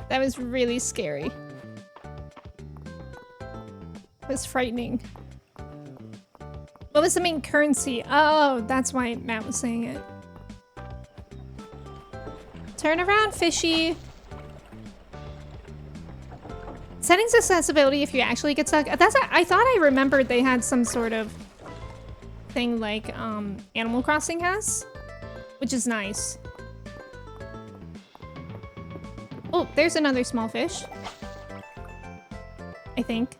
That was really scary. It was frightening. What was the main currency? Oh, that's why Matt was saying it. Turn around, fishy. Settings accessibility if you actually get stuck. I thought I remembered they had some sort of thing like Animal Crossing has, which is nice. Oh, there's another small fish. I think.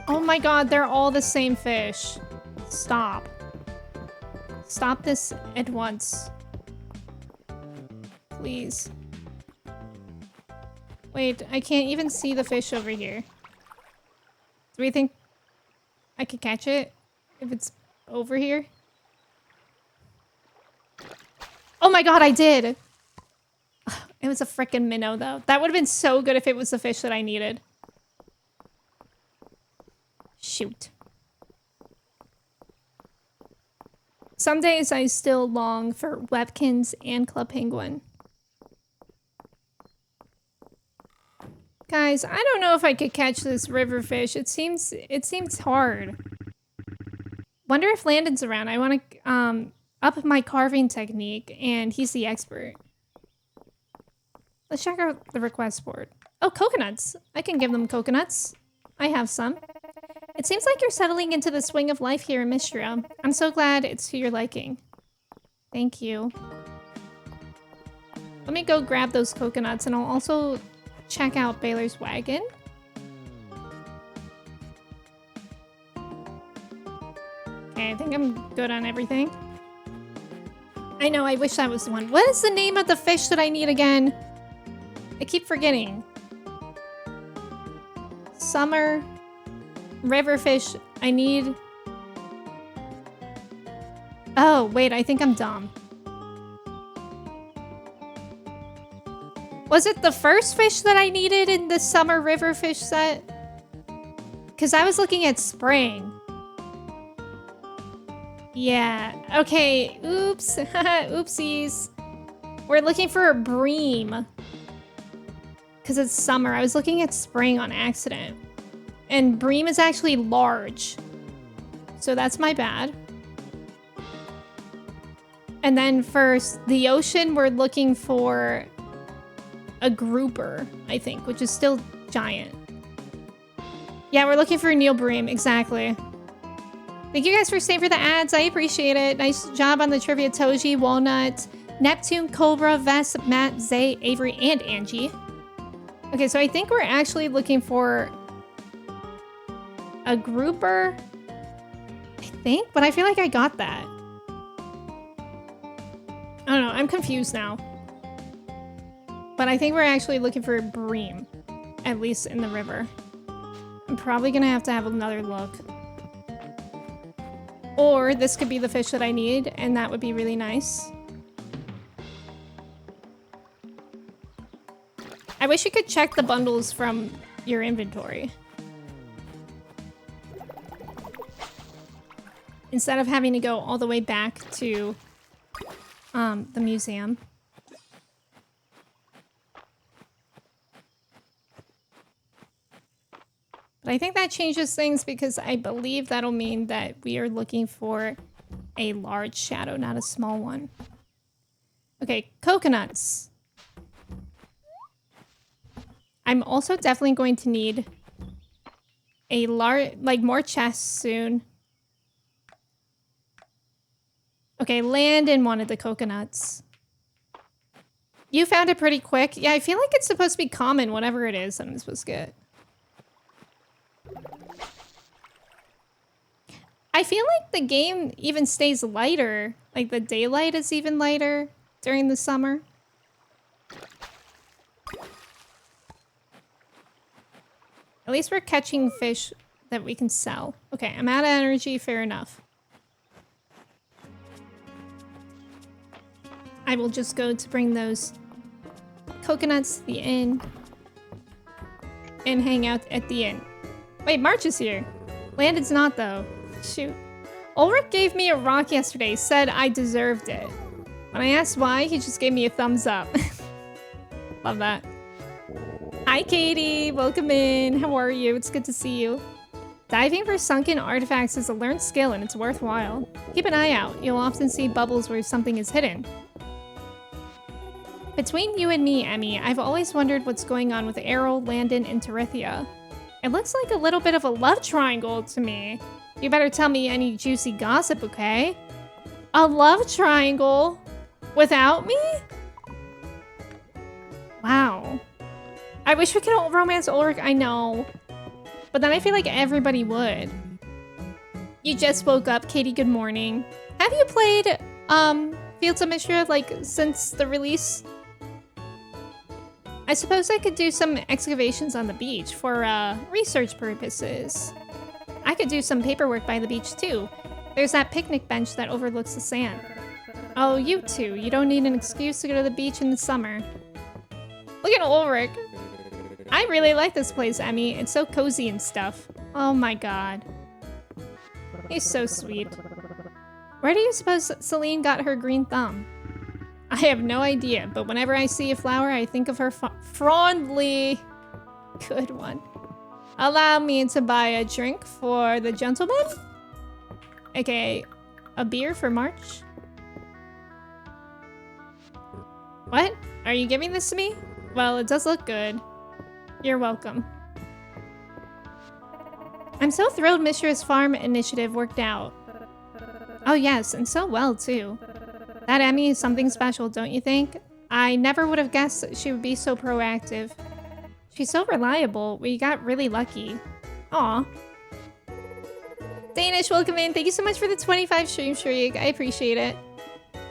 Oh my god, they're all the same fish. Stop. Stop this at once. Please. Wait, I can't even see the fish over here. Do we think I could catch it if it's over here? Oh my god, I did! It was a frickin' minnow, though. That would have been so good if it was the fish that I needed. Shoot. Some days I still long for Webkins and Club Penguin. Guys, I don't know if I could catch this river fish. It seems hard. Wonder if Landon's around. I want to up my carving technique, and he's the expert. Let's check out the request board. Oh, coconuts. I can give them coconuts. I have some. It seems like you're settling into the swing of life here in Mistria. I'm so glad it's to your liking. Thank you. Let me go grab those coconuts, and I'll also check out Baylor's wagon. Okay, I think I'm good on everything. I know, I wish that was the one. What is the name of the fish that I need again? I keep forgetting. Summer river fish. I need... Oh, wait, I think I'm dumb. Was it the first fish that I needed in the summer river fish set? Because I was looking at spring. Yeah, okay, oops, oopsies. We're looking for a bream. Because it's summer. I was looking at spring on accident. And bream is actually large. So that's my bad. And then for the ocean, we're looking for a grouper, I think, which is still giant. Yeah, we're looking for a Neil bream, exactly. Thank you guys for staying for the ads. I appreciate it. Nice job on the trivia, Toji, Walnut, Neptune, Cobra, Vess, Matt, Zay, Avery, and Angie. Okay, so I think we're actually looking for a grouper. I think, but I feel like I got that. I don't know. I'm confused now. But I think we're actually looking for a bream, at least in the river. I'm probably gonna have to have another look. Or this could be the fish that I need, and that would be really nice. I wish you could check the bundles from your inventory. Instead of having to go all the way back to the museum. But I think that changes things because I believe that'll mean that we are looking for a large shadow, not a small one. Okay, coconuts. I'm also definitely going to need a more chests soon. Okay, Landon wanted the coconuts. You found it pretty quick. Yeah, I feel like it's supposed to be common, whatever it is, I'm supposed to get. I feel like the game even stays lighter. Like the daylight is even lighter during the summer. At least we're catching fish that we can sell. Okay, I'm out of energy, fair enough. I will just go to bring those coconuts to the inn and hang out at the inn. Wait, March is here. Landon's not, though. Shoot. Ulrich gave me a rock yesterday, said I deserved it. When I asked why, he just gave me a thumbs up. Love that. Hi, Katie. Welcome in. How are you? It's good to see you. Diving for sunken artifacts is a learned skill and it's worthwhile. Keep an eye out. You'll often see bubbles where something is hidden. Between you and me, Emme, I've always wondered what's going on with Errol, Landon, and Terithia. It looks like a little bit of a love triangle to me. You better tell me any juicy gossip, okay? A love triangle? Without me? Wow. I wish we could romance Ulrich, I know. But then I feel like everybody would. You just woke up, Katie, good morning. Have you played Fields of Mistria, like, since the release? I suppose I could do some excavations on the beach for research purposes. I could do some paperwork by the beach too. There's that picnic bench that overlooks the sand. Oh, you two. You don't need an excuse to go to the beach in the summer. Look at Ulrich. I really like this place, Emmy. It's so cozy and stuff. Oh my god. He's so sweet. Where do you suppose Celine got her green thumb? I have no idea, but whenever I see a flower, I think of her fondly. Good one. Allow me to buy a drink for the gentleman? Okay, a beer for March? What? Are you giving this to me? Well, it does look good. You're welcome. I'm so thrilled Mistria's farm initiative worked out. Oh yes, and so well too. That Emmy is something special, don't you think? I never would have guessed that she would be so proactive. She's so reliable. We got really lucky. Aw. Danish, welcome in. Thank you so much for the 25 stream streak. I appreciate it.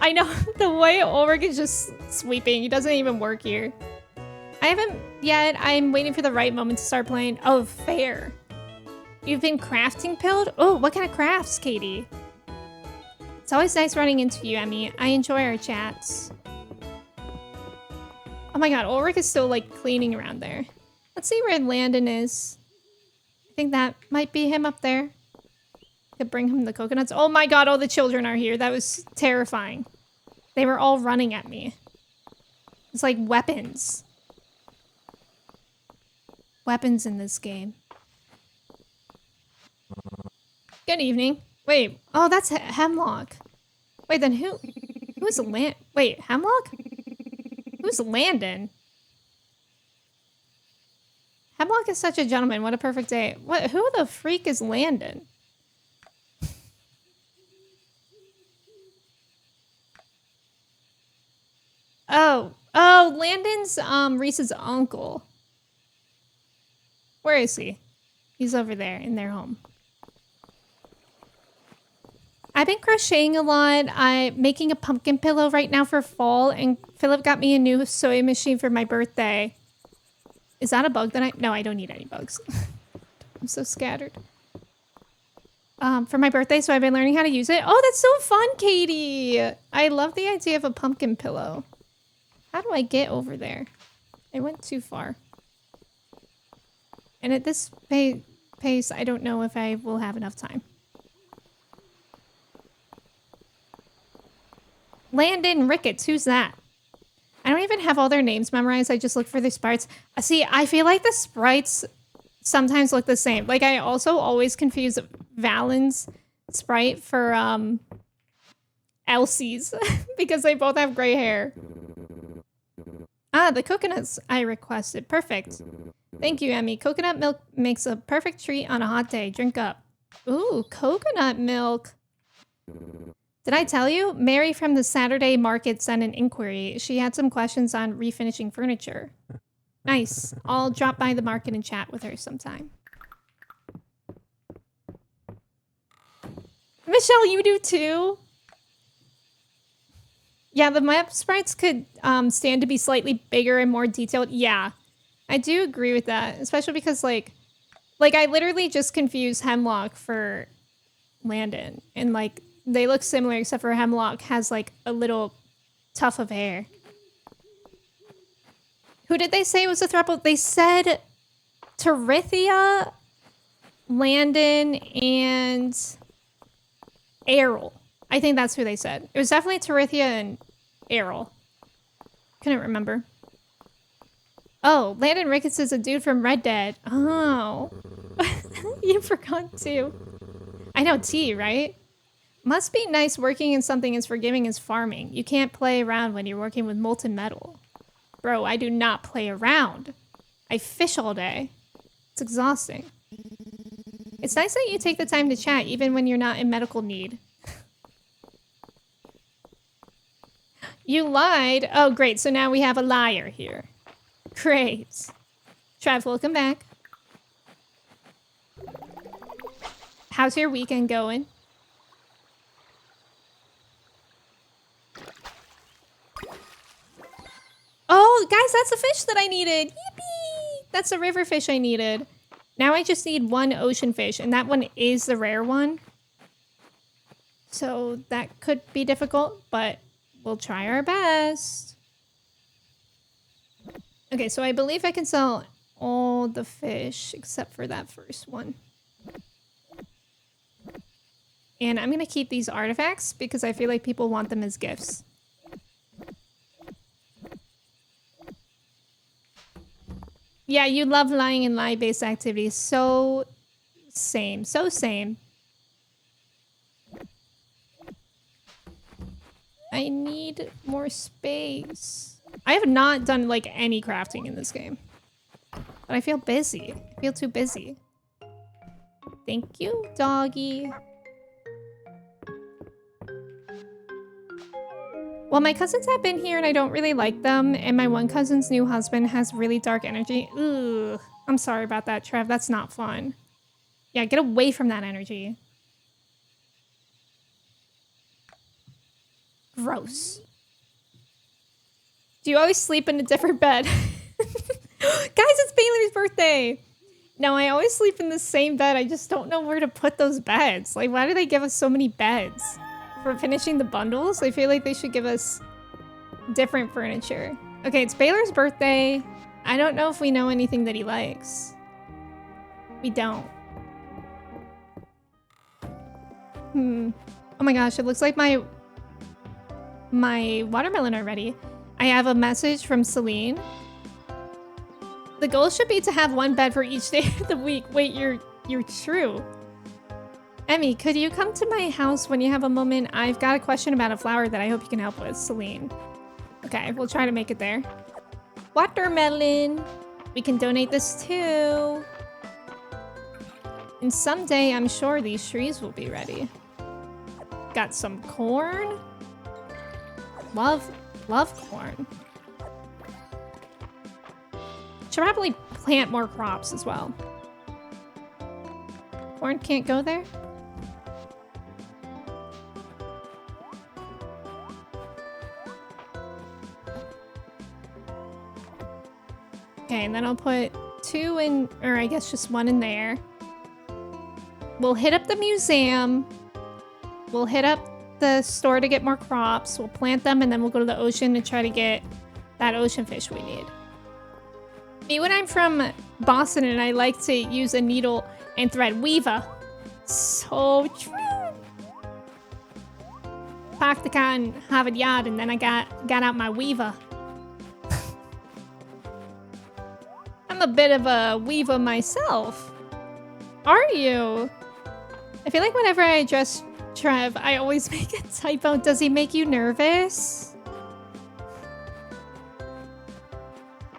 I know the way Ulrich is just sweeping. He doesn't even work here. I haven't yet. I'm waiting for the right moment to start playing. Oh, fair. You've been crafting pilled? Oh, what kind of crafts, Katie? It's always nice running into you, Emmy. I enjoy our chats. Oh my god, Ulrich is still like cleaning around there. Let's see where Landon is. I think that might be him up there. Could bring him the coconuts. Oh my god, all the children are here. That was terrifying. They were all running at me. It's like weapons. Weapons in this game. Good evening. Wait, oh, that's Hemlock. Wait, then who's wait, Hemlock? Who's Landon? Hemlock is such a gentleman. What a perfect day. What? Who the freak is Landon? Oh, Landon's Reese's uncle. Where is he? He's over there in their home. I've been crocheting a lot. I'm making a pumpkin pillow right now for fall, and Philip got me a new sewing machine for my birthday. Is that a bug that no, I don't need any bugs. I'm so scattered. For my birthday, so I've been learning how to use it. Oh, that's so fun, Katie! I love the idea of a pumpkin pillow. How do I get over there? I went too far. And at this pace, I don't know if I will have enough time. Landon Ricketts, who's that? I don't even have all their names memorized. I just look for the sprites. See, I feel like the sprites sometimes look the same. Like, I also always confuse Valen's sprite for Elsie's because they both have gray hair. Ah, the coconuts I requested. Perfect. Thank you, Emmy. Coconut milk makes a perfect treat on a hot day. Drink up. Ooh, coconut milk. Did I tell you? Mary from the Saturday market sent an inquiry. She had some questions on refinishing furniture. Nice. I'll drop by the market and chat with her sometime. Michelle, you do too? Yeah, the map sprites could stand to be slightly bigger and more detailed. Yeah, I do agree with that. Especially because, like I literally just confused Hemlock for Landon. And, like, they look similar except for Hemlock has, like, a little tuft of hair. Who did they say was a throuple? They said Terithia, Landon, and Errol. I think that's who they said. It was definitely Terithia and Errol. Couldn't remember. Oh, Landon Ricketts is a dude from Red Dead. Oh. You forgot too. I know T, right? Must be nice working in something as forgiving as farming. You can't play around when you're working with molten metal. Bro, I do not play around. I fish all day. It's exhausting. It's nice that you take the time to chat even when you're not in medical need. You lied? Oh, great. So now we have a liar here. Great. Trav, welcome back. How's your weekend going? Oh, guys, that's a fish that I needed. Yippee! That's a river fish I needed. Now I just need one ocean fish, and that one is the rare one. So that could be difficult, but we'll try our best. Okay, so I believe I can sell all the fish except for that first one. And I'm gonna keep these artifacts because I feel like people want them as gifts. Yeah, you love lying and lie-based activities. So same. So same. I need more space. I have not done like any crafting in this game. But I feel busy. I feel too busy. Thank you, doggy. Well, my cousins have been here and I don't really like them. And my one cousin's new husband has really dark energy. Ugh. I'm sorry about that, Trev. That's not fun. Yeah, get away from that energy. Gross. Do you always sleep in a different bed? Guys, it's Bailey's birthday! No, I always sleep in the same bed. I just don't know where to put those beds. Like, why do they give us so many beds? For finishing the bundles? I feel like they should give us different furniture. Okay, it's Baylor's birthday. I don't know if we know anything that he likes. We don't. Oh my gosh, it looks like my watermelon already. I have a message from Celine. The goal should be to have one bed for each day of the week. Wait, you're true. Emmy, could you come to my house when you have a moment? I've got a question about a flower that I hope you can help with, Celine. Okay, we'll try to make it there. Watermelon. We can donate this too. And someday, I'm sure these trees will be ready. Got some corn. Love corn. Should probably plant more crops as well. Corn can't go there? Okay, and then I'll put 2 in, or I guess just 1 in there. We'll hit up the museum. We'll hit up the store to get more crops. We'll plant them and then we'll go to the ocean and try to get that ocean fish we need. Me, when I'm from Boston and I like to use a needle and thread weaver. So true. Pack the cotton, have it yard, and then I got out my weaver. I'm a bit of a weaver myself. Are you? I feel like whenever I address Trev, I always make a typo. Does he make you nervous?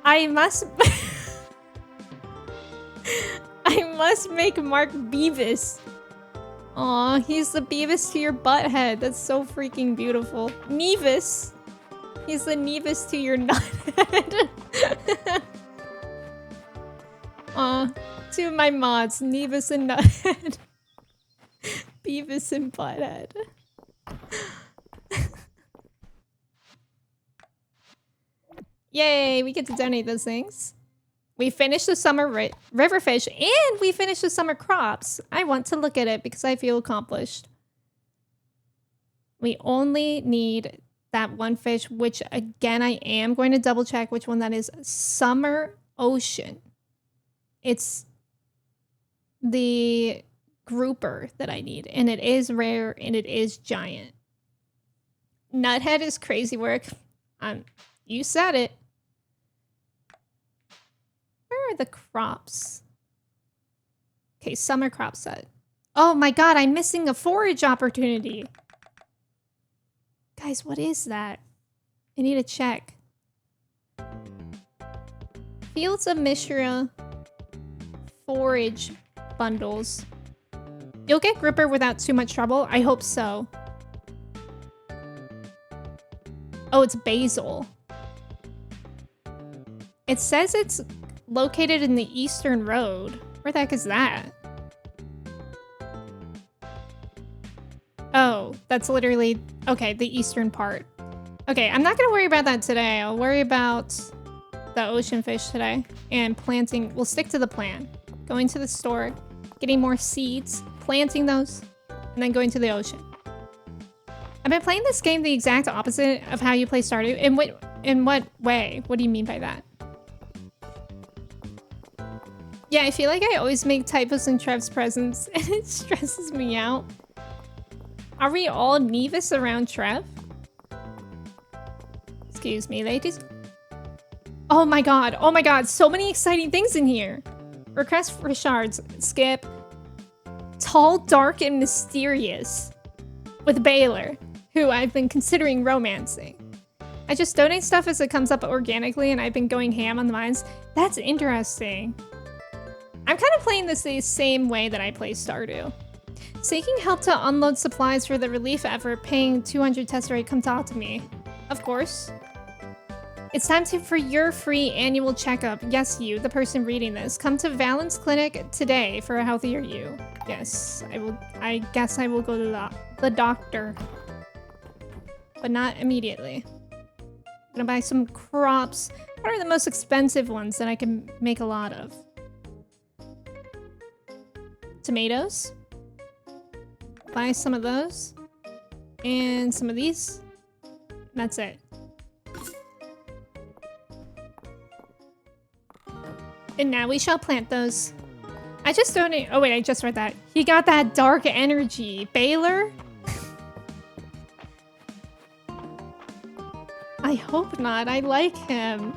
I must make Mark Beavis. Aw, he's the Beavis to your butthead. That's so freaking beautiful. Nevis. He's the Nevis to your nuthead. Aw, 2 of my mods, Nevis and Nuthead. Beavis and Butthead. Yay, we get to donate those things. We finished the summer river fish and we finished the summer crops. I want to look at it because I feel accomplished. We only need that one fish, which again, I am going to double check which one that is. Summer Ocean. It's the grouper that I need, and it is rare and it is giant. Nuthead is crazy work. You said it. Where are the crops? Okay, summer crop set. Oh my god, I'm missing a forage opportunity. Guys, what is that? I need to check. Fields of Mistria forage bundles. You'll get grouper without too much trouble. I hope so. Oh, it's basil. It says it's located in the Eastern Road. Where the heck is that? Oh, that's literally... Okay, the eastern part. Okay, I'm not gonna worry about that today. I'll worry about the ocean fish today. And planting... We'll stick to the plan. Going to the store, getting more seeds, planting those, and then going to the ocean. I've been playing this game the exact opposite of how you play Stardew. In what way? What do you mean by that? Yeah, I feel like I always make typos in Trev's presence and it stresses me out. Are we all nervous around Trev? Excuse me, ladies. Oh my god, so many exciting things in here. Request for shards, skip. Tall, dark, and mysterious. With Baylor, who I've been considering romancing. I just donate stuff as it comes up organically and I've been going ham on the mines. That's interesting. I'm kind of playing this the same way that I play Stardew. Seeking help to unload supplies for the relief effort, paying 200 tesserae, come talk to me. Of course. It's time for your free annual checkup. Yes, you, the person reading this. Come to Valence Clinic today for a healthier you. Yes, I will. I guess I will go to the doctor. But not immediately. I'm gonna buy some crops. What are the most expensive ones that I can make a lot of? Tomatoes. Buy some of those. And some of these. That's it. And now we shall plant those. I just donate. Oh wait, I just read that. He got that dark energy. Baylor? I hope not. I like him.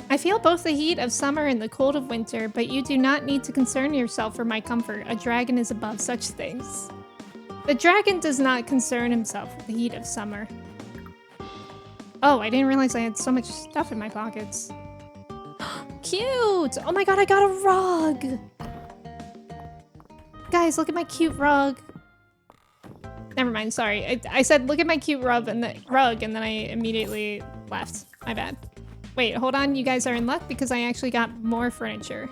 I feel both the heat of summer and the cold of winter, but you do not need to concern yourself for my comfort. A dragon is above such things. The dragon does not concern himself with the heat of summer. Oh, I didn't realize I had so much stuff in my pockets. Cute! Oh my god, I got a rug! Guys, look at my cute rug. Never mind, sorry. I said look at my cute rug and then I immediately left. My bad. Wait, hold on. You guys are in luck because I actually got more furniture.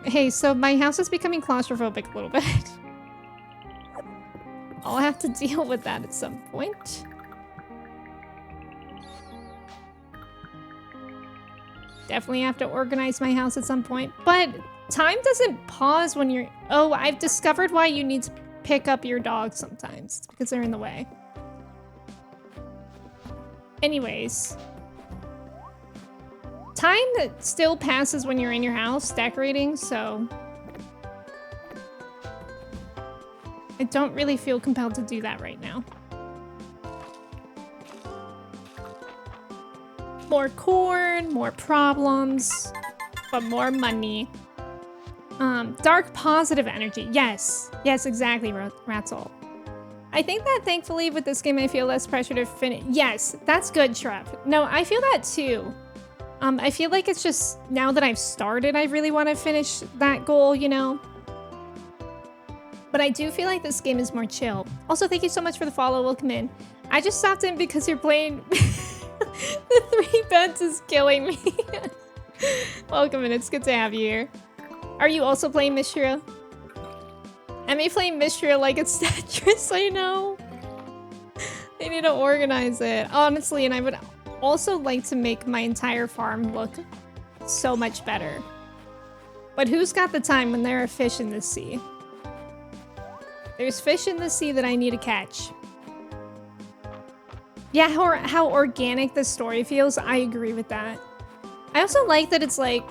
Hey, so my house is becoming claustrophobic a little bit. I'll have to deal with that at some point. Definitely have to organize my house at some point, but time doesn't pause when you're... Oh, I've discovered why you need to pick up your dog sometimes. It's because they're in the way. Anyways. Time that still passes when you're in your house decorating, so... I don't really feel compelled to do that right now. More corn, more problems, but more money. Dark positive energy. Yes. Yes, exactly, Ratzel. I think that thankfully with this game I feel less pressure to finish. Yes, that's good, Trev. No, I feel that too. I feel like it's just now that I've started, I really want to finish that goal, you know? But I do feel like this game is more chill. Also, thank you so much for the follow. Welcome in. I just stopped in because you're playing... The 3 beds is killing me. Welcome in, it's good to have you here. Are you also playing Mistria? Emme playing Mistria like it's Tetris, I know. They need to organize it. Honestly, and I would also like to make my entire farm look so much better. But who's got the time when there are fish in the sea? There's fish in the sea that I need to catch. Yeah, how organic the story feels, I agree with that. I also like that it's like,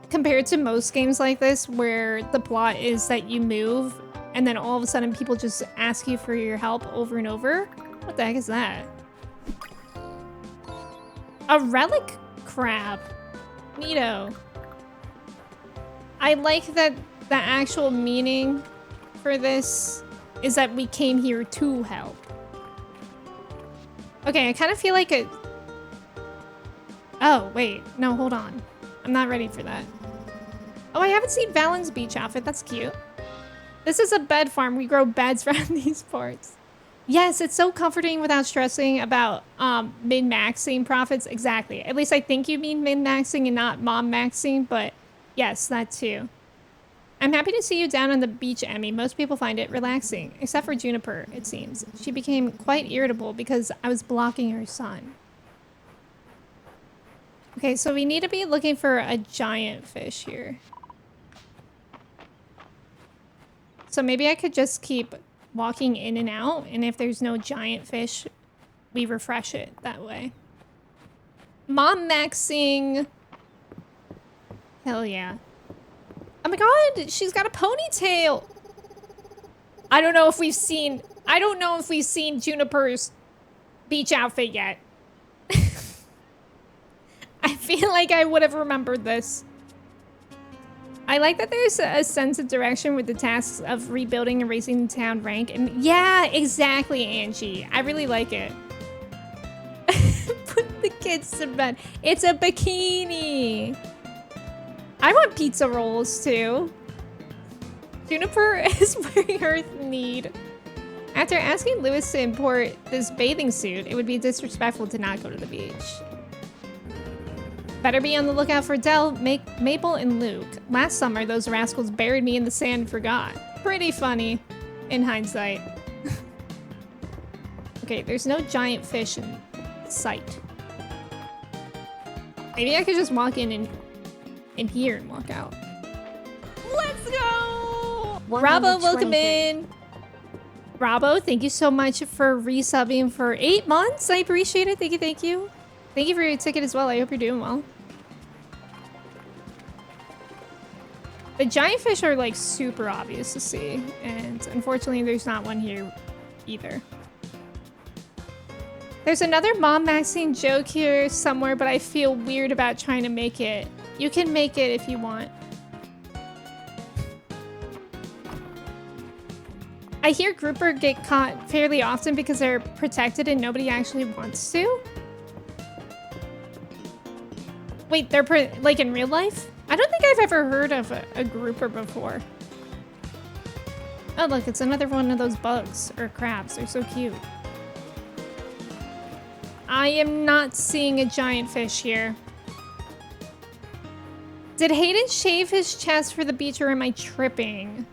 compared to most games like this, where the plot is that you move, and then all of a sudden people just ask you for your help over and over. What the heck is that? A relic crab. Neato. I like that the actual meaning for this is that we came here to help. Okay, I kind of feel like it... Oh, wait. No, hold on. I'm not ready for that. Oh, I haven't seen Valen's beach outfit. That's cute. This is a bed farm. We grow beds around these parts. Yes, it's so comforting without stressing about min-maxing profits. Exactly. At least I think you mean min-maxing and not mom-maxing, but yes, that too. I'm happy to see you down on the beach, Emme. Most people find it relaxing, except for Juniper, it seems. She became quite irritable because I was blocking her sun. Okay, so we need to be looking for a giant fish here. So maybe I could just keep walking in and out, and if there's no giant fish, we refresh it that way. Mom maxing. Hell yeah. Oh my god, she's got a ponytail. I don't know if we've seen Juniper's beach outfit yet. I feel like I would have remembered this. I like that there's a sense of direction with the tasks of rebuilding and raising the town rank. And yeah, exactly, Angie. I really like it. Put the kids to bed. It's a bikini. I want pizza rolls too. Juniper is wearing her need. After asking Lewis to import this bathing suit, it would be disrespectful to not go to the beach. Better be on the lookout for Dell, Maple, and Luke. Last summer, those rascals buried me in the sand and forgot. Pretty funny, in hindsight. Okay, there's no giant fish in sight. Maybe I could just walk in here and walk out. Let's go! Bravo, welcome in. Bravo, thank you so much for resubbing for 8 months. I appreciate it. Thank you, thank you. Thank you for your ticket as well. I hope you're doing well. The giant fish are like super obvious to see, and unfortunately there's not one here either. There's another Mom Maxine joke here somewhere, but I feel weird about trying to make it. You can make it if you want. I hear grouper get caught fairly often because they're protected and nobody actually wants to. Wait, they're like in real life? I don't think I've ever heard of a grouper before. Oh look, it's another one of those bugs or crabs. They're so cute. I am not seeing a giant fish here. Did Hayden shave his chest for the beach or am I tripping?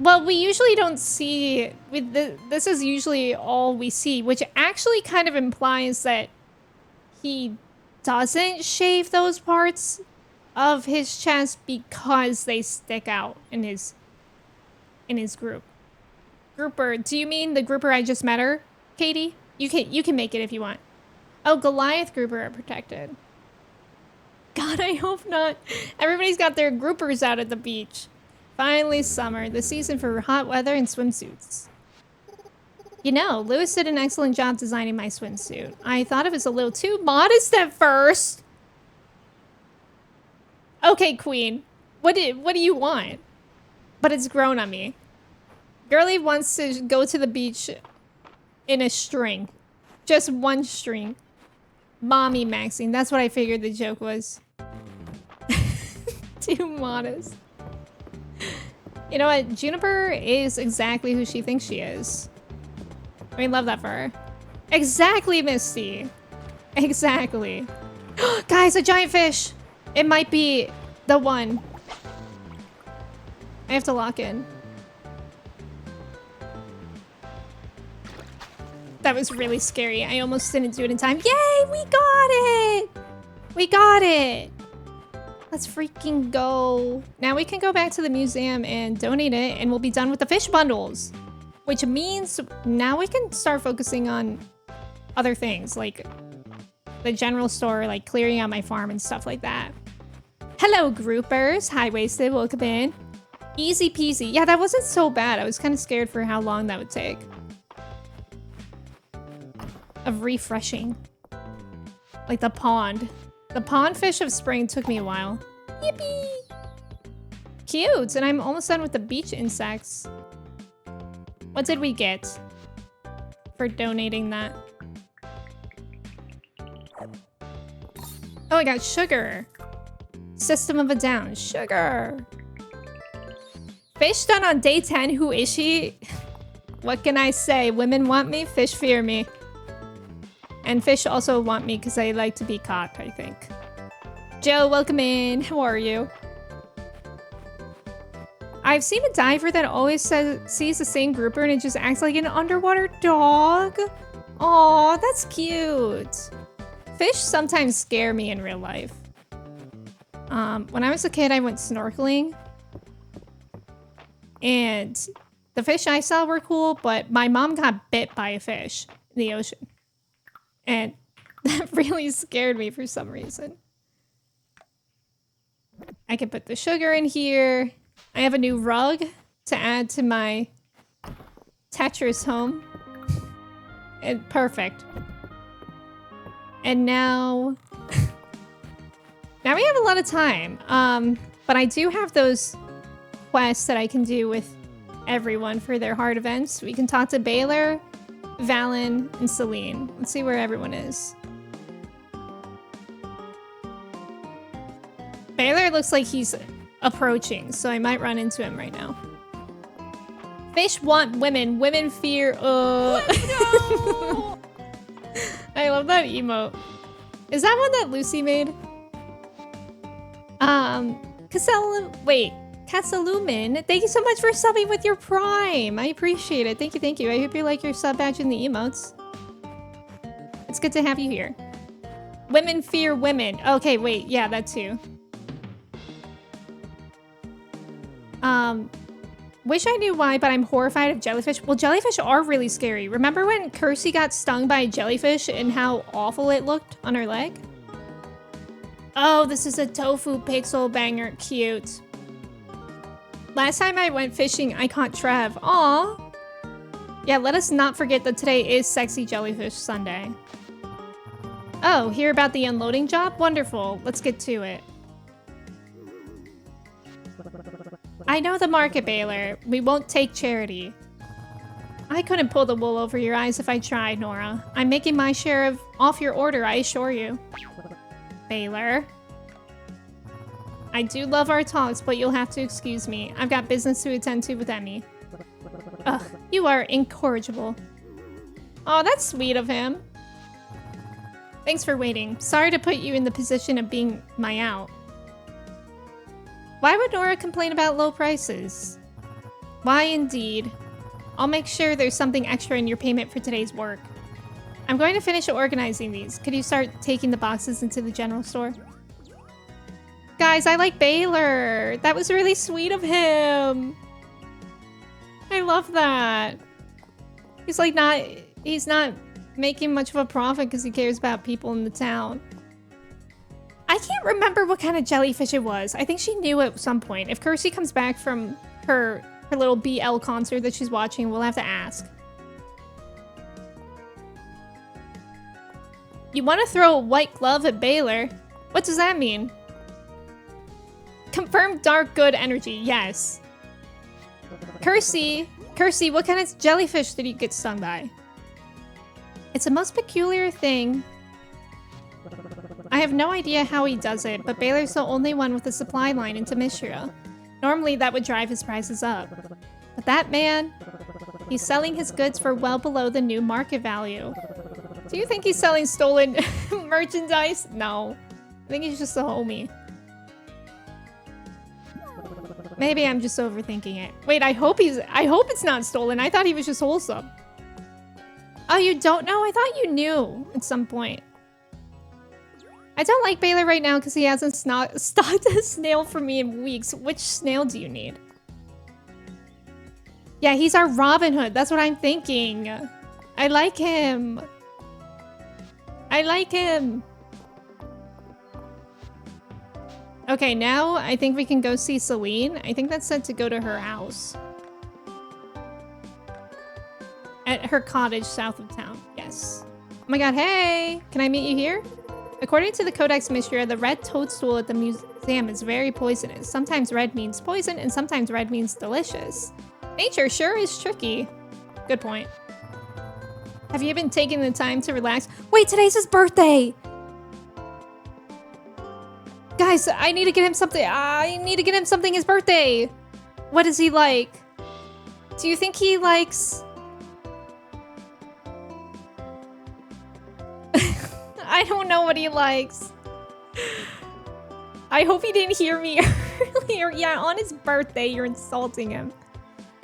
Well, we usually don't see, this is usually all we see, which actually kind of implies that he doesn't shave those parts of his chest because they stick out in his group. Grouper, do you mean the grouper I just met her, Katie? You can make it if you want. Oh, Goliath grouper are protected. God, I hope not. Everybody's got their groupers out at the beach. Finally summer, the season for hot weather and swimsuits. You know, Lewis did an excellent job designing my swimsuit. I thought it was a little too modest at first. Okay, Queen. What do you want? But it's grown on me. Girlie wants to go to the beach in a string. Just one string. Mommy Maxine. That's what I figured the joke was. Too modest. You know what? Juniper is exactly who she thinks she is. I love that for her. Exactly, Misty. Exactly. Guys, a giant fish. It might be the one. I have to lock in. That was really scary. I almost didn't do it in time. Yay, we got it! We got it! Let's freaking go. Now we can go back to the museum and donate it, and we'll be done with the fish bundles. Which means now we can start focusing on other things, like the general store, like clearing out my farm and stuff like that. Hello, groupers. High-waisted, welcome in. Easy peasy. Yeah, that wasn't so bad. I was kind of scared for how long that would take. Of refreshing. Like the pond. The pond fish of spring took me a while. Yippee! Cute, and I'm almost done with the beach insects. What did we get for donating that? Oh, I got sugar. System of a Down. Sugar. Fish done on day 10. Who is she? What can I say? Women want me, fish fear me. And fish also want me because I like to be caught, I think. Joe, welcome in. How are you? I've seen a diver that always sees the same grouper and it just acts like an underwater dog. Aw, that's cute. Fish sometimes scare me in real life. When I was a kid, I went snorkeling. And the fish I saw were cool, but my mom got bit by a fish in the ocean. And that really scared me for some reason. I can put the sugar in here. I have a new rug to add to my Tetris home. And perfect. And now... now we have a lot of time. But I do have those quests that I can do with everyone for their hard events. We can talk to Baylor, Valen, and Celine. Let's see where everyone is. Baylor looks like he's approaching, so I might run into him right now. Fish want women. Women fear. Let's go! I love that emote. Is that one that Lucy made? Casalumin, thank you so much for subbing with your Prime. I appreciate it. Thank you, thank you. I hope you like your sub badge in the emotes. It's good to have you here. Women fear women. Okay, wait. Yeah, that too. Wish I knew why, but I'm horrified of jellyfish. Well, jellyfish are really scary. Remember when Kirsty got stung by a jellyfish and how awful it looked on her leg? Oh, this is a tofu pixel banger. Cute. Last time I went fishing, I caught Trev. Aw. Yeah, let us not forget that today is Sexy Jellyfish Sunday. Oh, hear about the unloading job? Wonderful. Let's get to it. I know the market, Baylor. We won't take charity. I couldn't pull the wool over your eyes if I tried, Nora. I'm making my share off your order, I assure you. Baylor. I do love our talks, but you'll have to excuse me. I've got business to attend to with Emme. Ugh, you are incorrigible. Oh, that's sweet of him. Thanks for waiting. Sorry to put you in the position of being my out. Why would Nora complain about low prices? Why indeed. I'll make sure there's something extra in your payment for today's work. I'm going to finish organizing these. Could you start taking the boxes into the general store? Guys, I like Baylor. That was really sweet of him. I love that. He's like he's not making much of a profit because he cares about people in the town. I can't remember what kind of jellyfish it was. I think she knew at some point. If Kirsty comes back from her little BL concert that she's watching, we'll have to ask. You want to throw a white glove at Baylor? What does that mean? Confirm dark good energy. Yes. Kirsty, what kind of jellyfish did you get stung by? It's a most peculiar thing. I have no idea how he does it, but Baylor's the only one with a supply line into Mistria. Normally that would drive his prices up. But that man, he's selling his goods for well below the new market value. Do you think he's selling stolen merchandise? No. I think he's just a homie. Maybe I'm just overthinking it. Wait, I hope it's not stolen. I thought he was just wholesome. Oh, you don't know? I thought you knew at some point. I don't like Baylor right now because he hasn't stocked a snail for me in weeks. Which snail do you need? Yeah, he's our Robin Hood. That's what I'm thinking. I like him. I like him. Okay, now I think we can go see Celine. I think that's said to go to her house. At her cottage south of town. Yes. Oh my god, hey! Can I meet you here? According to the Codex Mistria, the red toadstool at the museum is very poisonous. Sometimes red means poison, and sometimes red means delicious. Nature sure is tricky. Good point. Have you been taking the time to relax? Wait, today's his birthday! Guys, I need to get him something. I need to get him something his birthday. What is he like? Do you think he likes... I don't know what he likes. I hope he didn't hear me earlier. Yeah, on his birthday, you're insulting him.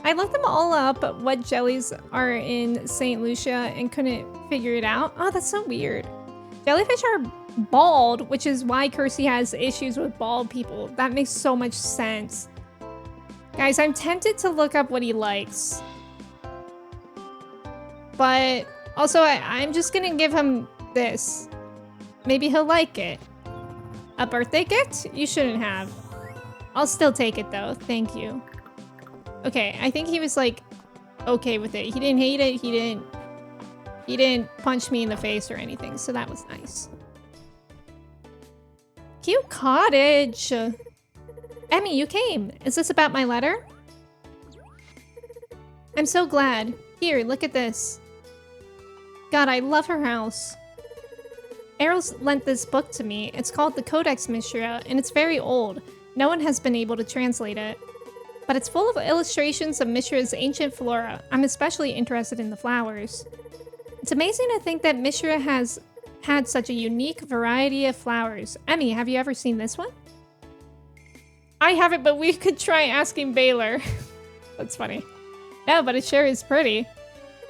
I looked them all up, what jellies are in St. Lucia, and couldn't figure it out. Oh, that's so weird. Jellyfish are bald, which is why Kirsty has issues with bald people. That makes so much sense. Guys, I'm tempted to look up what he likes. But also, I'm just gonna give him this. Maybe he'll like it. A birthday gift? You shouldn't have. I'll still take it though, thank you. Okay, I think he was like okay with it. He didn't hate it, he didn't punch me in the face or anything, so that was nice. Cute cottage. Emme, you came. Is this about my letter? I'm so glad. Here, look at this. God, I love her house. Errol's lent this book to me. It's called the Codex Mistria, and it's very old. No one has been able to translate it. But it's full of illustrations of Mistria's ancient flora. I'm especially interested in the flowers. It's amazing to think that Mistria has had such a unique variety of flowers. Emme, have you ever seen this one? I haven't, but we could try asking Baylor. That's funny. No, but it sure is pretty.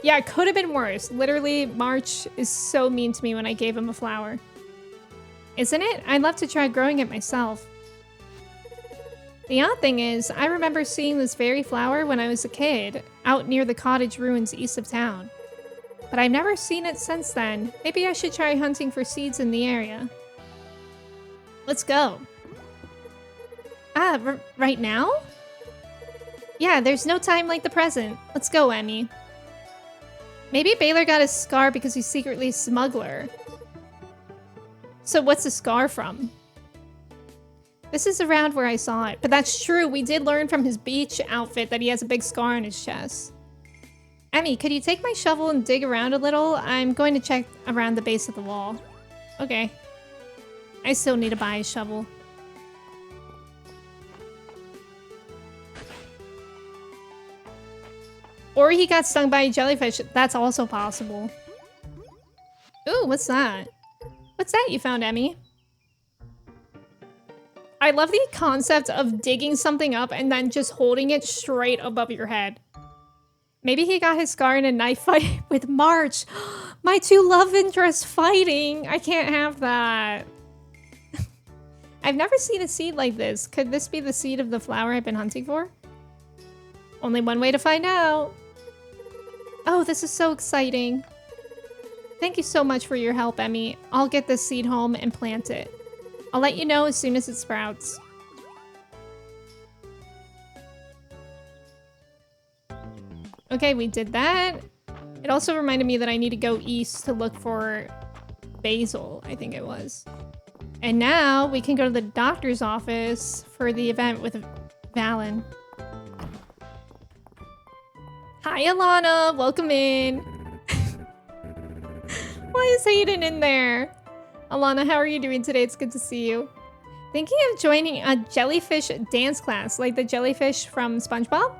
Yeah, it could have been worse. Literally, March is so mean to me when I gave him a flower. Isn't it? I'd love to try growing it myself. The odd thing is, I remember seeing this very flower when I was a kid, out near the cottage ruins east of town. But I've never seen it since then. Maybe I should try hunting for seeds in the area. Let's go. Right now? Yeah, there's no time like the present. Let's go, Emme. Maybe Baylor got his scar because he's secretly a smuggler. So what's the scar from? This is around where I saw it, but that's true. We did learn from his beach outfit that he has a big scar on his chest. Emme, could you take my shovel and dig around a little? I'm going to check around the base of the wall. Okay. I still need to buy a shovel. Or he got stung by a jellyfish. That's also possible. Ooh, what's that? What's that you found, Emme? I love the concept of digging something up and then just holding it straight above your head. Maybe he got his scar in a knife fight with March. My two love interests fighting. I can't have that. I've never seen a seed like this. Could this be the seed of the flower I've been hunting for? Only one way to find out. Oh, this is so exciting. Thank you so much for your help, Emme. I'll get this seed home and plant it. I'll let you know as soon as it sprouts. Okay, we did that. It also reminded me that I need to go east to look for basil, I think it was. And now we can go to the doctor's office for the event with Valen. Hi, Alana. Welcome in. Why is Hayden in there? Alana, how are you doing today? It's good to see you. Thinking of joining a jellyfish dance class, like the jellyfish from SpongeBob?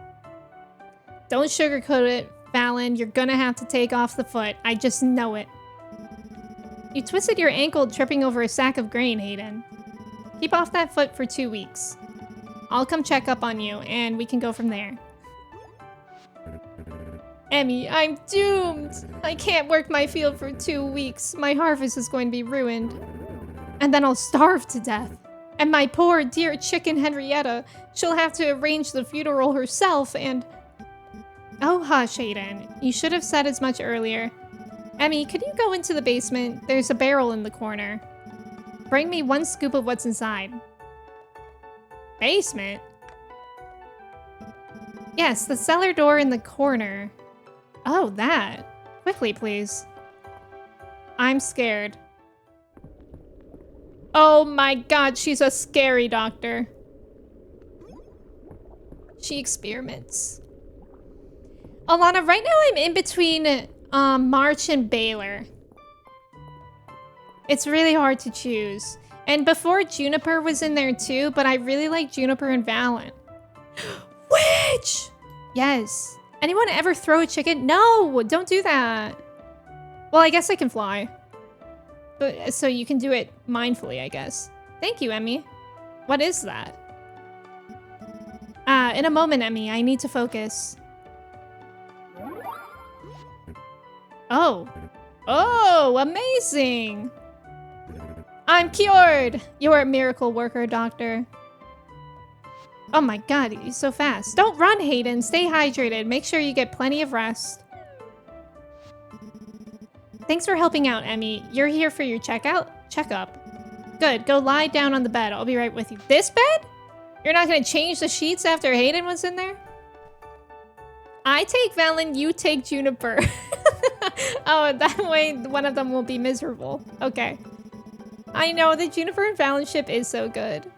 Don't sugarcoat it, Valen. You're gonna have to take off the foot. I just know it. You twisted your ankle tripping over a sack of grain, Hayden. Keep off that foot for 2 weeks. I'll come check up on you, and we can go from there. Emme, I'm doomed! I can't work my field for 2 weeks. My harvest is going to be ruined. And then I'll starve to death. And my poor, dear chicken Henrietta, she'll have to arrange the funeral herself and... Oh, hush, Hayden. You should have said as much earlier. Emme, could you go into the basement? There's a barrel in the corner. Bring me 1 scoop of what's inside. Basement? Yes, the cellar door in the corner. Oh, that. Quickly, please. I'm scared. Oh my god, she's a scary doctor. She experiments. Alana, right now I'm in between March and Baylor. It's really hard to choose. And before Juniper was in there too, but I really like Juniper and Valen. Witch! Yes. Anyone ever throw a chicken? No, don't do that. Well, I guess I can fly. But so you can do it mindfully, I guess. Thank you, Emme. What is that? In a moment, Emme. I need to focus. Oh. Oh, amazing. I'm cured. You're a miracle worker, doctor. Oh my god, you're so fast. Don't run, Hayden. Stay hydrated. Make sure you get plenty of rest. Thanks for helping out, Emme. You're here for your checkup. Good, go lie down on the bed. I'll be right with you. This bed? You're not gonna change the sheets after Hayden was in there? I take Valen, you take Juniper. Oh, that way one of them will be miserable. Okay. I know, the Juniper and Valen ship is so good.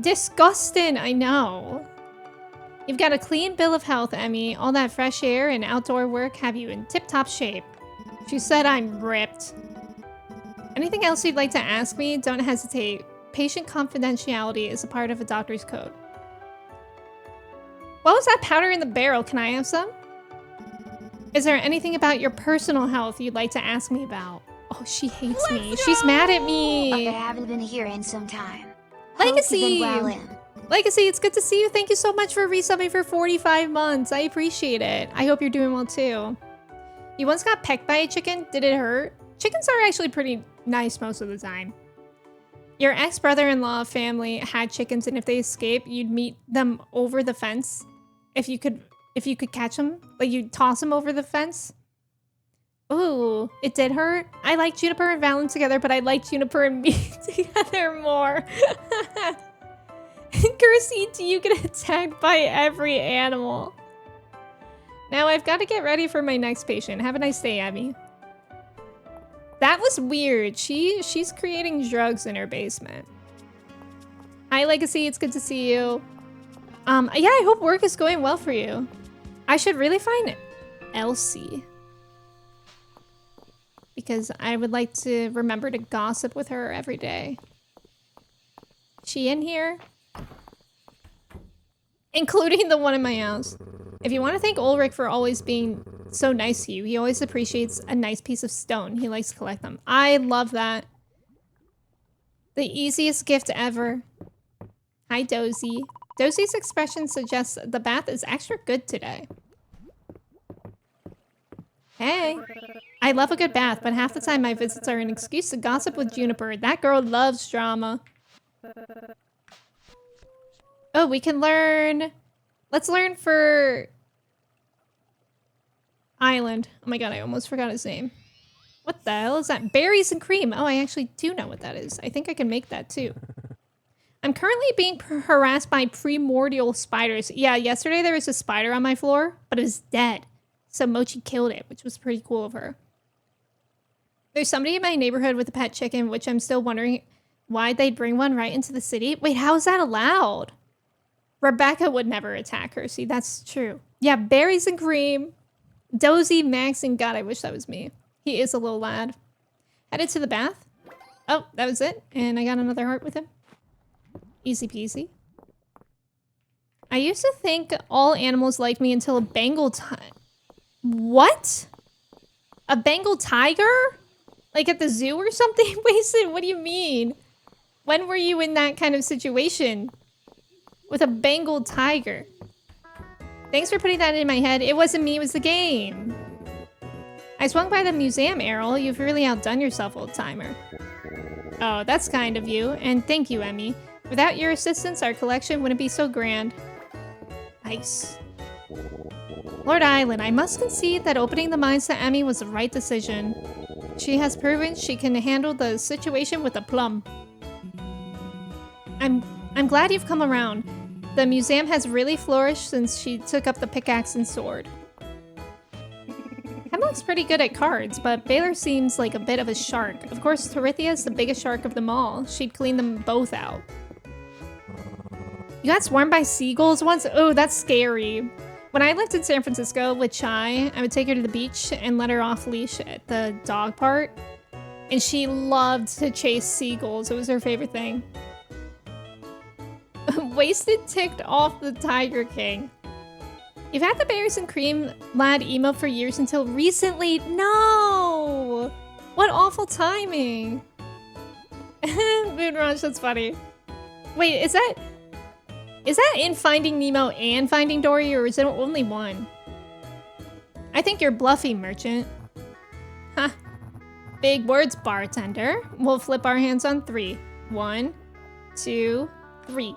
Disgusting, I know. You've got a clean bill of health, Emme. All that fresh air and outdoor work have you in tip-top shape. She said I'm ripped. Anything else you'd like to ask me? Don't hesitate. Patient confidentiality is a part of a doctor's code. What was that powder in the barrel? Can I have some? Is there anything about your personal health you'd like to ask me about? Oh, she hates me.
Let's
She's
go!
mad at me.
I haven't been here in some time.
Legacy!
Hope you've been well in.
Legacy, it's good to see you. Thank you so much for resubbing for 45 months. I appreciate it. I hope you're doing well too. You once got pecked by a chicken. Did it hurt? Chickens are actually pretty nice most of the time. Your ex-brother-in-law family had chickens, and if they escape, you'd meet them over the fence. If you could catch them, like you'd toss them over the fence. Ooh, it did hurt. I like Juniper and Valen together, but I like Juniper and me together more. Cursey, do you get attacked by every animal? Now I've got to get ready for my next patient. Have a nice day, Abby. That was weird. She's creating drugs in her basement. Hi, Legacy. It's good to see you. Yeah, I hope work is going well for you. I should really find Elsie. Because I would like to remember to gossip with her every day. She in here? Including the one in my house. If you want to thank Ulrich for always being so nice to you, he always appreciates a nice piece of stone. He likes to collect them. I love that. The easiest gift ever. Hi, Dozy. Dozy's expression suggests the bath is extra good today. Hey. I love a good bath, but half the time my visits are an excuse to gossip with Juniper. That girl loves drama. Oh, we can learn. Let's learn for Island. Oh my god, I almost forgot his name. What the hell is that? Berries and cream. Oh, I actually do know what that is. I think I can make that too. I'm currently being harassed by primordial spiders. Yeah, yesterday there was a spider on my floor, but it was dead. So Mochi killed it, which was pretty cool of her. There's somebody in my neighborhood with a pet chicken, which I'm still wondering why they'd bring one right into the city. Wait, how is that allowed? Rebecca would never attack her. See, that's true. Yeah, berries and cream. Dozy, Max, and God, I wish that was me. He is a little lad. Headed to the bath. Oh, that was it. And I got another heart with him. Easy peasy. I used to think all animals liked me until a Bengal What? A Bengal tiger? Like at the zoo or something? Wasted, what do you mean? When were you in that kind of situation? With a Bengal tiger? Thanks for putting that in my head. It wasn't me, it was the game. I swung by the museum, Errol. You've really outdone yourself, old-timer. Oh, that's kind of you. And thank you, Emme. Without your assistance, our collection wouldn't be so grand. Nice. Lord Island, I must concede that opening the mines to Emme was the right decision. She has proven she can handle the situation with aplomb. I'm glad you've come around. The museum has really flourished since she took up the pickaxe and sword. Hemlock's pretty good at cards, but Baylor seems like a bit of a shark. Of course, Torithia is the biggest shark of them all. She'd clean them both out. You got swarmed by seagulls once? Oh, that's scary. When I lived in San Francisco with Chai, I would take her to the beach and let her off leash at the dog park. And she loved to chase seagulls. It was her favorite thing. Wasted ticked off the Tiger King. You've had the berries and cream lad emo for years until recently. No! What awful timing. Moon Rush, that's funny. Wait, is that in Finding Nemo and Finding Dory, or is it only one? I think you're bluffing, merchant. Huh. Big words, bartender. We'll flip our hands on 3. 1, 2, 3.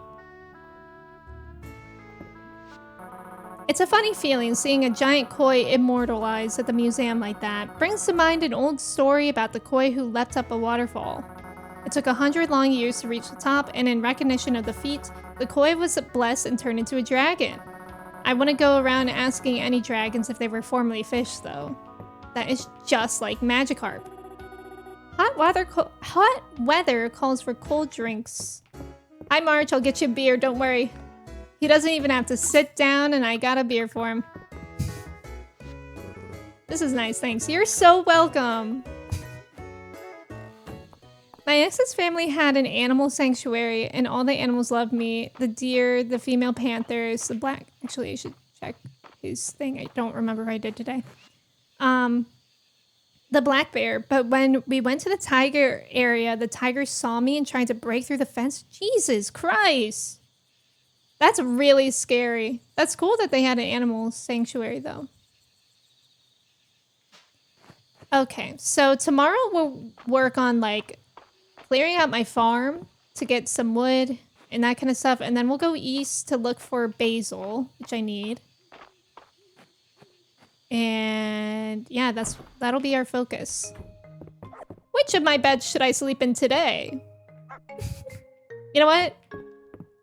It's a funny feeling seeing a giant koi immortalized at the museum like that. Brings to mind an old story about the koi who leapt up a waterfall. It took 100 long years to reach the top, and in recognition of the feat, the koi was blessed and turned into a dragon. I wouldn't go around asking any dragons if they were formerly fish, though. That is just like Magikarp. Hot weather calls for cold drinks. Hi, March. I'll get you a beer. Don't worry. He doesn't even have to sit down, and I got a beer for him. This is nice. Thanks. You're so welcome. My ex's family had an animal sanctuary, and all the animals loved me. The deer, the female panthers, the black... Actually, I should check his thing. I don't remember what I did today. The black bear. But when we went to the tiger area, the tiger saw me and tried to break through the fence. Jesus Christ. That's really scary. That's cool that they had an animal sanctuary, though. Okay, so tomorrow we'll work on, like, clearing out my farm to get some wood and that kind of stuff. And then we'll go east to look for basil, which I need. And yeah, that'll be our focus. Which of my beds should I sleep in today? You know what?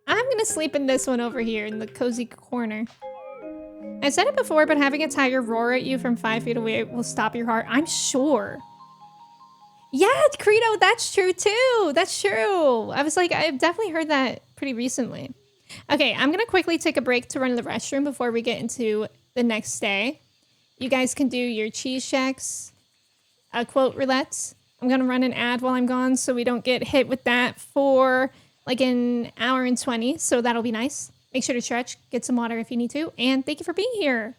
I'm gonna sleep in this one over here in the cozy corner. I said it before, but having a tiger roar at you from 5 feet away will stop your heart. I'm sure. Yeah, Credo, that's true too. That's true. I was like, I've definitely heard that pretty recently. Okay, I'm gonna quickly take a break to run to the restroom before we get into the next day. You guys can do your cheese checks, quote roulettes. I'm gonna run an ad while I'm gone so we don't get hit with that for like an hour and 20. So that'll be nice. Make sure to stretch, get some water if you need to, and thank you for being here.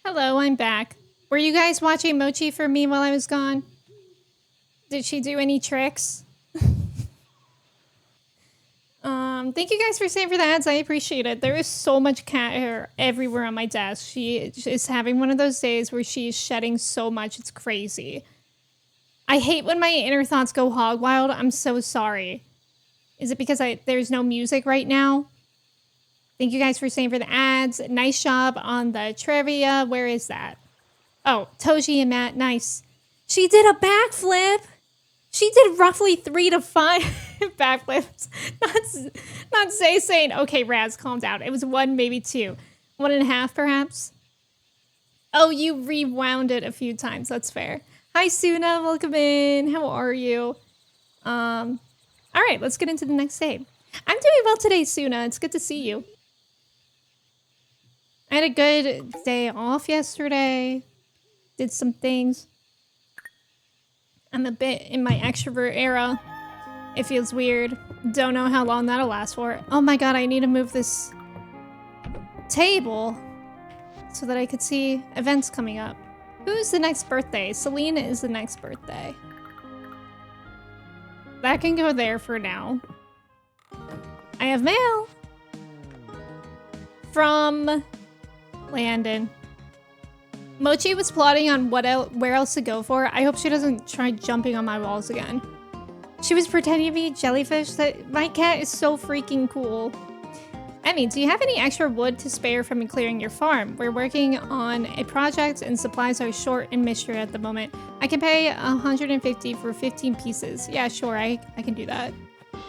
Hello, I'm back. Were you guys watching Mochi for me while I was gone? Did she do any tricks? Thank you guys for staying for the ads. I appreciate it. There is so much cat hair everywhere on my desk. She is having one of those days where she is shedding so much. It's crazy. I hate when my inner thoughts go hog wild. I'm so sorry. Is it because there's no music right now? Thank you guys for staying for the ads. Nice job on the trivia. Where is that? Oh, Toji and Matt. Nice. She did a backflip. She did roughly 3 to 5 backflips. Not saying, okay, Raz, calm down. It was 1, maybe 2. 1.5, perhaps? Oh, you rewound it a few times. That's fair. Hi, Suna. Welcome in. How are you? All right, let's get into the next save. I'm doing well today, Suna. It's good to see you. I had a good day off yesterday. Did some things. I'm a bit in my extrovert era. It feels weird. Don't know how long that'll last for. Oh my god, I need to move this table so that I could see events coming up. Who's the next birthday? Selena is the next birthday. That can go there for now. I have mail from Landon. Mochi was plotting on where else to go for. I hope she doesn't try jumping on my walls again. She was pretending to be a jellyfish. My cat is so freaking cool. Emme, do you have any extra wood to spare from clearing your farm? We're working on a project and supplies are short in Mistria at the moment. I can pay 150 for 15 pieces. Yeah, sure, I can do that.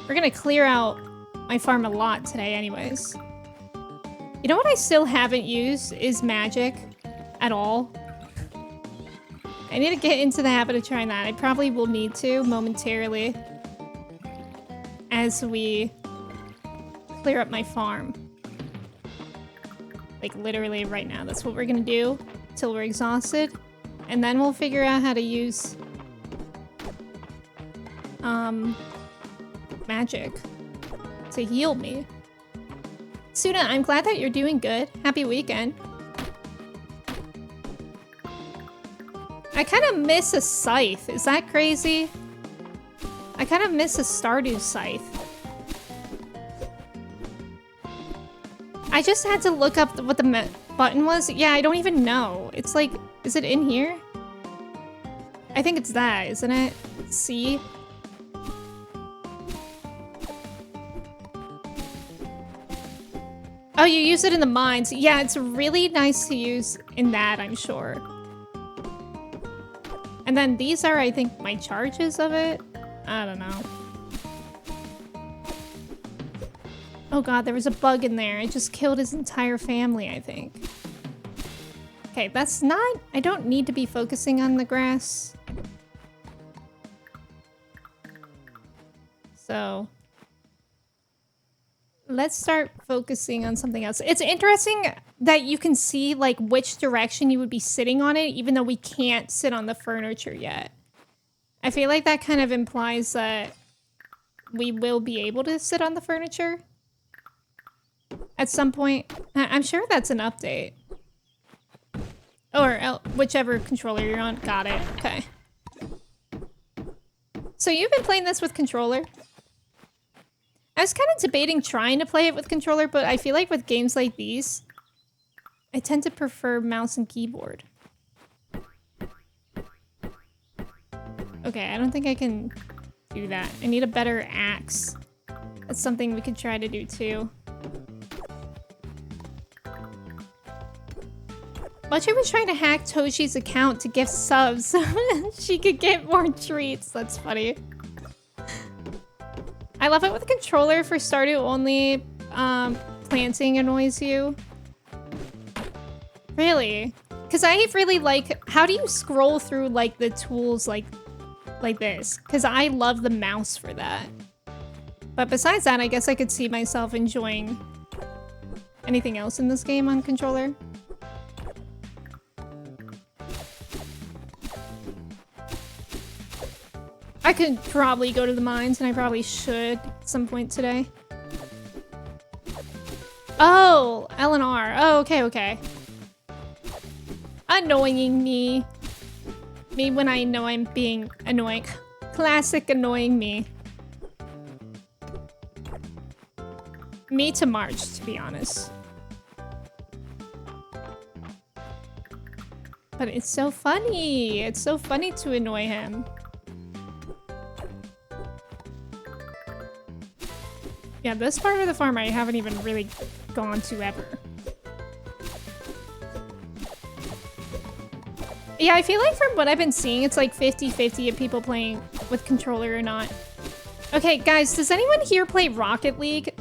We're gonna clear out my farm a lot today anyways. You know what I still haven't used is magic. At all. I need to get into the habit of trying that. I probably will need to momentarily as we clear up my farm. Like literally right now. That's what we're gonna do till we're exhausted. And then we'll figure out how to use magic to heal me. Suna, I'm glad that you're doing good. Happy weekend. I kind of miss a scythe. Is that crazy? I kind of miss a Stardew scythe. I just had to look up what the button was. Yeah, I don't even know. It's like, is it in here? I think it's that, isn't it? C? Oh, you use it in the mines. Yeah, it's really nice to use in that, I'm sure. And then these are, I think, my charges of it. I don't know. Oh god, there was a bug in there. It just killed his entire family, I think. Okay, that's not... I don't need to be focusing on the grass. So... let's start focusing on something else. It's interesting that you can see like which direction you would be sitting on it, even though we can't sit on the furniture yet. I feel like that kind of implies that we will be able to sit on the furniture at some point. I'm sure that's an update. Or whichever controller you're on. Got it. Okay. So you've been playing this with controller? I was kind of debating trying to play it with controller, but I feel like with games like these, I tend to prefer mouse and keyboard. Okay, I don't think I can do that. I need a better axe. That's something we could try to do too. Mochi was trying to hack Toshi's account to gift subs so she could get more treats. That's funny. I love it with a controller. For Stardew only, planting annoys you. Really? Because I really like... How do you scroll through, like, the tools like this? Because I love the mouse for that. But besides that, I guess I could see myself enjoying anything else in this game on controller. I could probably go to the mines, and I probably should at some point today. Oh, L&R. Oh, okay, okay. Annoying me. Me when I know I'm being annoying. Classic annoying me. Me to March, to be honest. But it's so funny. It's so funny to annoy him. Yeah, this part of the farm I haven't even really gone to ever. Yeah, I feel like from what I've been seeing, it's like 50-50 of people playing with controller or not. Okay, guys, does anyone here play Rocket League?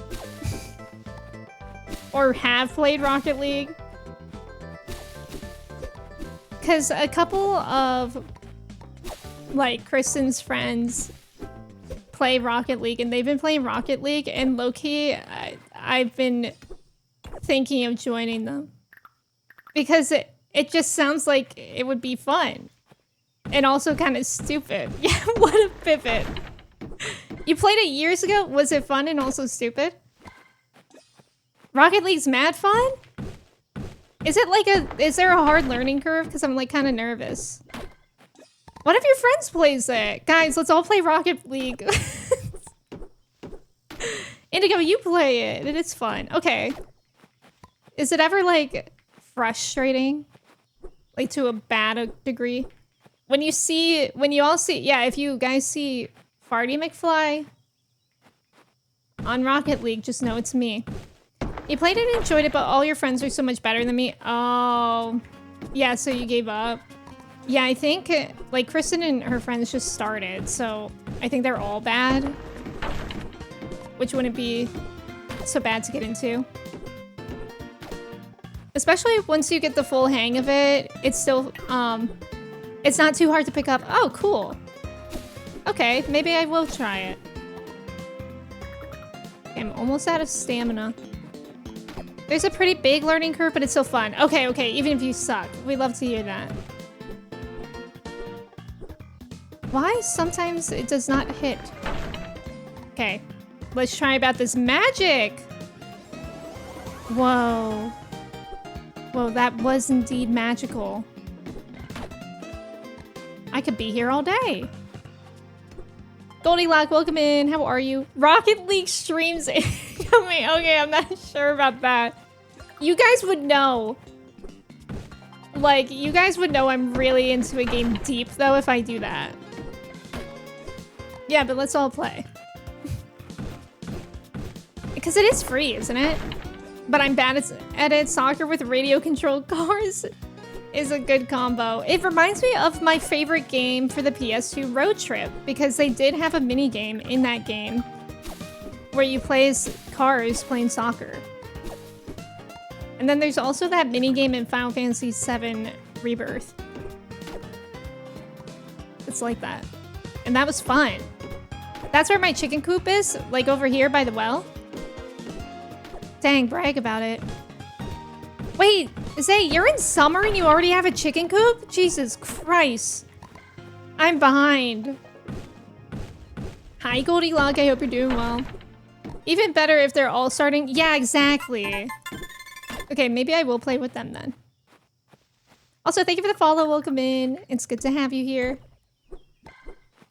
Or have played Rocket League? Because a couple of, like, Kristen's friends play Rocket League, and they've been playing Rocket League, and low-key, I've been thinking of joining them. Because it just sounds like it would be fun. And also kind of stupid. Yeah, what a pivot. You played it years ago? Was it fun and also stupid? Rocket League's mad fun? Is it like is there a hard learning curve? Because I'm like kind of nervous. One of your friends plays it. Guys, let's all play Rocket League. Indigo, you play it. It is fun. Okay. Is it ever like frustrating? Like to a bad degree? When you all see, yeah, if you guys see Farty McFly on Rocket League, just know it's me. You played it and enjoyed it, but all your friends are so much better than me. Oh, yeah, so you gave up. Yeah, I think, like, Kristen and her friends just started, so I think they're all bad. Which wouldn't be so bad to get into. Especially once you get the full hang of it, it's still, it's not too hard to pick up. Oh, cool. Okay, maybe I will try it. Okay, I'm almost out of stamina. There's a pretty big learning curve, but it's still fun. Okay, okay, even if you suck. We'd love to hear that. Why sometimes it does not hit? Okay, let's try about this magic. Whoa. Whoa, that was indeed magical. I could be here all day. Goldilocks, welcome in. How are you? Rocket League streams incoming. Okay, I'm not sure about that. You guys would know. Like, you guys would know I'm really into a game deep, though, if I do that. Yeah, but let's all play. Because it is free, isn't it? But I'm bad at it. Soccer with radio-controlled cars is a good combo. It reminds me of my favorite game for the PS2, Road Trip, because they did have a mini game in that game where you play as cars playing soccer. And then there's also that mini game in Final Fantasy VII Rebirth. It's like that. And that was fun. That's where my chicken coop is, like over here by the well. Dang, brag about it. Wait, Zay, you're in summer and you already have a chicken coop? Jesus Christ. I'm behind. Hi, Goldilocks. I hope you're doing well. Even better if they're all starting. Yeah, exactly. Okay, maybe I will play with them then. Also, thank you for the follow. Welcome in. It's good to have you here.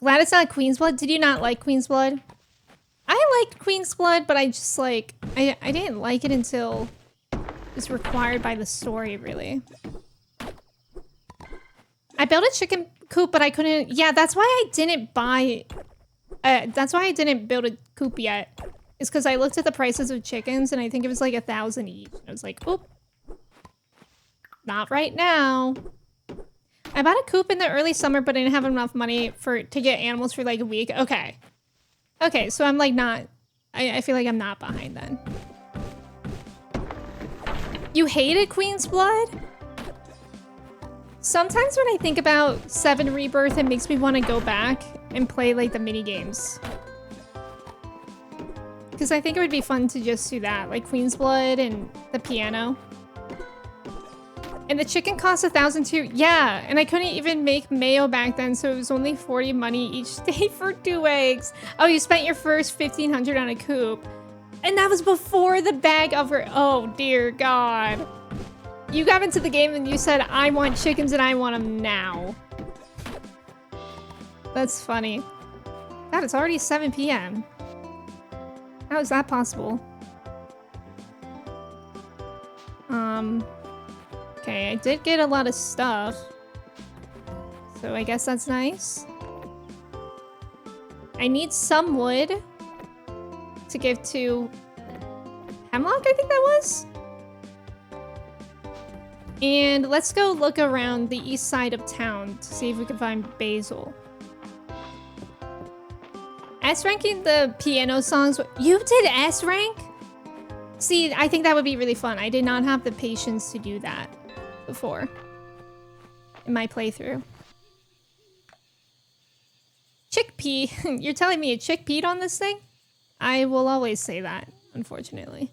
Glad it's not Queen's Blood. Did you not like Queen's Blood? I liked Queen's Blood, but I just like... I didn't like it until it was required by the story, really. I built a chicken coop, but I couldn't... Yeah, that's why I didn't buy... that's why I didn't build a coop yet. It's because I looked at the prices of chickens, and I think it was like 1,000 each. I was like, oop. Not right now. I bought a coop in the early summer, but I didn't have enough money to get animals for like a week. Okay. Okay, so I'm like not... I feel like I'm not behind then. You hated Queen's Blood? Sometimes when I think about 7 Rebirth, it makes me want to go back and play like the mini games. Because I think it would be fun to just do that, like Queen's Blood and the piano. And the chicken cost 1,000 too. Yeah, and I couldn't even make mayo back then, so it was only 40 money each day for 2 eggs. Oh, you spent your first 1,500 on a coop. And that was before the bag offer. Oh, dear God. You got into the game and you said, I want chickens and I want them now. That's funny. God, it's already 7 p.m. How is that possible? Okay, I did get a lot of stuff. So I guess that's nice. I need some wood to give to Hemlock, I think that was? And let's go look around the east side of town to see if we can find basil. S-ranking the piano songs. You did S-rank? See, I think that would be really fun. I did not have the patience to do that before in my playthrough. Chickpea. You're telling me a chickpea on this thing? I will always say that, unfortunately.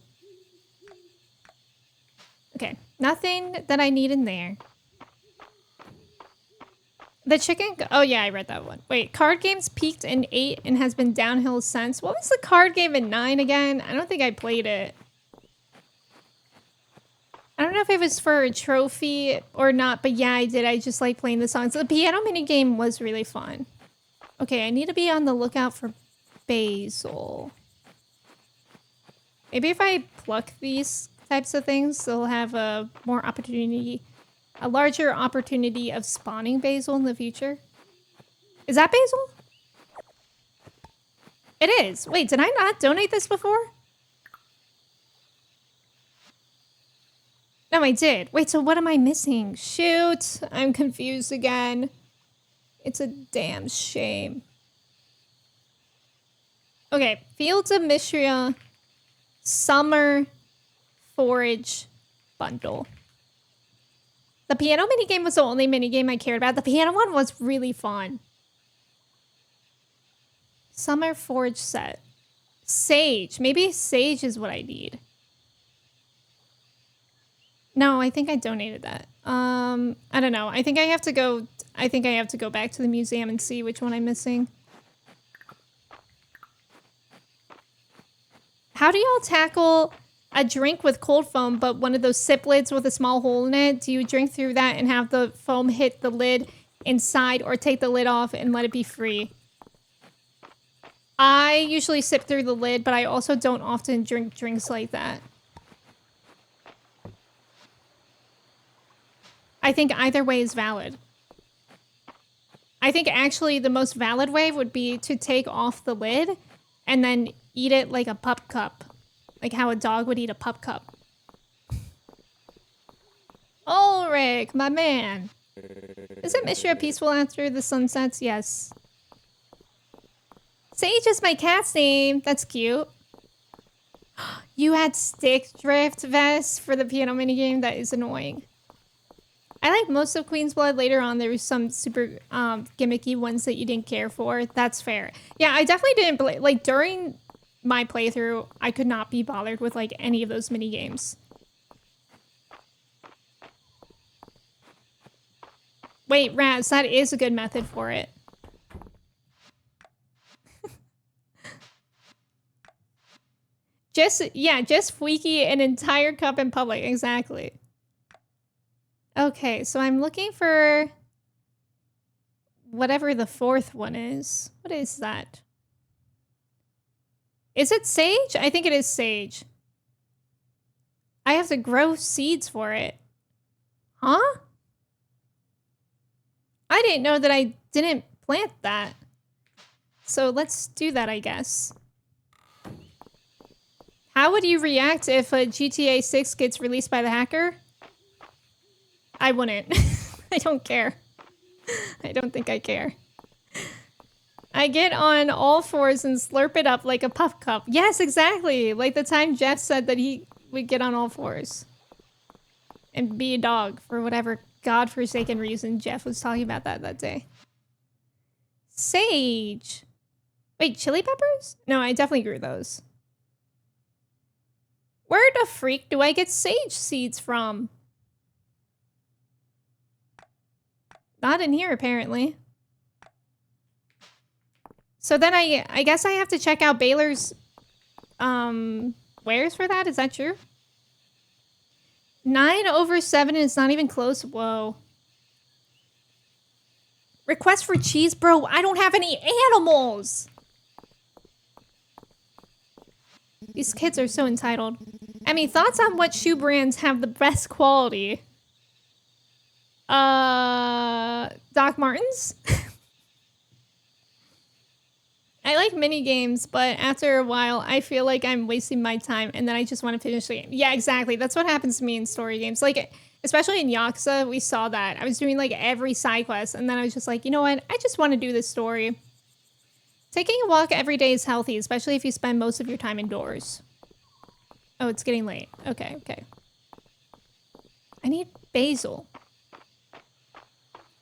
Okay, nothing that I need in there. The chicken... Oh yeah, I read that one. Wait, card games peaked in 8 and has been downhill since. What was the card game in 9 again? I don't think I played it. I don't know if it was for a trophy or not, but yeah, I did. I just like playing the songs. The piano minigame was really fun. Okay, I need to be on the lookout for basil. Maybe if I pluck these types of things, they'll have a more opportunity, a larger opportunity of spawning basil in the future. Is that basil? It is. Wait, did I not donate this before? No, I did. Wait, so what am I missing? Shoot, I'm confused again. It's a damn shame. Okay, Fields of Mistria, Summer Forage Bundle. The piano minigame was the only minigame I cared about. The piano one was really fun. Summer Forage set. Sage. Maybe sage is what I need. No, I think I donated that. I don't know. I think I have to go back to the museum and see which one I'm missing. How do y'all tackle a drink with cold foam, but one of those sip lids with a small hole in it? Do you drink through that and have the foam hit the lid inside, or take the lid off and let it be free? I usually sip through the lid, but I also don't often drink drinks like that. I think either way is valid. I think actually the most valid way would be to take off the lid and then eat it like a pup cup. Like how a dog would eat a pup cup. Ulrich, my man. Isn't Mistria peaceful after the sun sets? Yes. Sage is my cat's name. That's cute. You had stick drift vest for the piano minigame? That is annoying. I like most of Queen's Blood. Later on, there was some super gimmicky ones that you didn't care for. That's fair. Yeah, I definitely didn't play. Like, during my playthrough, I could not be bothered with, like, any of those mini games. Wait, Raz, that is a good method for it. just squeaky an entire cup in public. Exactly. Okay, so I'm looking for whatever the fourth one is. What is that? Is it sage? I think it is sage. I have to grow seeds for it. Huh? I didn't know that I didn't plant that. So let's do that, I guess. How would you react if a GTA 6 gets released by the hacker? I wouldn't. I don't care. I don't think I care. I get on all fours and slurp it up like a puff cup. Yes, exactly. Like the time Jeff said that he would get on all fours. And be a dog for whatever godforsaken reason Jeff was talking about that day. Sage. Wait, chili peppers? No, I definitely grew those. Where the freak do I get sage seeds from? Not in here, apparently. So then I guess I have to check out Baylor's wares for that. Is that true? 9/7 and it's not even close. Whoa. Request for cheese? Bro, I don't have any animals! These kids are so entitled. Emme, thoughts on what shoe brands have the best quality? Doc Martens? I like mini games, but after a while, I feel like I'm wasting my time and then I just want to finish the game. Yeah, exactly. That's what happens to me in story games. Like, especially in Yakuza, we saw that. I was doing like every side quest and then I was just like, you know what? I just want to do this story. Taking a walk every day is healthy, especially if you spend most of your time indoors. Oh, it's getting late. Okay, okay. I need basil.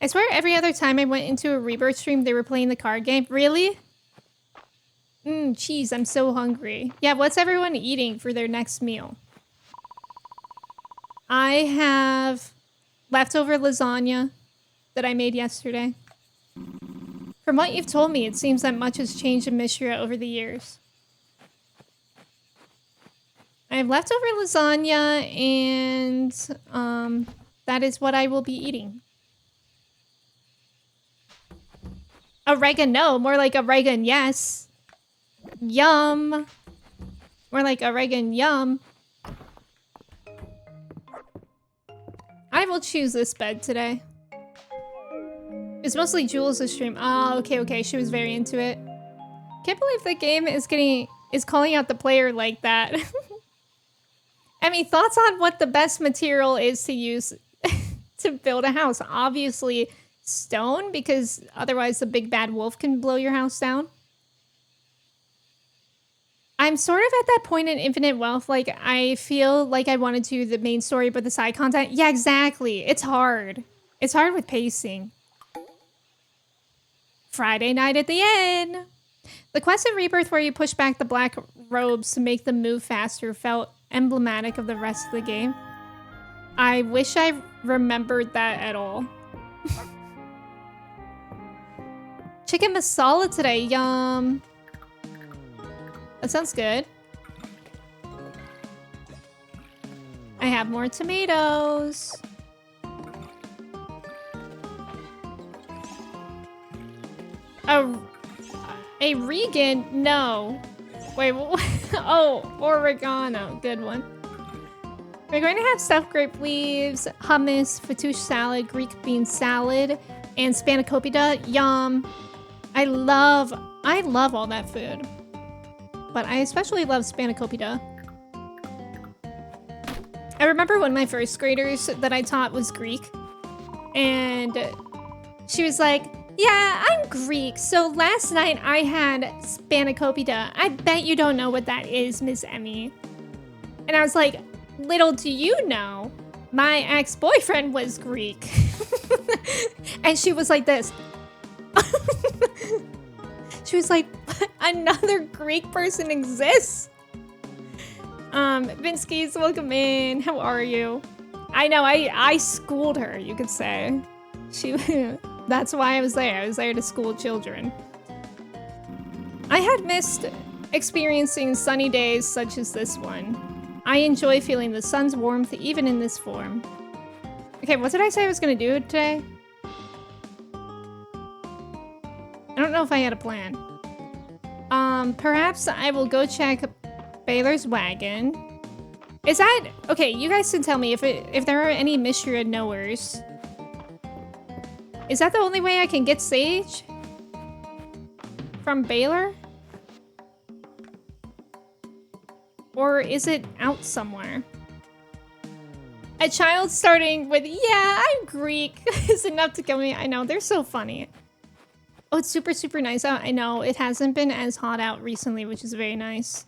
I swear every other time I went into a Rebirth stream, they were playing the card game. Really? Cheese, I'm so hungry. Yeah, what's everyone eating for their next meal? I have leftover lasagna that I made yesterday. From what you've told me, it seems that much has changed in Mistria over the years. I have leftover lasagna and that is what I will be eating. Oregano, more like oregon, yes. Yum. More like oregon, yum. I will choose this bed today. It's mostly Jules' stream. Oh, okay, okay. She was very into it. Can't believe the game is calling out the player like that. I mean, thoughts on what the best material is to use to build a house? Obviously, stone, because otherwise the big bad wolf can blow your house down. I'm sort of at that point in Infinite Wealth, like, I feel like I want to do the main story, but the side content... Yeah, exactly. It's hard. It's hard with pacing. Friday night at the inn. The quest in Rebirth where you push back the black robes to make them move faster felt emblematic of the rest of the game. I wish I remembered that at all. Chicken masala today, yum. That sounds good. I have more tomatoes. A Regan? No. Wait, oh, oregano. Good one. We're going to have stuffed grape leaves, hummus, fattoush salad, Greek bean salad, and spanakopita. Yum. I love all that food. But I especially love spanakopita. I remember one of my first graders that I taught was Greek. And she was like, yeah, I'm Greek, so last night I had spanakopita. I bet you don't know what that is, Miss Emme. And I was like, little do you know, my ex-boyfriend was Greek. And she was like this. She was like, another Greek person exists? Vinsky's, welcome in. How are you? I know, I schooled her, you could say. That's why I was there. I was there to school children. I had missed experiencing sunny days such as this one. I enjoy feeling the sun's warmth even in this form. Okay, what did I say I was gonna do today? I don't know if I had a plan. Perhaps I will go check Baylor's wagon. Is that... Okay, you guys can tell me if there are any Mistria knowers. Is that the only way I can get Sage? From Baylor? Or is it out somewhere? A child starting with, yeah, I'm Greek, is enough to kill me. I know, they're so funny. Oh, it's super, super nice out. I know, it hasn't been as hot out recently, which is very nice.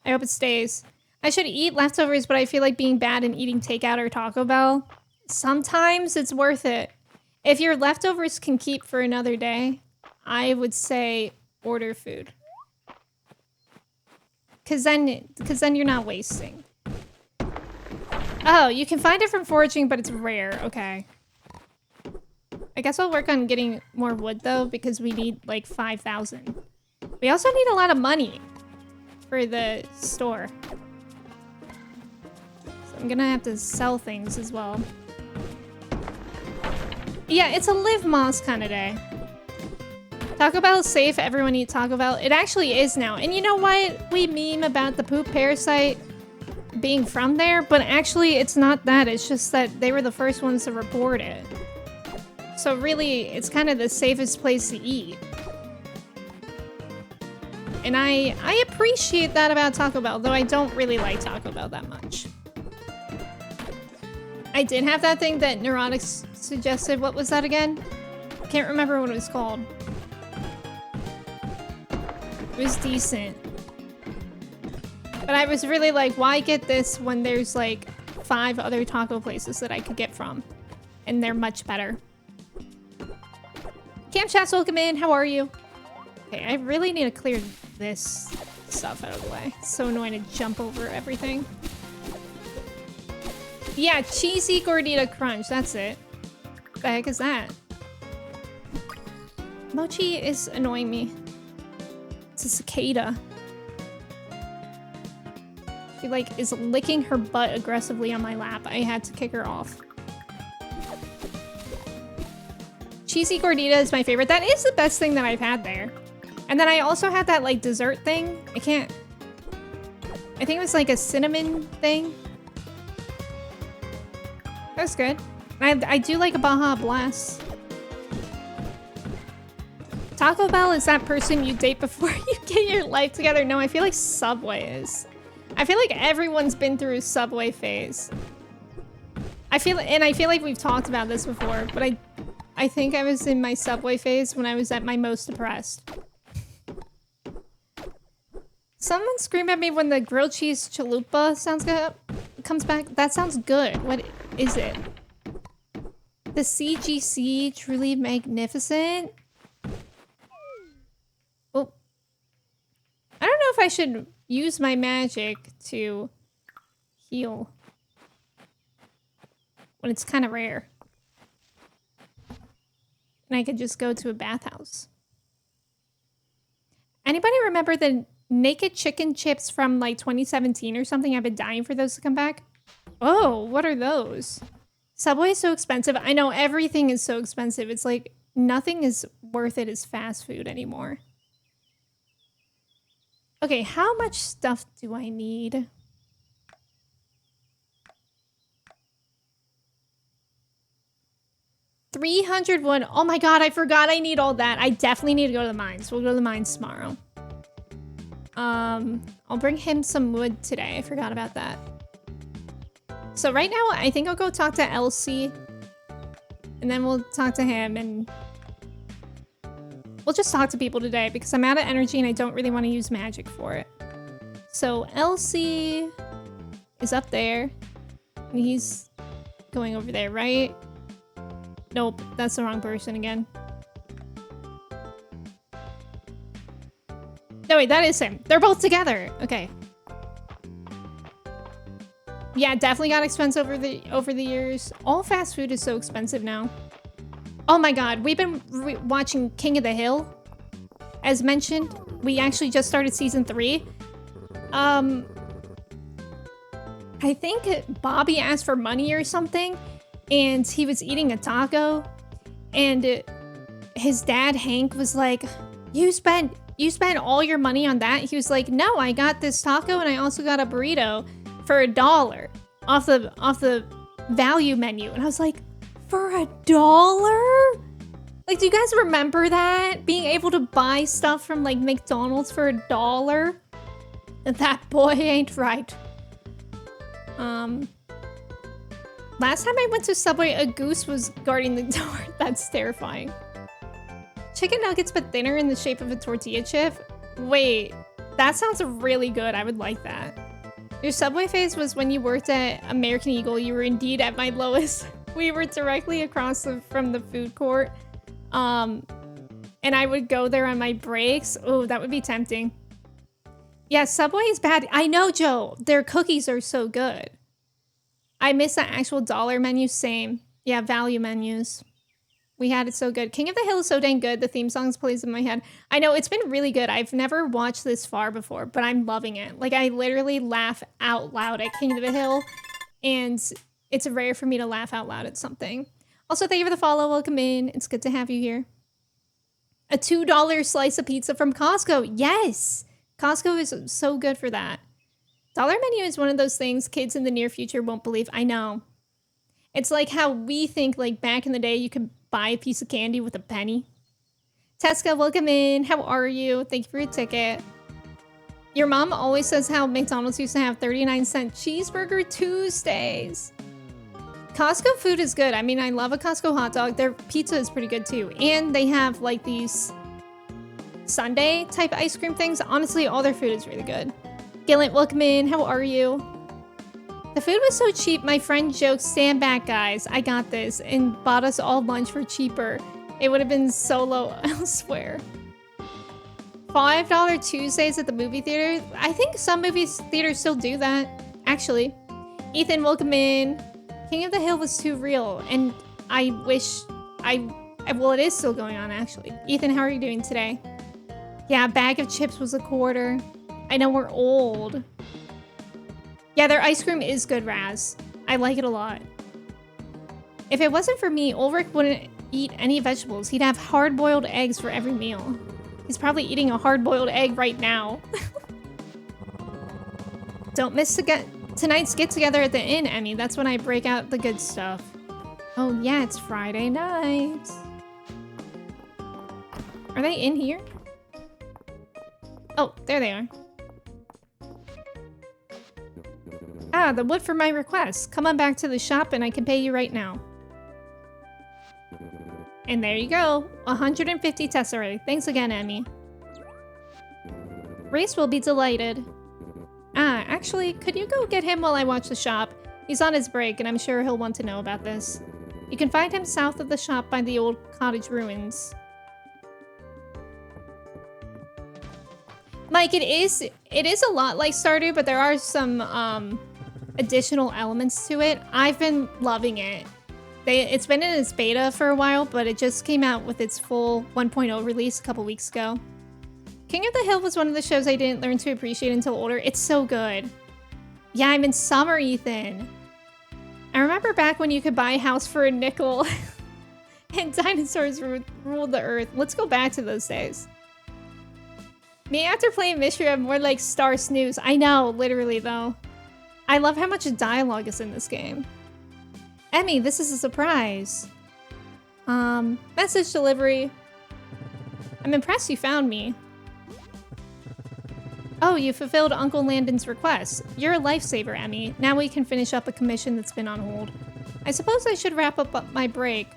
I hope it stays. I should eat leftovers, but I feel like being bad and eating takeout or Taco Bell. Sometimes it's worth it. If your leftovers can keep for another day, I would say order food. Cause then you're not wasting. Oh, you can find it from foraging, but it's rare. Okay. I guess I'll work on getting more wood though, because we need like 5,000. We also need a lot of money for the store. So I'm gonna have to sell things as well. Yeah, it's a live Moss kind of day. Taco Bell is safe, everyone eat Taco Bell. It actually is now. And you know what? We meme about the poop parasite being from there, but actually it's not that. It's just that they were the first ones to report it. So really, it's kind of the safest place to eat. And I appreciate that about Taco Bell, though I don't really like Taco Bell that much. I did have that thing that Neurotics suggested. What was that again? Can't remember what it was called. It was decent. But I was really like, why get this when there's like 5 other taco places that I could get from? And they're much better. Camp Chats, welcome in. How are you? Okay, I really need to clear this stuff out of the way. It's so annoying to jump over everything. Yeah, cheesy gordita crunch. That's it. What the heck is that? Mochi is annoying me. It's a cicada. She like is licking her butt aggressively on my lap. I had to kick her off. Cheesy gordita is my favorite. That is the best thing that I've had there. And then I also had that like dessert thing. I think it was like a cinnamon thing. That was good. I do like a Baja Blast. Taco Bell is that person you date before you get your life together. No, I feel like Subway is. I feel like everyone's been through a Subway phase. I feel like we've talked about this before, but I think I was in my Subway phase when I was at my most depressed. Someone scream at me when the grilled cheese chalupa comes back. That sounds good. What is it? The CGC truly magnificent. Oh, I don't know if I should use my magic to heal when it's kind of rare. And I could just go to a bathhouse. Anybody remember the naked chicken chips from like 2017 or something? I've been dying for those to come back. Oh, what are those? Subway is so expensive. I know everything is so expensive. It's like nothing is worth it as fast food anymore. Okay, how much stuff do I need? $300 wood. Oh my god, I forgot I need all that. I definitely need to go to the mines. We'll go to the mines tomorrow. I'll bring him some wood today. I forgot about that. So right now, I think I'll go talk to Elsie. And then we'll talk to him and we'll just talk to people today because I'm out of energy and I don't really want to use magic for it. So Elsie is up there and he's going over there, right? Nope, that's the wrong person again. No, wait, that is him. They're both together. Okay. Yeah, definitely got expensive over the years. All fast food is so expensive now. Oh my god, we've been watching King of the Hill. As mentioned, we actually just started season 3. I think Bobby asked for money or something, and he was eating a taco, and his dad Hank was like, "You spent all your money on that?" He was like, "No, I got this taco and I also got a burrito for $1 off the value menu." And I was like, for $1? Like, do you guys remember that? Being able to buy stuff from like McDonald's for $1? That boy ain't right. Last time I went to Subway, a goose was guarding the door. That's terrifying. Chicken nuggets but thinner in the shape of a tortilla chip? Wait, that sounds really good. I would like that. Your Subway phase was when you worked at American Eagle. You were indeed at my lowest. We were directly across from the food court. And I would go there on my breaks. Oh, that would be tempting. Yeah, Subway is bad. I know, Joe. Their cookies are so good. I miss that actual dollar menu. Same. Yeah, value menus. We had it so good. King of the Hill is so dang good. The theme songs plays in my head. I know, it's been really good. I've never watched this far before, but I'm loving it. Like, I literally laugh out loud at King of the Hill. and it's rare for me to laugh out loud at something. Also, thank you for the follow. Welcome in. It's good to have you here. A $2 slice of pizza from Costco. Yes! Costco is so good for that. Dollar menu is one of those things kids in the near future won't believe. I know. It's like how we think like back in the day you could buy a piece of candy with a penny. Tesca, welcome in. How are you? Thank you for your ticket. Your mom always says how McDonald's used to have 39-cent cheeseburger Tuesdays. Costco food is good. I mean, I love a Costco hot dog. Their pizza is pretty good too. And they have like these sundae type ice cream things. Honestly, all their food is really good. Gillant, welcome in. How are you? The food was so cheap. My friend joked, stand back guys, I got this, and bought us all lunch for cheaper. It would have been so low elsewhere. $5 Tuesdays at the movie theater. I think some movie theaters still do that, actually. Ethan, welcome in. King of the Hill was too real, and I wish well, it is still going on, actually. Ethan, how are you doing today? Yeah, a bag of chips was $1. I know we're old. Yeah, their ice cream is good, Raz. I like it a lot. If it wasn't for me, Ulrich wouldn't eat any vegetables. He'd have hard-boiled eggs for every meal. He's probably eating a hard-boiled egg right now. Don't miss tonight's get-together at the inn, Emmy. That's when I break out the good stuff. Oh, yeah, it's Friday night. Are they in here? Oh, there they are. Ah, the wood for my request. Come on back to the shop and I can pay you right now. And there you go. 150 tesserae. Thanks again, Emmy. Reese will be delighted. Ah, actually, could you go get him while I watch the shop? He's on his break and I'm sure he'll want to know about this. You can find him south of the shop by the old cottage ruins. Mike, it is a lot like Stardew, but there are some additional elements to it. I've been loving it. It's been in its beta for a while, but it just came out with its full 1.0 release a couple weeks ago. King of the Hill was one of the shows I didn't learn to appreciate until older. It's so good. Yeah, I'm in summer, Ethan. I remember back when you could buy a house for a nickel and dinosaurs ruled the earth. Let's go back to those days. Me after playing Mistria, I'm more like Star Snooze. I know, literally though. I love how much dialogue is in this game. Emmy, this is a surprise. Message delivery. I'm impressed you found me. Oh, you fulfilled Uncle Landon's request. You're a lifesaver, Emmy. Now we can finish up a commission that's been on hold. I suppose I should wrap up my break.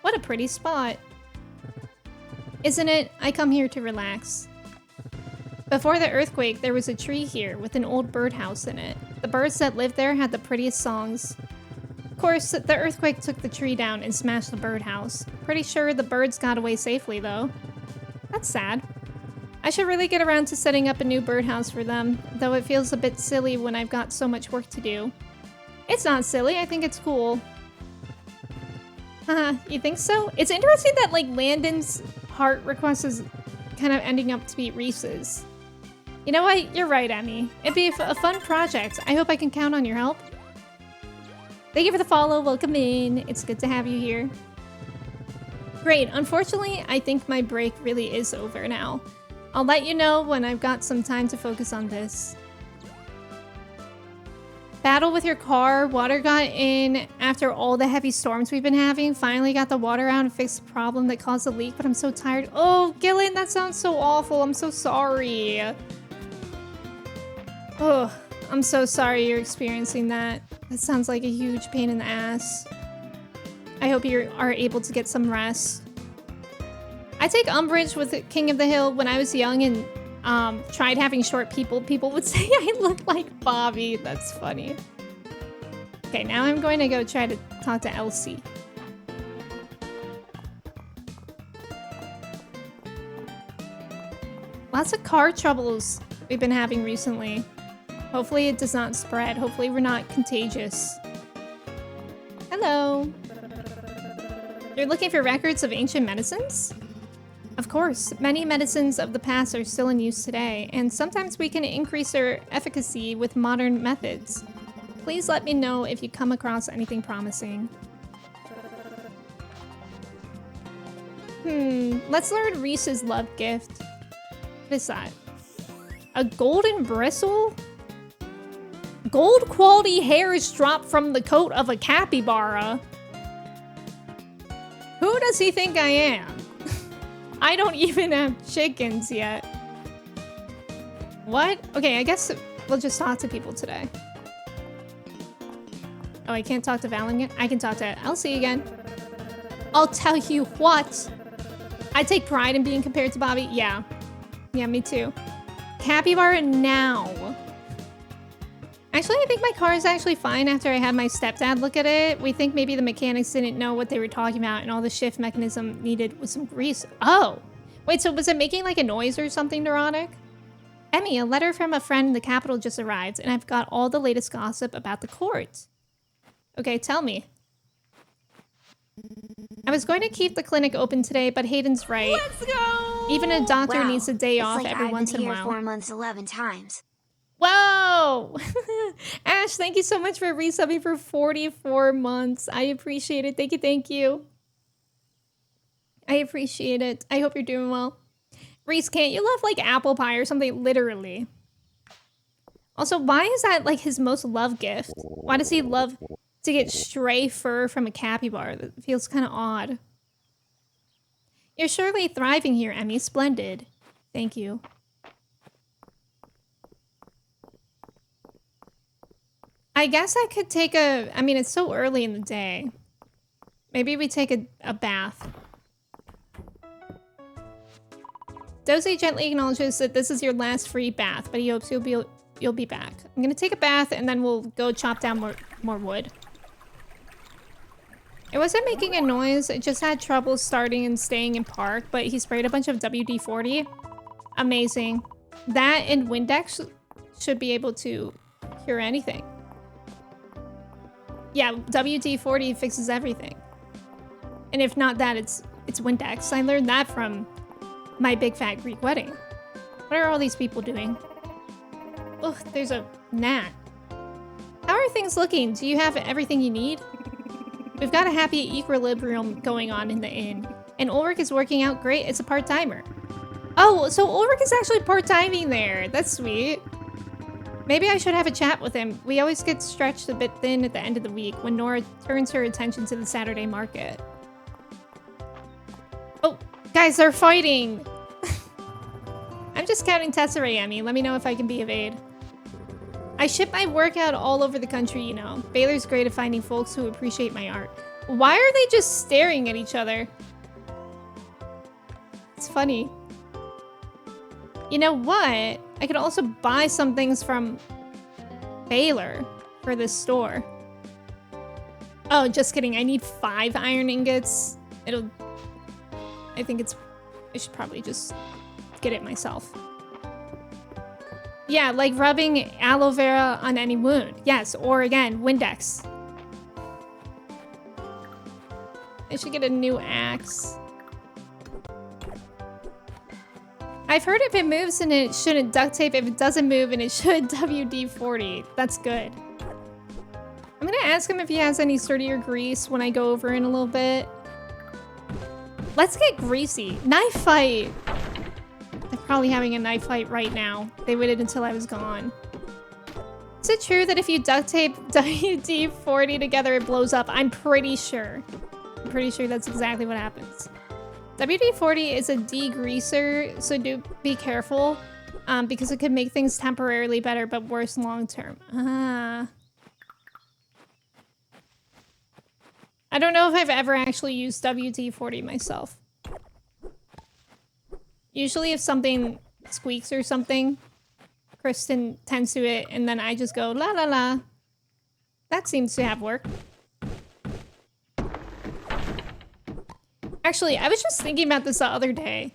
What a pretty spot. Isn't it? I come here to relax. Before the earthquake, there was a tree here with an old birdhouse in it. The birds that lived there had the prettiest songs. Of course, the earthquake took the tree down and smashed the birdhouse. Pretty sure the birds got away safely, though. That's sad. I should really get around to setting up a new birdhouse for them, though it feels a bit silly when I've got so much work to do. It's not silly, I think it's cool. Haha, you think so? It's interesting that, like, Landon's heart request is kind of ending up to be Reese's. You know what? You're right, Emmy. It'd be a fun project. I hope I can count on your help. Thank you for the follow. Welcome in. It's good to have you here. Great. Unfortunately, I think my break really is over now. I'll let you know when I've got some time to focus on this. Battle with your car. Water got in after all the heavy storms we've been having. Finally got the water out and fixed the problem that caused the leak, but I'm so tired. Oh, Gillian, that sounds so awful. I'm so sorry. Oh, I'm so sorry you're experiencing that. That sounds like a huge pain in the ass. I hope you are able to get some rest. I take umbrage with King of the Hill. When I was young and tried having short people, people would say I look like Bobby. That's funny. Okay, now I'm going to go try to talk to Elsie. Lots of car troubles we've been having recently. Hopefully it does not spread. Hopefully we're not contagious. Hello. You're looking for records of ancient medicines? Of course, many medicines of the past are still in use today, and sometimes we can increase their efficacy with modern methods. Please let me know if you come across anything promising. Let's learn Reese's love gift. What is that? A golden bristle? Gold quality hairs drop from the coat of a capybara. Who does he think I am? I don't even have chickens yet. What? Okay, I guess we'll just talk to people today. Oh, I can't talk to Valen. I can talk to Elsie again. I'll tell you what. I take pride in being compared to Bobby. Yeah. Yeah, me too. Capybara now. Actually, I think my car is actually fine after I had my stepdad look at it. We think maybe the mechanics didn't know what they were talking about and all the shift mechanism needed was some grease. Oh. Wait, so was it making like a noise or something neurotic? Emme, a letter from a friend in the capital just arrived, and I've got all the latest gossip about the court. Okay, tell me. I was going to keep the clinic open today, but Hayden's right.
Let's go!
Even a doctor
Wow,
needs a day off
like
every once in a
I've been here
while.
4 months 11 times.
Whoa! Ash, thank you so much for resubbing for 44 months. I appreciate it. Thank you, thank you. I appreciate it. I hope you're doing well. Reese, can't you love like apple pie or something? Literally. Also, why is that like his most loved gift? Why does he love to get stray fur from a capybara? That feels kind of odd. You're surely thriving here, Emme. Splendid. Thank you. I guess I could take a... I mean, it's so early in the day. Maybe we take a bath. Dozy gently acknowledges that this is your last free bath, but he hopes you'll be back. I'm gonna take a bath and then we'll go chop down more wood. It wasn't making a noise, it just had trouble starting and staying in park, but he sprayed a bunch of WD-40. Amazing. That and Windex should be able to cure anything. Yeah, WD-40 fixes everything. And if not that, it's Windex. I learned that from my big fat Greek wedding. What are all these people doing? Oh, there's a gnat. How are things looking? Do you have everything you need? We've got a happy equilibrium going on in the inn. And Ulrich is working out great as a part-timer. Oh, so Ulrich is actually part-timing there. That's sweet. Maybe I should have a chat with him. We always get stretched a bit thin at the end of the week when Nora turns her attention to the Saturday market. Oh, guys, they're fighting. I'm just counting Tesserae, Emme. Let me know if I can be of aid. I ship my work out all over the country, you know. Baylor's great at finding folks who appreciate my art. Why are they just staring at each other? It's funny. You know what? I could also buy some things from Baylor for this store. Oh, just kidding. I need 5 iron ingots. I should probably just get it myself. Yeah, like rubbing aloe vera on any wound. Yes, or again, Windex. I should get a new axe. I've heard if it moves and it shouldn't duct tape, if it doesn't move and it should WD-40. That's good. I'm gonna ask him if he has any sturdier grease when I go over in a little bit. Let's get greasy. Knife fight. They're probably having a knife fight right now. They waited until I was gone. Is it true that if you duct tape WD-40 together, it blows up? I'm pretty sure. I'm pretty sure that's exactly what happens. WD-40 is a degreaser, so do be careful, because it could make things temporarily better, but worse long-term. I don't know if I've ever actually used WD-40 myself. Usually if something squeaks or something, Kristen tends to it, and then I just go, la la la. That seems to have worked. Actually, I was just thinking about this the other day.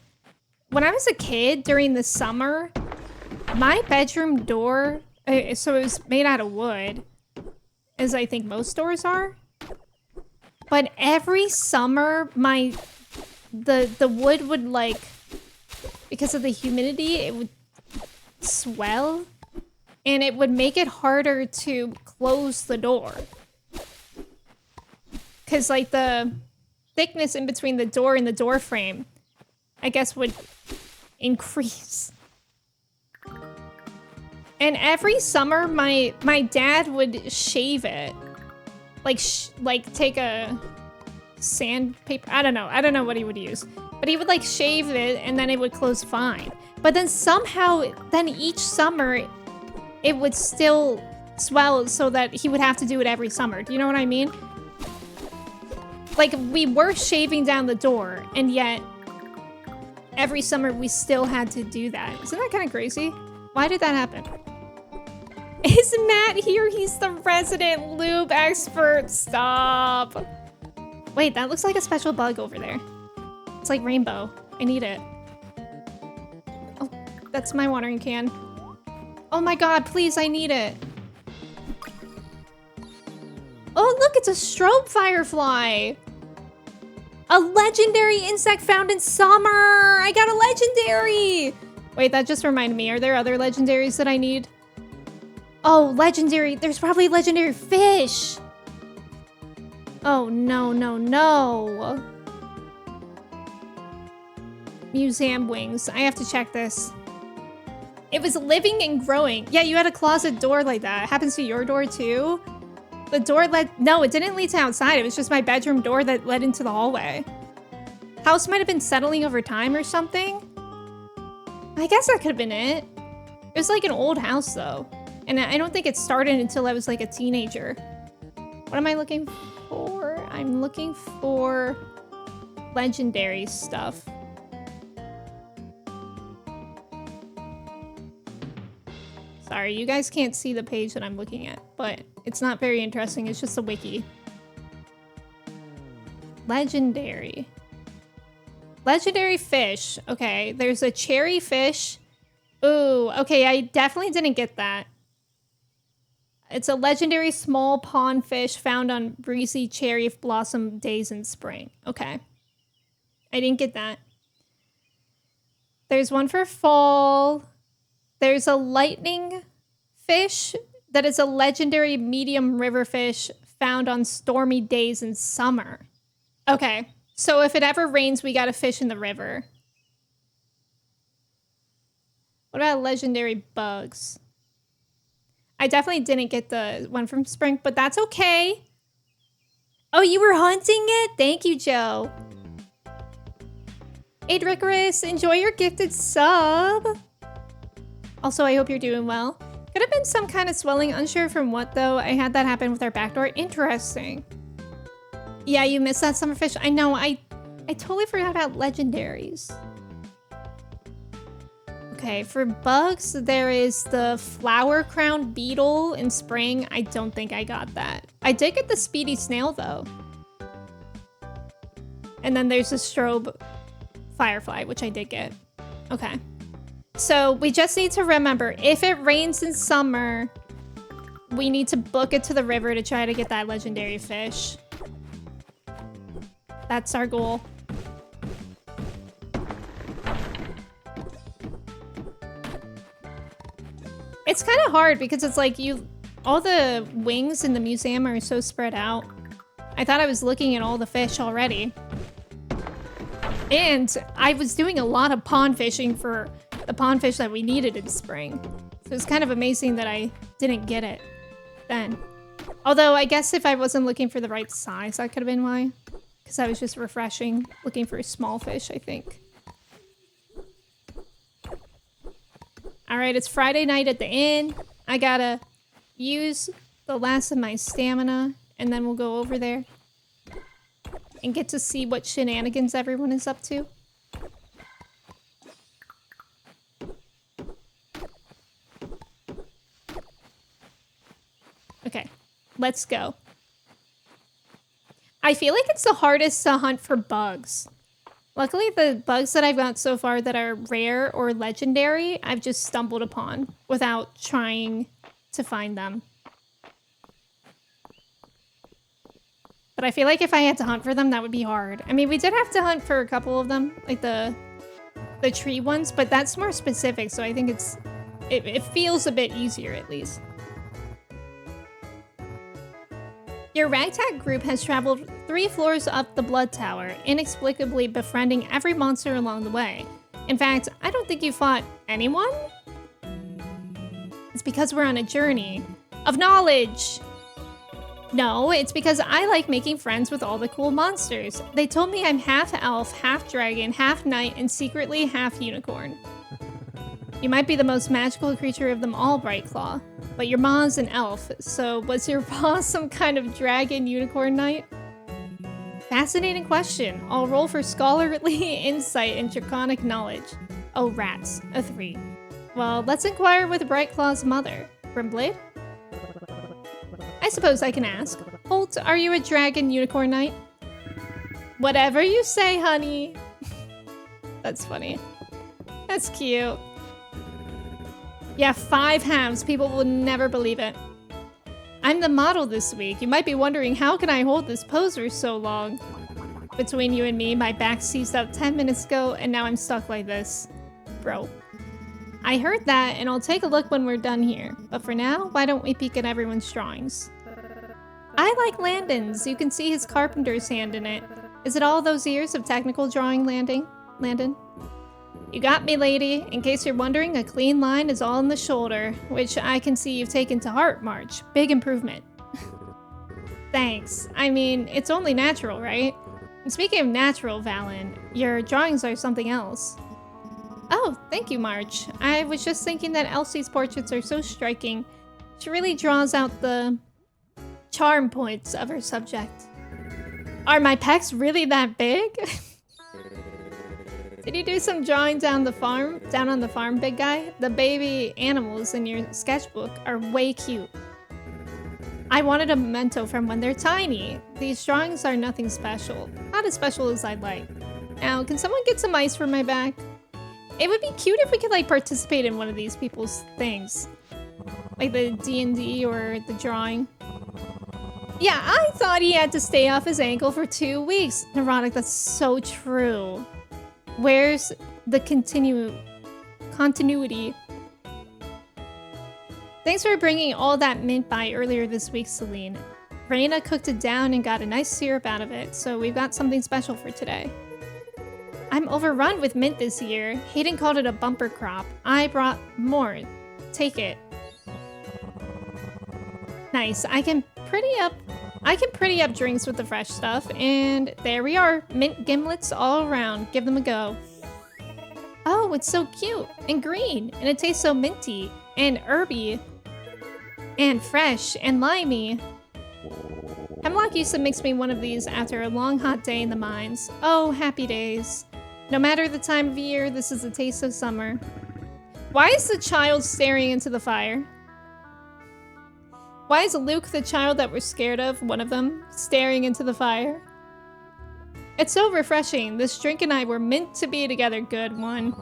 When I was a kid during the summer, my bedroom door, so it was made out of wood, as I think most doors are. But every summer, the wood would like, because of the humidity, it would swell, and it would make it harder to close the door. Because, like, the thickness in between the door and the door frame, I guess, would increase. And every summer, my dad would shave it. Like take a sandpaper. I don't know what he would use. But he would, like, shave it, and then it would close fine. But then somehow, each summer, it would still swell so that he would have to do it every summer. Do you know what I mean? Like, we were shaving down the door, and yet every summer we still had to do that. Isn't that kind of crazy? Why did that happen? Is Matt here? He's the resident lube expert. Stop. Wait, that looks like a special bug over there. It's like rainbow. I need it. Oh, that's my watering can. Oh my god, please, I need it. Oh, look, it's a strobe firefly. A legendary insect found in summer. I got a legendary. Wait, that just reminded me. Are there other legendaries that I need? Oh, legendary. There's probably legendary fish. Oh, no, no, no. Museum wings. I have to check this. It was living and growing. Yeah, you had a closet door like that. It happens to your door too? The door led... No, it didn't lead to outside. It was just my bedroom door that led into the hallway. House might have been settling over time or something. I guess that could have been it. It was like an old house though. And I don't think it started until I was like a teenager. What am I looking for? I'm looking for legendary stuff. Sorry, you guys can't see the page that I'm looking at, but it's not very interesting. It's just a wiki. Legendary. Legendary fish. Okay, there's a cherry fish. Ooh, okay, I definitely didn't get that. It's a legendary small pond fish found on breezy cherry blossom days in spring. Okay. I didn't get that. There's one for fall. There's a lightning fish that is a legendary medium river fish found on stormy days in summer. Okay. So if it ever rains, we got a fish in the river. What about legendary bugs? I definitely didn't get the one from spring, but that's okay. Oh, you were hunting it? Thank you, Joe. Adricarus, enjoy your gifted sub. Also, I hope you're doing well. Could have been some kind of swelling, unsure from what though. I had that happen with our back door. Interesting. Yeah, you missed that summerfish. I know, I totally forgot about legendaries. Okay, for bugs, there is the flower crown beetle in spring. I don't think I got that. I did get the speedy snail though. And then there's the strobe firefly, which I did get. Okay. So we just need to remember, if it rains in summer, we need to book it to the river to try to get that legendary fish. That's our goal. It's kind of hard because it's like all the wings in the museum are so spread out. I thought I was looking at all the fish already. And I was doing a lot of pond fishing for the pond fish that we needed in spring. So it's kind of amazing that I didn't get it then. Although I guess if I wasn't looking for the right size, that could have been why. Because I was just refreshing, looking for a small fish, I think. Alright, it's Friday night at the inn. I gotta use the last of my stamina, and then we'll go over there and get to see what shenanigans everyone is up to. Okay, let's go. I feel like it's the hardest to hunt for bugs. Luckily, the bugs that I've got so far that are rare or legendary, I've just stumbled upon without trying to find them. But I feel like if I had to hunt for them, that would be hard. I mean, we did have to hunt for a couple of them, like the tree ones, but that's more specific, so I think it feels a bit easier at least. Your ragtag group has traveled 3 floors up the Blood Tower, inexplicably befriending every monster along the way. In fact, I don't think you fought anyone? It's because we're on a journey of knowledge. No, it's because I like making friends with all the cool monsters. They told me I'm half elf, half dragon, half knight, and secretly half unicorn. You might be the most magical creature of them all, Brightclaw, but your mom's an elf, so was your boss some kind of dragon unicorn knight? Fascinating question. I'll roll for scholarly insight and draconic knowledge. Oh, rats. A 3. Well, let's inquire with Brightclaw's mother. Brimblade? I suppose I can ask. Holt, are you a dragon unicorn knight? Whatever you say, honey. That's funny. That's cute. Yeah, 5 halves. People will never believe it. I'm the model this week. You might be wondering, how can I hold this pose for so long? Between you and me, my back seized up 10 minutes ago, and now I'm stuck like this. Bro. I heard that, and I'll take a look when we're done here. But for now, why don't we peek at everyone's drawings? I like Landon's. You can see his carpenter's hand in it. Is it all those years of technical drawing, Landon? You got me, lady. In case you're wondering, a clean line is all in the shoulder, which I can see you've taken to heart, March. Big improvement. Thanks. I mean, it's only natural, right? And speaking of natural, Valen, your drawings are something else. Oh, thank you, March. I was just thinking that Elsie's portraits are so striking. She really draws out the charm points of her subject. Are my pecs really that big? Did you do some drawing down on the farm, big guy? The baby animals in your sketchbook are way cute. I wanted a memento from when they're tiny. These drawings are nothing special. Not as special as I'd like. Now, can someone get some ice for my back? It would be cute if we could, like, participate in one of these people's things. Like the D&D or the drawing. Yeah, I thought he had to stay off his ankle for 2 weeks. Neurotic, that's so true. Where's the continuity? Thanks for bringing all that mint by earlier this week, Celine. Raina cooked it down and got a nice syrup out of it, so we've got something special for today. I'm overrun with mint this year. Hayden called it a bumper crop. I brought more. Take it. Nice. I can pretty up drinks with the fresh stuff, and there we are. Mint gimlets all around. Give them a go. Oh, it's so cute and green, and it tastes so minty and herby and fresh and limey. Hemlock used to mix me one of these after a long hot day in the mines. Oh, happy days. No matter the time of year, this is the taste of summer. Why is the child staring into the fire? Why is Luke, the child that we're scared of, one of them, staring into the fire? It's so refreshing. This drink and I were meant to be together, good one.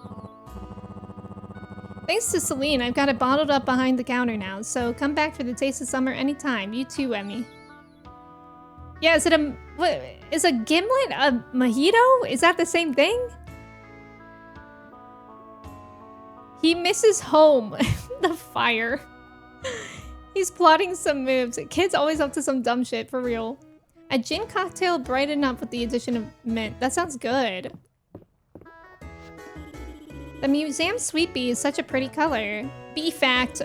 Thanks to Celine, I've got it bottled up behind the counter now, so come back for the taste of summer anytime. You too, Emme. Yeah, is a gimlet a mojito? Is that the same thing? He misses home. The fire. He's plotting some moves. Kid's always up to some dumb shit, for real. A gin cocktail brightened up with the addition of mint. That sounds good. The museum sweet bee is such a pretty color. Bee fact.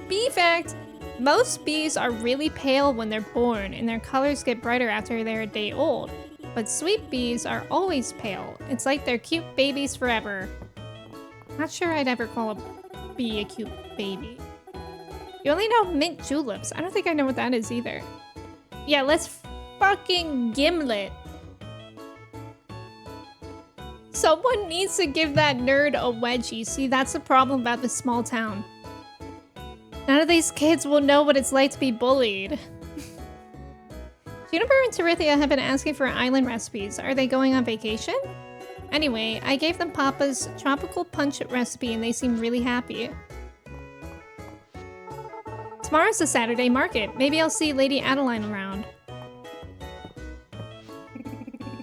Bee fact. Most bees are really pale when they're born, and their colors get brighter after they're a day old. But sweet bees are always pale. It's like they're cute babies forever. Not sure I'd ever call a bee a cute baby. You only know mint juleps. I don't think I know what that is either. Yeah, let's fucking gimlet. Someone needs to give that nerd a wedgie. See, that's the problem about this small town. None of these kids will know what it's like to be bullied. Juniper and Terithia have been asking for island recipes. Are they going on vacation? Anyway, I gave them Papa's tropical punch recipe and they seem really happy. Tomorrow's the Saturday market. Maybe I'll see Lady Adeline around.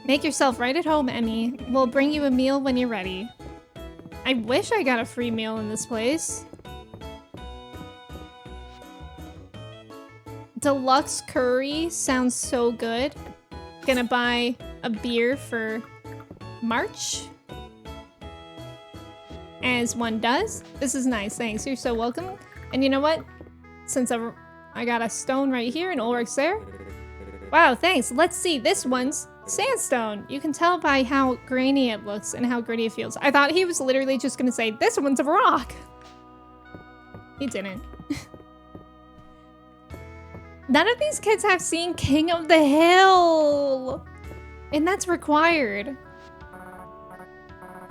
Make yourself right at home, Emme. We'll bring you a meal when you're ready. I wish I got a free meal in this place. Deluxe curry sounds so good. Gonna buy a beer for March. As one does. This is nice, thanks. You're so welcome. And you know what? Since I got a stone right here and Ulrich's there. Wow, thanks. Let's see. This one's sandstone. You can tell by how grainy it looks and how gritty it feels. I thought he was literally just gonna say, this one's a rock. He didn't. None of these kids have seen King of the Hill. And that's required.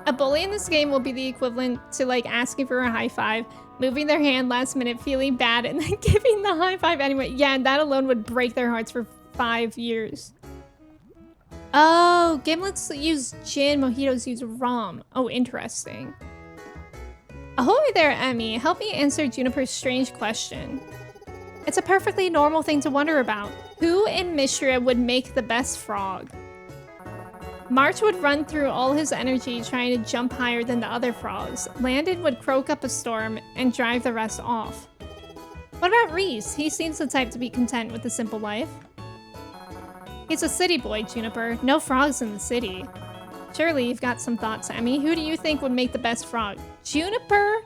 A bully in this game will be the equivalent to like asking for a high five, moving their hand last minute, feeling bad, and then giving the high five anyway. Yeah, and that alone would break their hearts for 5 years. Oh, gimlets use gin, mojitos use rum. Oh, interesting. Ahoy there, Emme. Help me answer Juniper's strange question. It's a perfectly normal thing to wonder about. Who in Mistria would make the best frog? March would run through all his energy trying to jump higher than the other frogs. Landon would croak up a storm and drive the rest off. What about Reese? He seems the type to be content with a simple life. He's a city boy, Juniper. No frogs in the city. Surely you've got some thoughts, Emme. Who do you think would make the best frog? Juniper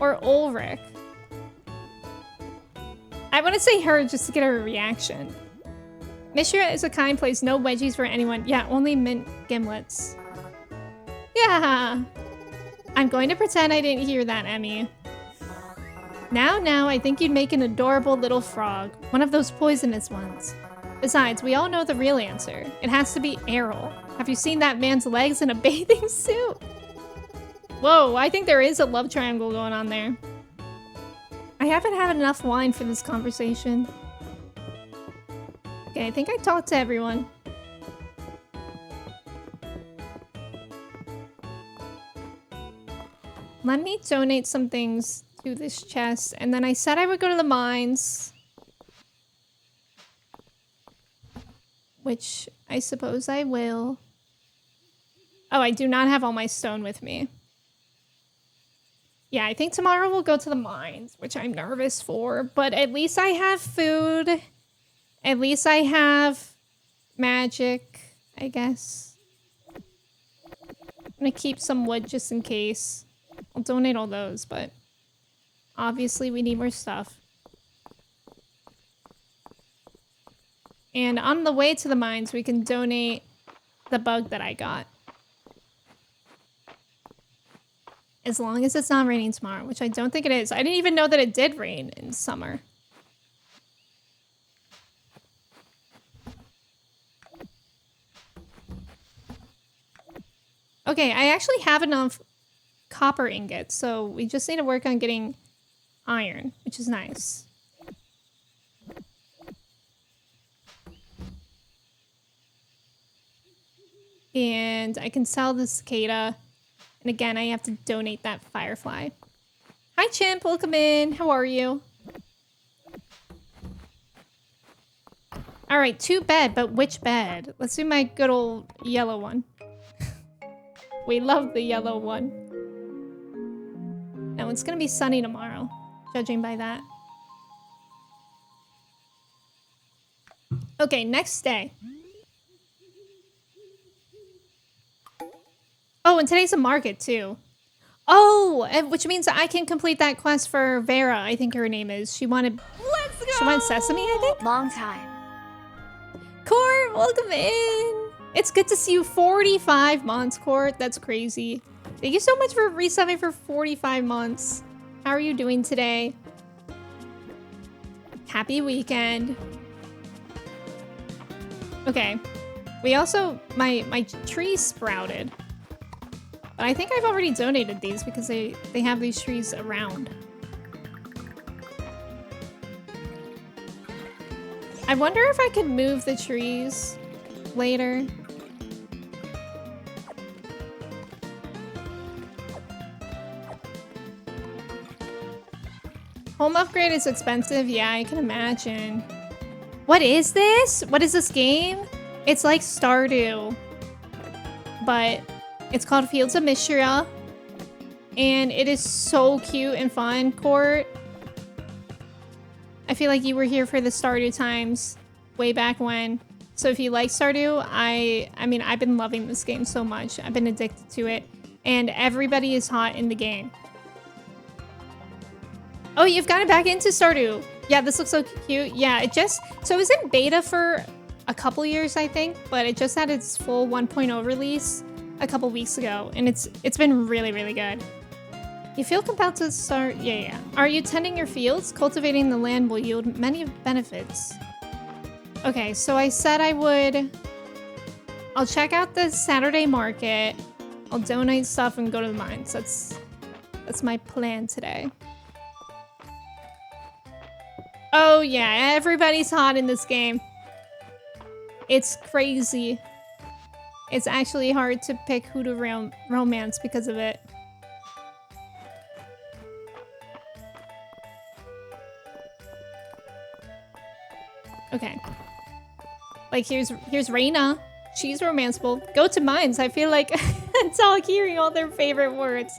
or Ulrich? I want to say her just to get her reaction. Mistria is a kind place, no wedgies for anyone. Yeah, only mint gimlets. Yeah. I'm going to pretend I didn't hear that, Emme. Now, I think you'd make an adorable little frog. One of those poisonous ones. Besides, we all know the real answer. It has to be Errol. Have you seen that man's legs in a bathing suit? Whoa, I think there is a love triangle going on there. I haven't had enough wine for this conversation. Okay, I think I talked to everyone. Let me donate some things to this chest, and then I said I would go to the mines. Which I suppose I will. Oh, I do not have all my stone with me. Yeah, I think tomorrow we'll go to the mines, which I'm nervous for, but at least I have food. At least I have magic, I guess. I'm gonna keep some wood just in case. I'll donate all those, but obviously we need more stuff. And on the way to the mines, we can donate the bug that I got. As long as it's not raining tomorrow, which I don't think it is. I didn't even know that it did rain in summer. Okay, I actually have enough copper ingots, so we just need to work on getting iron, which is nice. And I can sell the cicada. And again, I have to donate that firefly. Hi, Chimp. Welcome in. How are you? All right, 2 bed, but which bed? Let's do my good old yellow one. We love the yellow one. Now, it's going to be sunny tomorrow, judging by that. Okay, next day. Oh, and today's a market, too. Oh, which means I can complete that quest for Vera, I think her name is. She wanted... Let's go! She wanted sesame, I think?
Long time.
Court, welcome in! It's good to see you. 45 months, Court. That's crazy. Thank you so much for resubbing for 45 months. How are you doing today? Happy weekend. Okay. We also... My tree sprouted. But I think I've already donated these because they have these trees around. I wonder if I could move the trees later. Home upgrade is expensive. Yeah, I can imagine. What is this? What is this game? It's like Stardew, but it's called Fields of Mistria, and it is so cute and fun, Court. I feel like you were here for the Stardew times way back when. So if you like Stardew, I mean, I've been loving this game so much. I've been addicted to it. And everybody is hot in the game. Oh, you've gotten back into Stardew. Yeah, this looks so cute. Yeah, so it was in beta for a couple years, I think, but it just had its full 1.0 release a couple weeks ago, and it's been really, really good. You feel compelled to start... Yeah. Are you tending your fields? Cultivating the land will yield many benefits. Okay, so I said I would... I'll check out the Saturday market. I'll donate stuff and go to the mines. That's my plan today. Oh yeah, everybody's hot in this game. It's crazy. It's actually hard to pick who to romance because of it. Okay. Like here's Reina. She's romanceable. Go to mines. I feel like it's all hearing all their favorite words.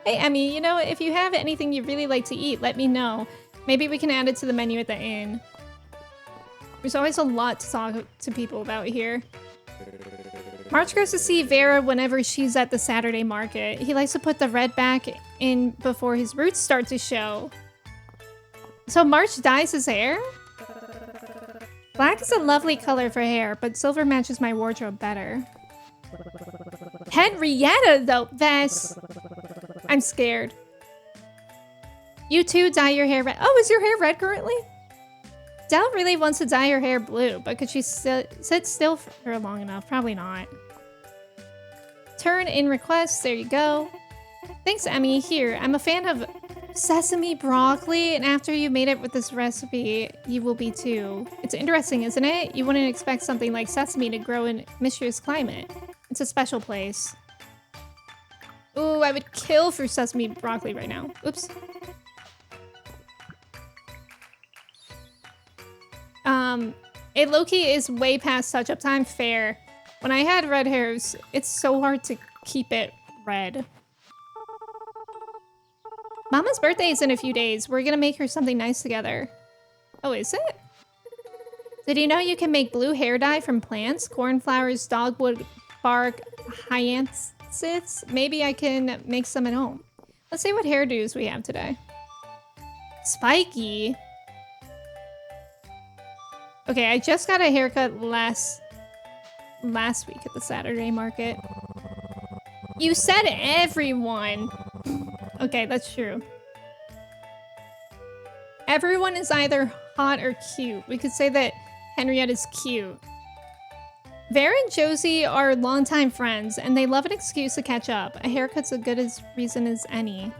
Hey Emmy, you know, if you have anything you really like to eat, let me know. Maybe we can add it to the menu at the inn. There's always a lot to talk to people about here. March goes to see Vera whenever she's at the Saturday market. He likes to put the red back in before his roots start to show. So March dyes his hair? Black is a lovely color for hair, but silver matches my wardrobe better. Henrietta, though, Vess. I'm scared. You too dye your hair red. Oh, is your hair red currently? Dell really wants to dye her hair blue, but could she sit still for long enough? Probably not. Turn in requests. There you go. Thanks, Emmy. Here, I'm a fan of sesame broccoli, and after you made it with this recipe, you will be too. It's interesting, isn't it? You wouldn't expect something like sesame to grow in Mistria's climate. It's a special place. Ooh, I would kill for sesame broccoli right now. Oops. It low-key is way past touch-up time. Fair. When I had red hairs, it's so hard to keep it red. Mama's birthday is in a few days. We're gonna make her something nice together. Oh, is it? Did you know you can make blue hair dye from plants? Cornflowers, dogwood, bark, hyacinths? Maybe I can make some at home. Let's see what hairdos we have today. Spiky. Okay, I just got a haircut last week at the Saturday market. You said everyone. Okay, that's true. Everyone is either hot or cute. We could say that Henriette is cute. Vera and Josie are longtime friends, and they love an excuse to catch up. A haircut's as good a reason as any.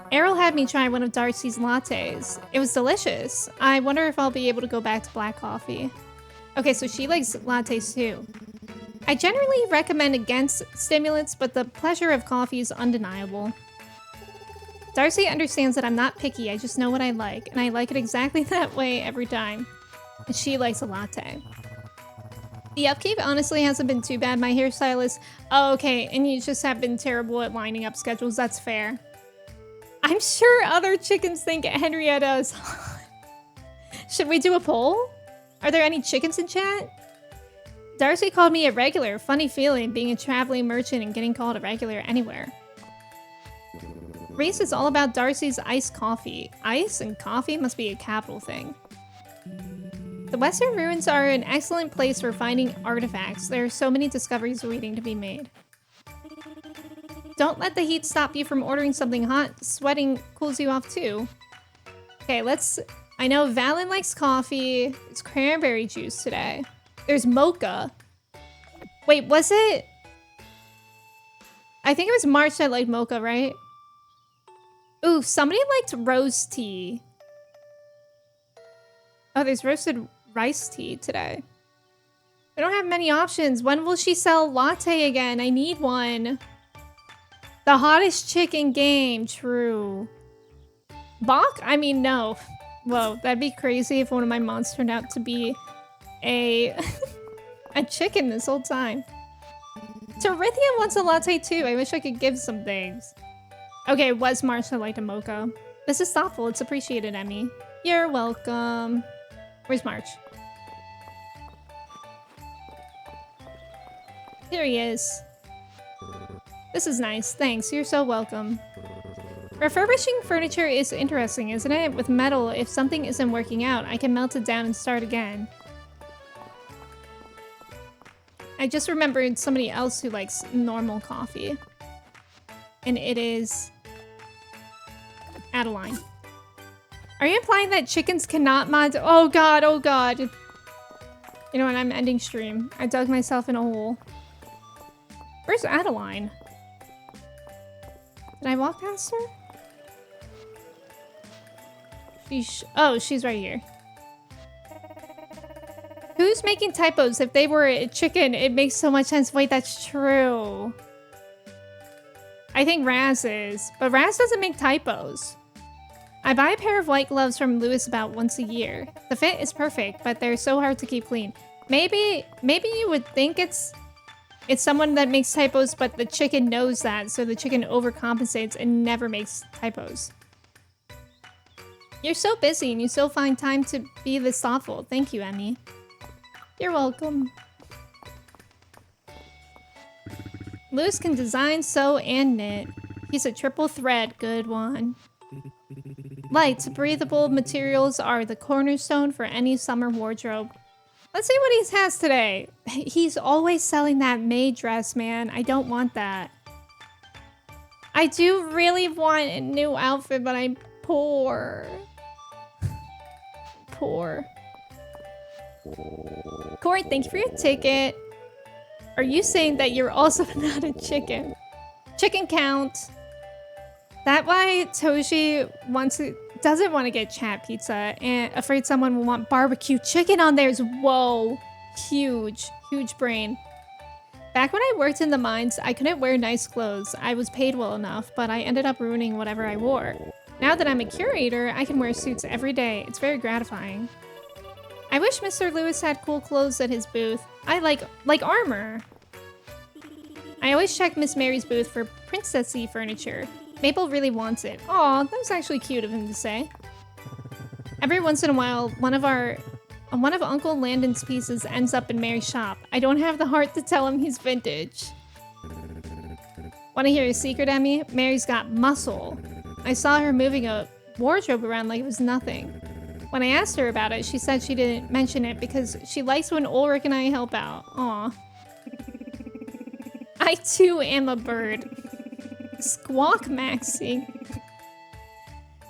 Errol had me try one of Darcy's lattes. It was delicious. I wonder if I'll be able to go back to black coffee. Okay, so she likes lattes too. I generally recommend against stimulants, but the pleasure of coffee is undeniable. Darcy understands that I'm not picky, I just know what I like, and I like it exactly that way every time. And she likes a latte. The upkeep honestly hasn't been too bad. My hairstylist... Oh, okay, and you just have been terrible at lining up schedules. That's fair. I'm sure other chickens think Henrietta is hot. Should we do a poll? Are there any chickens in chat? Darcy called me a regular. Funny feeling being a traveling merchant and getting called a regular anywhere. Reese is all about Darcy's iced coffee. Ice and coffee must be a capital thing. The Western Ruins are an excellent place for finding artifacts. There are so many discoveries waiting to be made. Don't let the heat stop you from ordering something hot. Sweating cools you off too. Okay, let's... I know Valen likes coffee. It's cranberry juice today. There's mocha. Wait, was it? I think it was March that liked mocha, right? Ooh, somebody liked rose tea. Oh, there's roasted rice tea today. We don't have many options. When will she sell latte again? I need one. The hottest chick in game. True. Bach? I mean, no. Whoa, that'd be crazy if one of my mods turned out to be a chicken this whole time. Terithia wants a latte too. I wish I could give some things. Okay, it was March that liked a mocha. This is thoughtful. It's appreciated, Emmy. You're welcome. Where's March? Here he is. This is nice. Thanks. You're so welcome. Refurbishing furniture is interesting, isn't it? With metal, if something isn't working out, I can melt it down and start again. I just remembered somebody else who likes normal coffee. And it is... Adeline. Are you implying that chickens cannot mod? Oh god, oh god. You know what, I'm ending stream. I dug myself in a hole. Where's Adeline? Did I walk past her? Oh, she's right here. Who's making typos? If they were a chicken, it makes so much sense. Wait, that's true. I think Raz is, but Raz doesn't make typos. I buy a pair of white gloves from Lewis about once a year. The fit is perfect, but they're so hard to keep clean. Maybe you would think it's someone that makes typos, but the chicken knows that, so the chicken overcompensates and never makes typos. You're so busy and you still find time to be this thoughtful. Thank you, Emmy. You're welcome. Lewis can design, sew, and knit. He's a triple threat. Good one. Light, breathable materials are the cornerstone for any summer wardrobe. Let's see what he has today. He's always selling that maid dress, man. I don't want that. I do really want a new outfit, but I'm poor. Poor. Corey, thank you for your ticket. Are you saying that you're also not a chicken? Chicken count. That why Toshi doesn't want to get chat pizza and afraid someone will want barbecue chicken on theirs. Whoa. Huge brain. Back when I worked in the mines, I couldn't wear nice clothes. I was paid well enough, but I ended up ruining whatever I wore. Now that I'm a curator, I can wear suits every day. It's very gratifying. I wish Mr. Lewis had cool clothes at his booth. I like armor. I always check Miss Mary's booth for princessy furniture. Maple really wants it. Aw, that was actually cute of him to say. Every once in a while, one of Uncle Landon's pieces ends up in Mary's shop. I don't have the heart to tell him he's vintage. Want to hear a secret, Emmy? Mary's got muscle. I saw her moving a wardrobe around like it was nothing. When I asked her about it, she said she didn't mention it because she likes when Ulrich and I help out. Aw. I too am a bird. Squawk Maxie.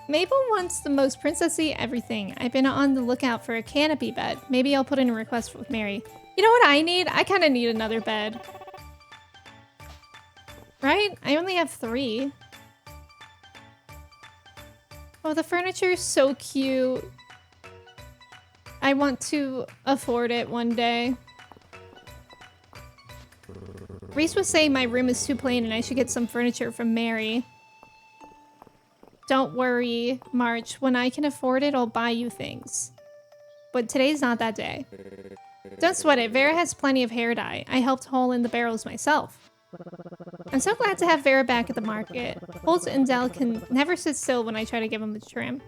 Maple wants the most princessy everything. I've been on the lookout for a canopy bed. Maybe I'll put in a request with Mary. You know what I need? I kind of need another bed. Right? I only have 3. Oh, the furniture is so cute. I want to afford it one day. Reese was saying my room is too plain and I should get some furniture from Mary. Don't worry, March. When I can afford it, I'll buy you things. But today's not that day. Don't sweat it. Vera has plenty of hair dye. I helped haul in the barrels myself. I'm so glad to have Vera back at the market. Holt and Dell can never sit still when I try to give them a trim.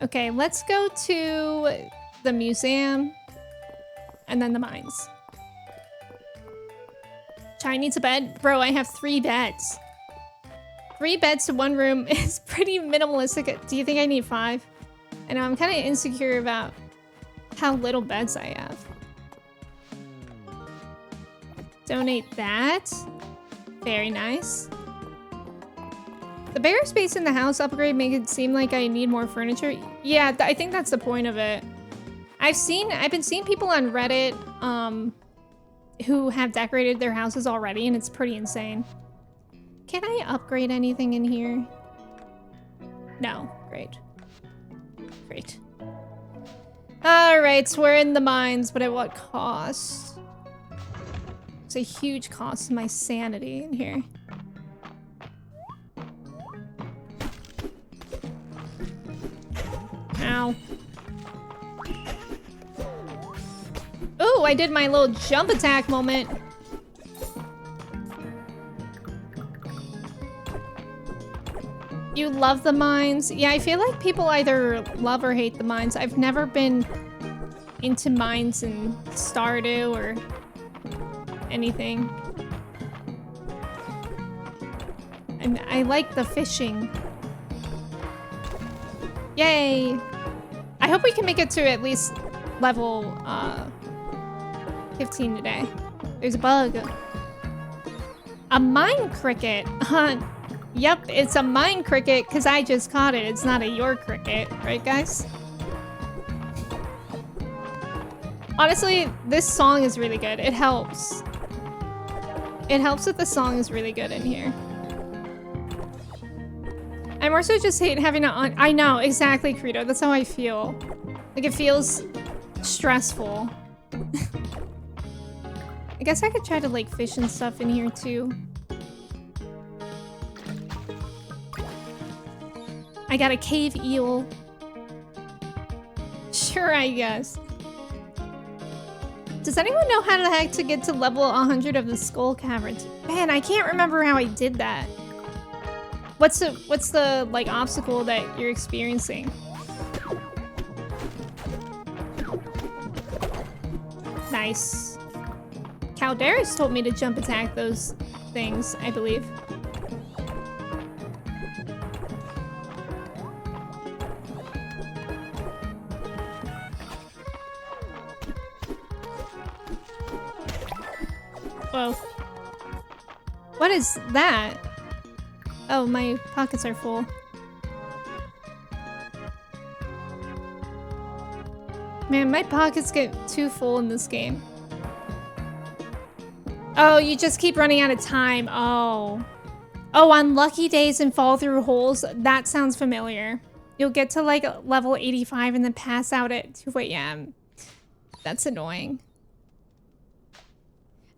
Okay, let's go to the museum and then the mines. Chai needs a bed? Bro, I have 3 beds. 3 beds to 1 room is pretty minimalistic. Do you think I need 5? I know, I'm kind of insecure about how little beds I have. Donate that. Very nice. The bare space in the house upgrade make it seem like I need more furniture. Yeah, I think that's the point of it. I've been seeing people on Reddit, who have decorated their houses already, and it's pretty insane. Can I upgrade anything in here? No. Great. Great. Alright, so we're in the mines, but at what cost? It's a huge cost to my sanity in here. Ow. Ooh, I did my little jump attack moment. You love the mines? Yeah, I feel like people either love or hate the mines. I've never been into mines in Stardew or anything. And I like the fishing. Yay! I hope we can make it to at least level 15 today. There's a bug. A mine cricket. Yep, it's a mine cricket because I just caught it. It's not a your cricket, right guys? Honestly, this song is really good. It helps. It helps that the song is really good in here. I more so just hate having to I know, exactly, Credo. That's how I feel. Like, it feels stressful. I guess I could try to, like, fish and stuff in here, too. I got a cave eel. Sure, I guess. Does anyone know how the heck to get to level 100 of the skull caverns? Man, I can't remember how I did that. What's the like obstacle that you're experiencing? Nice. Calderas told me to jump attack those things, I believe. Whoa. What is that? Oh, my pockets are full. Man, my pockets get too full in this game. Oh, you just keep running out of time. Oh. Oh, on lucky days and fall through holes. That sounds familiar. You'll get to like level 85 and then pass out at 2 a.m. That's annoying.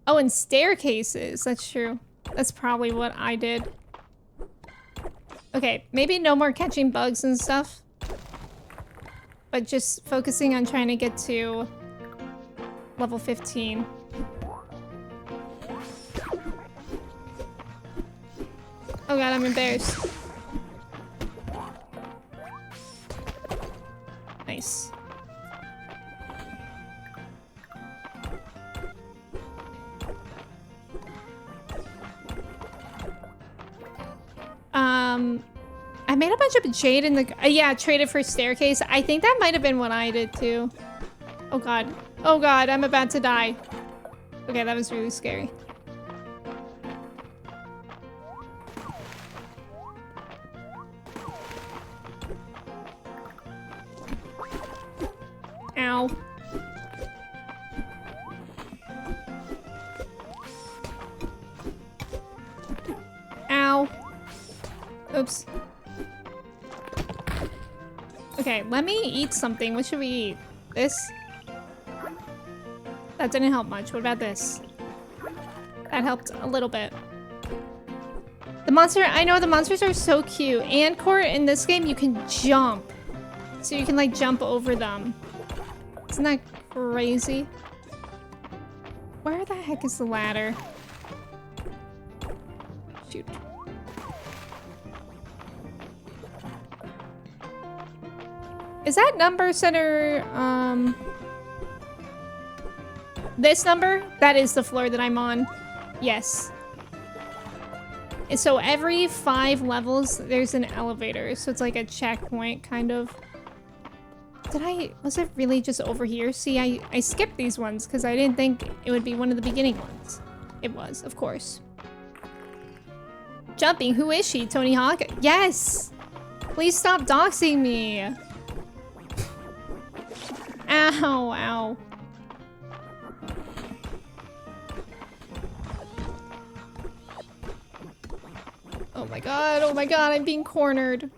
Oh, and staircases. That's true. That's probably what I did. Okay, maybe no more catching bugs and stuff. But just focusing on trying to get to level 15. Oh god, I'm embarrassed. Nice. I made a bunch of jade in the... yeah, traded for staircase. I think that might have been what I did too. Oh god. Oh god, I'm about to die. Okay, that was really scary. Ow. Ow. Oops. Okay, let me eat something. What should we eat? This? That didn't help much. What about this? That helped a little bit. The monster, I know the monsters are so cute. And Court, in this game, you can jump. So you can like jump over them. Isn't that crazy? Where the heck is the ladder? Shoot. Is that number center, this number? That is the floor that I'm on. Yes. And so every 5 levels, there's an elevator. So it's like a checkpoint, kind of. Was it really just over here? See, I skipped these ones because I didn't think it would be one of the beginning ones. It was, of course. Jumping, who is she? Tony Hawk? Yes! Please stop doxing me. Ow, ow. Oh my god, I'm being cornered.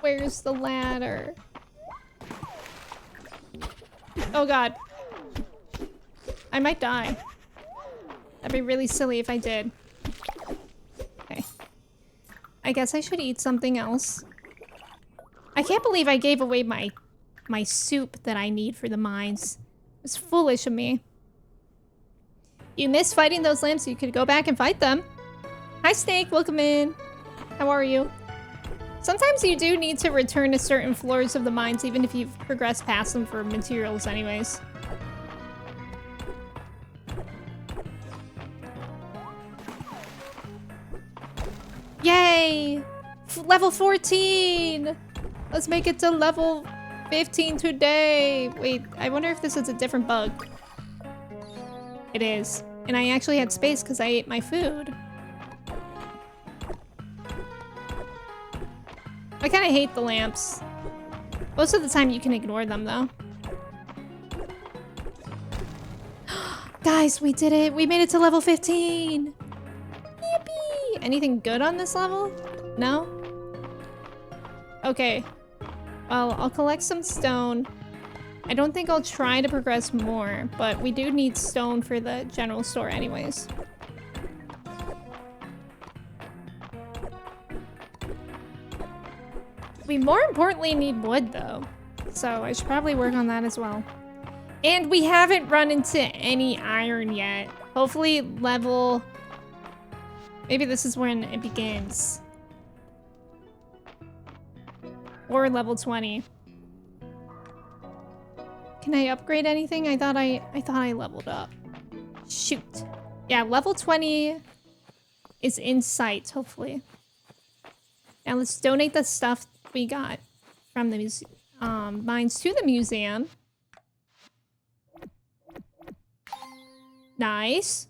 Where's the ladder? Oh god. I might die. That'd be really silly if I did. Okay. I guess I should eat something else. I can't believe I gave away my soup that I need for the mines. It's foolish of me. You missed fighting those lamps, so you could go back and fight them. Hi, Snake. Welcome in. How are you? Sometimes you do need to return to certain floors of the mines, even if you've progressed past them for materials anyways. Yay! Level 14! Let's make it to level 15 today. Wait, I wonder if this is a different bug. It is. And I actually had space because I ate my food. I kind of hate the lamps. Most of the time you can ignore them though. Guys, we did it! We made it to level 15! Yippee! Anything good on this level? No? Okay. Well, I'll collect some stone. I don't think I'll try to progress more, but we do need stone for the general store anyways. We more importantly need wood though, so I should probably work on that as well. And we haven't run into any iron yet. Hopefully level... Maybe this is when it begins. Or level 20. Can I upgrade anything? I thought I leveled up. Shoot. Yeah, level 20 is in sight, hopefully. Now let's donate the stuff we got from the mines to the museum. Nice.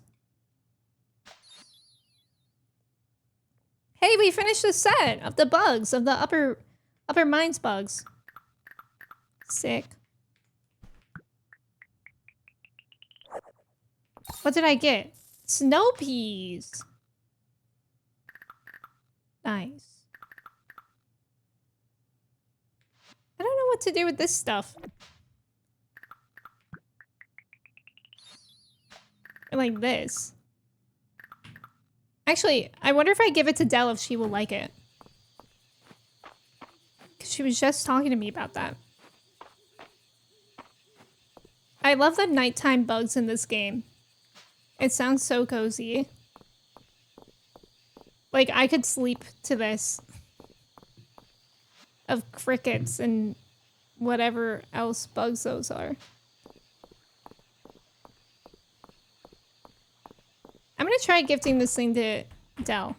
Hey, we finished the set of the bugs, of the upper mines bugs. Sick. What did I get? Snow peas. Nice. I don't know what to do with this stuff. Like this. Actually, I wonder if I give it to Dell if she will like it. Because she was just talking to me about that. I love the nighttime bugs in this game. It sounds so cozy. Like, I could sleep to this. Of crickets and whatever else bugs those are. I'm gonna try gifting this thing to Dell.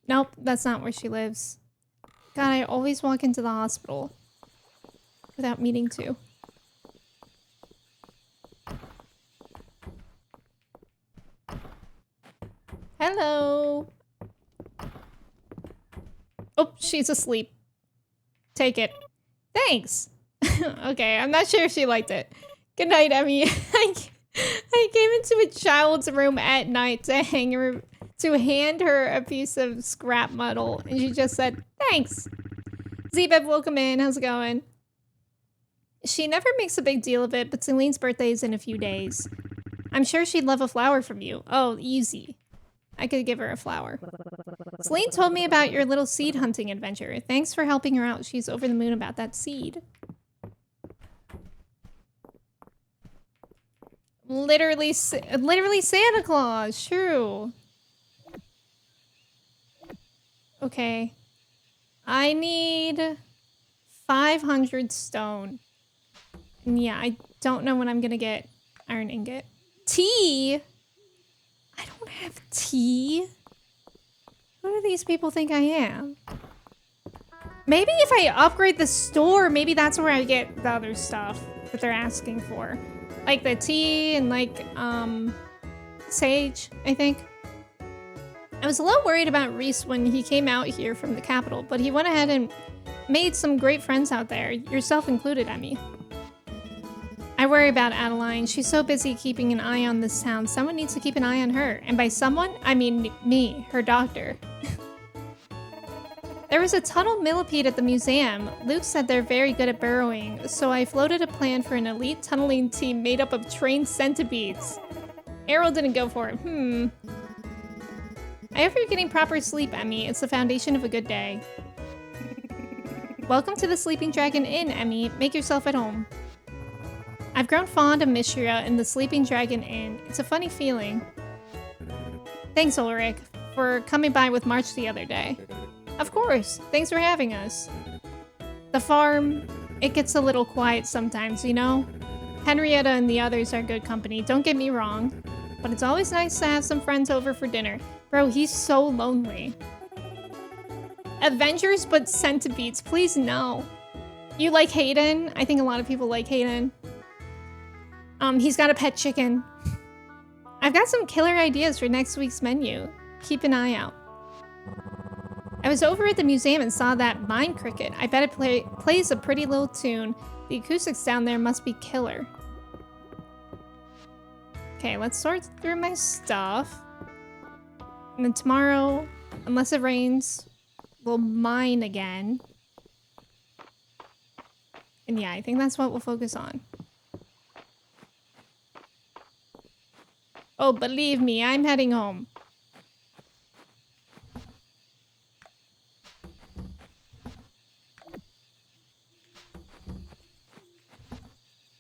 Nope, that's not where she lives. God, I always walk into the hospital without meaning to. Hello. Oh, she's asleep. Take it. Thanks. Okay, I'm not sure if she liked it. Good night, Emmy. I came into a child's room at night to hand her a piece of scrap metal, and she just said, thanks. Zebeb, welcome in. How's it going? She never makes a big deal of it, but Celine's birthday is in a few days. I'm sure she'd love a flower from you. Oh, easy. I could give her a flower. Celine told me about your little seed hunting adventure. Thanks for helping her out. She's over the moon about that seed. Literally Santa Claus. True. Okay. I need 500 stone. And yeah, I don't know when I'm gonna get iron ingot. Tea? I don't have tea. Who do these people think I am? Maybe if I upgrade the store, maybe that's where I get the other stuff that they're asking for. Like the tea and like, sage, I think. I was a little worried about Reese when he came out here from the capital, but he went ahead and made some great friends out there, yourself included, Emmy. I worry about Adeline. She's so busy keeping an eye on this town. Someone needs to keep an eye on her. And by someone, I mean me, her doctor. There was a tunnel millipede at the museum. Luke said they're very good at burrowing, so I floated a plan for an elite tunneling team made up of trained centipedes. Errol didn't go for it. I hope you're getting proper sleep, Emmy. It's the foundation of a good day. Welcome to the Sleeping Dragon Inn, Emmy. Make yourself at home. I've grown fond of Mistria and the Sleeping Dragon Inn. It's a funny feeling. Thanks, Ulrich, for coming by with March the other day. Of course. Thanks for having us. The farm, it gets a little quiet sometimes, you know? Henrietta and the others are good company, don't get me wrong. But it's always nice to have some friends over for dinner. Bro, he's so lonely. Avengers but centipedes, please no. You like Hayden? I think a lot of people like Hayden. He's got a pet chicken. I've got some killer ideas for next week's menu. Keep an eye out. I was over at the museum and saw that mine cricket. I bet it plays a pretty little tune. The acoustics down there must be killer. Okay, let's sort through my stuff. And then tomorrow, unless it rains, we'll mine again. And yeah, I think that's what we'll focus on. Oh, believe me, I'm heading home.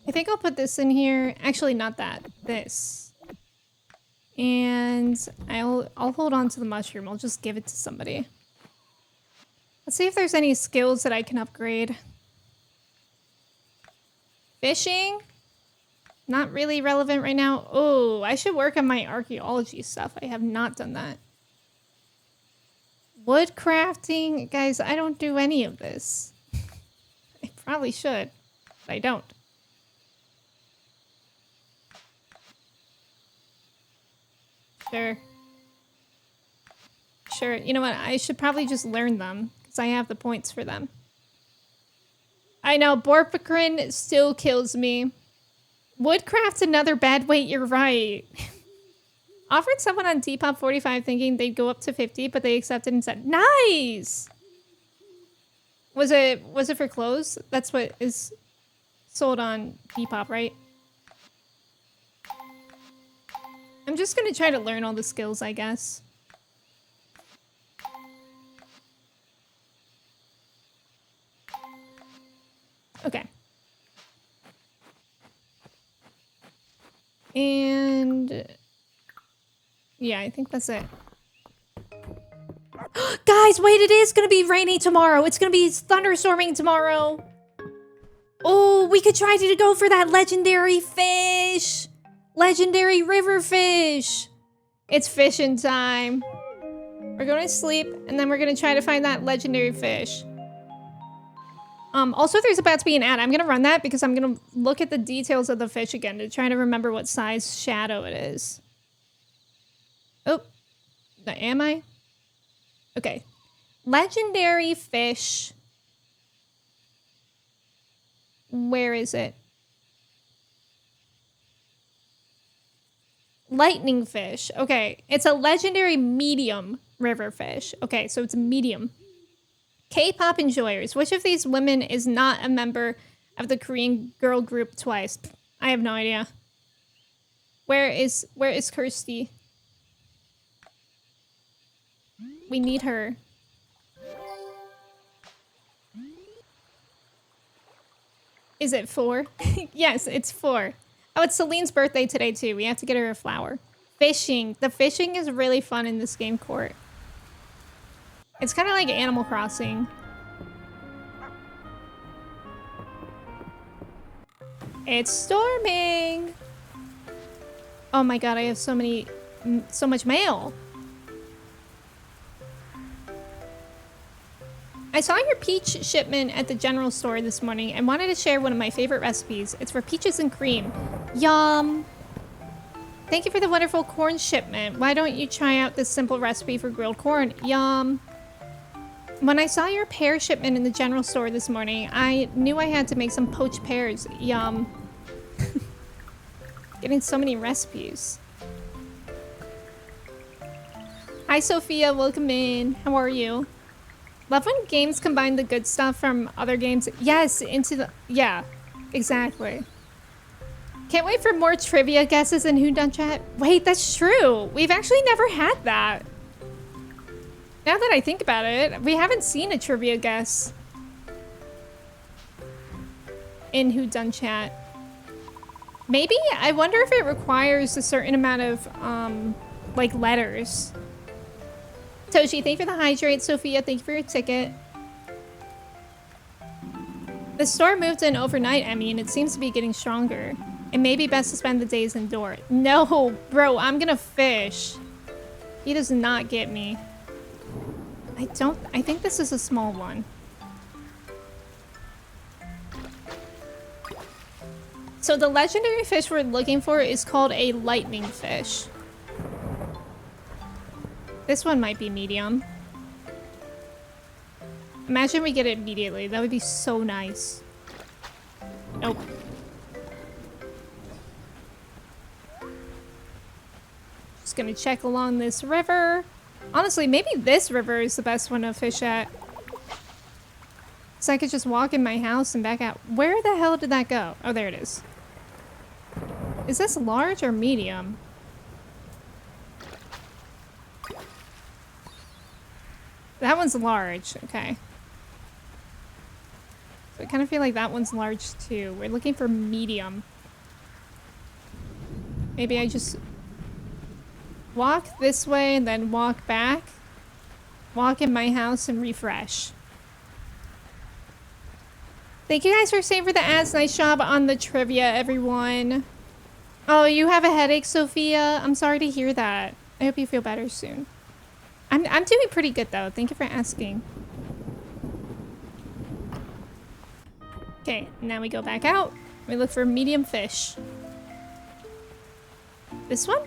I think I'll put this in here. Actually, not that. This. And I'll hold on to the mushroom. I'll just give it to somebody. Let's see if there's any skills that I can upgrade. Fishing? Not really relevant right now. Oh, I should work on my archaeology stuff. I have not done that. Wood crafting? Guys, I don't do any of this. I probably should, but I don't. Sure. Sure. You know what? I should probably just learn them because I have the points for them. I know, Borpacrin still kills me. Woodcraft's another bad weight, you're right. Offered someone on Depop 45 thinking they'd go up to 50, but they accepted and said, nice! Was it for clothes? That's what is sold on Depop, right? I'm just gonna try to learn all the skills, I guess. Okay. And yeah, I think that's it. Guys, wait, it is gonna be rainy tomorrow. It's gonna be thunderstorming tomorrow. Oh, we could try to go for that legendary fish. Legendary river fish. It's fishing time. We're going to sleep and then we're going to try to find that legendary fish. Also, there's about to be an ad. I'm going to run that because I'm going to look at the details of the fish again to try to remember what size shadow it is. Oh, am I? Okay. Legendary fish. Where is it? Lightning fish. Okay, it's a legendary medium river fish. Okay, so it's a medium. K-pop enjoyers. Which of these women is not a member of the Korean girl group Twice? I have no idea. Where is Kirsty? We need her. Is it 4? Yes, it's 4. Oh, it's Celine's birthday today, too. We have to get her a flower. Fishing. The fishing is really fun in this game, Court. It's kind of like Animal Crossing. It's storming! Oh my god, I have so much mail. I saw your peach shipment at the general store this morning and wanted to share one of my favorite recipes. It's for peaches and cream. Yum! Thank you for the wonderful corn shipment. Why don't you try out this simple recipe for grilled corn? Yum! When I saw your pear shipment in the general store this morning, I knew I had to make some poached pears. Yum. Getting so many recipes. Hi, Sophia. Welcome in. How are you? Love when games combine the good stuff from other games. Yes, into the... Yeah, exactly. Can't wait for more trivia guesses in Who Done Chat. Wait, that's true. We've actually never had that. Now that I think about it, we haven't seen a trivia guess in Who Done Chat. Maybe? I wonder if it requires a certain amount of like letters. Toshi, thank you for the hydrate. Sophia, thank you for your ticket. The store moved in overnight, Emmy, and it seems to be getting stronger. It may be best to spend the days indoors. No, bro, I'm gonna fish. He does not get me. I think this is a small one. So the legendary fish we're looking for is called a lightning fish. This one might be medium. Imagine we get it immediately. That would be so nice. Nope. Just gonna check along this river. Honestly, maybe this river is the best one to fish at. So I could just walk in my house and back out. Where the hell did that go? Oh, there it is. Is this large or medium? That one's large. Okay. So I kind of feel like that one's large too. We're looking for medium. Maybe I just walk this way and then walk back. Walk in my house and refresh. Thank you guys for staying for the ads. Nice job on the trivia, everyone. Oh, you have a headache, Sophia? I'm sorry to hear that. I hope you feel better soon. I'm doing pretty good though. Thank you for asking. Okay, now we go back out. We look for medium fish. This one?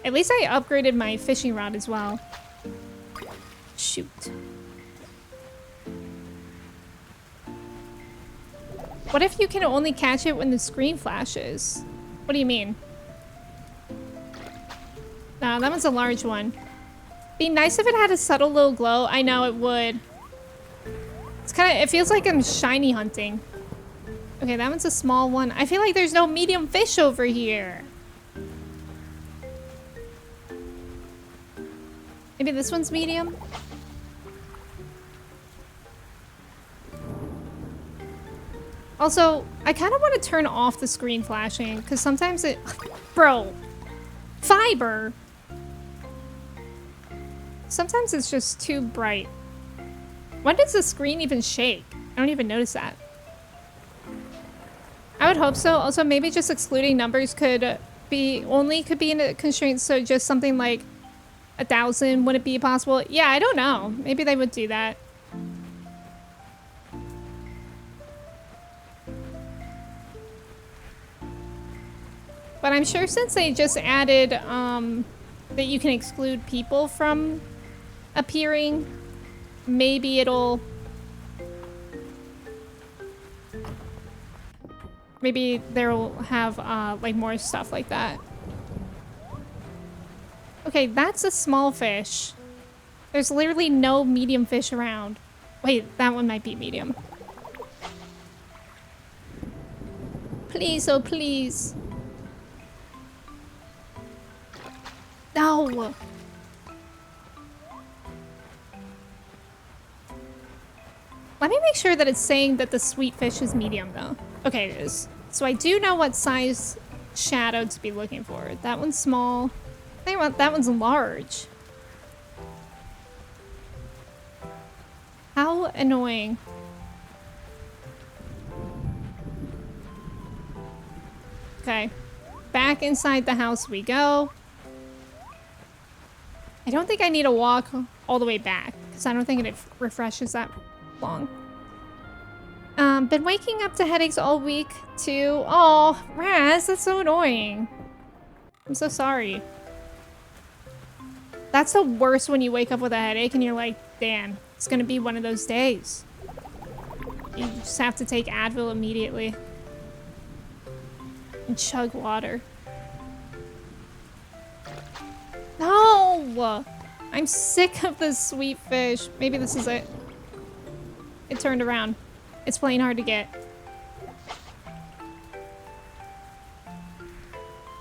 At least I upgraded my fishing rod as well. Shoot. What if you can only catch it when the screen flashes? What do you mean? No, that one's a large one. Be nice if it had a subtle little glow. I know it would. It's kind of, it feels like I'm shiny hunting. Okay, that one's a small one. I feel like there's no medium fish over here. Maybe this one's medium? Also, I kind of want to turn off the screen flashing because sometimes it... Bro. Fiber. Sometimes it's just too bright. When does the screen even shake? I don't even notice that. I would hope so. Also, maybe just excluding numbers could be in a constraint. So just something like 1,000 would it be possible? Yeah, I don't know. Maybe they would do that. But I'm sure since they just added that you can exclude people from appearing, maybe it'll... Maybe they'll have like more stuff like that. Okay, that's a small fish. There's literally no medium fish around. Wait, that one might be medium. Please, oh please. No! Let me make sure that it's saying that the sweet fish is medium though. Okay, it is. So I do know what size shadow to be looking for. That one's small. I think that one's large. How annoying. Okay. Back inside the house we go. I don't think I need to walk all the way back because I don't think it refreshes that long. Been waking up to headaches all week too. Oh, Raz, that's so annoying. I'm so sorry. That's the worst when you wake up with a headache and you're like, damn, it's gonna be one of those days. You just have to take Advil immediately. And chug water. No! I'm sick of this sweet fish. Maybe this is it. It turned around. It's plain hard to get.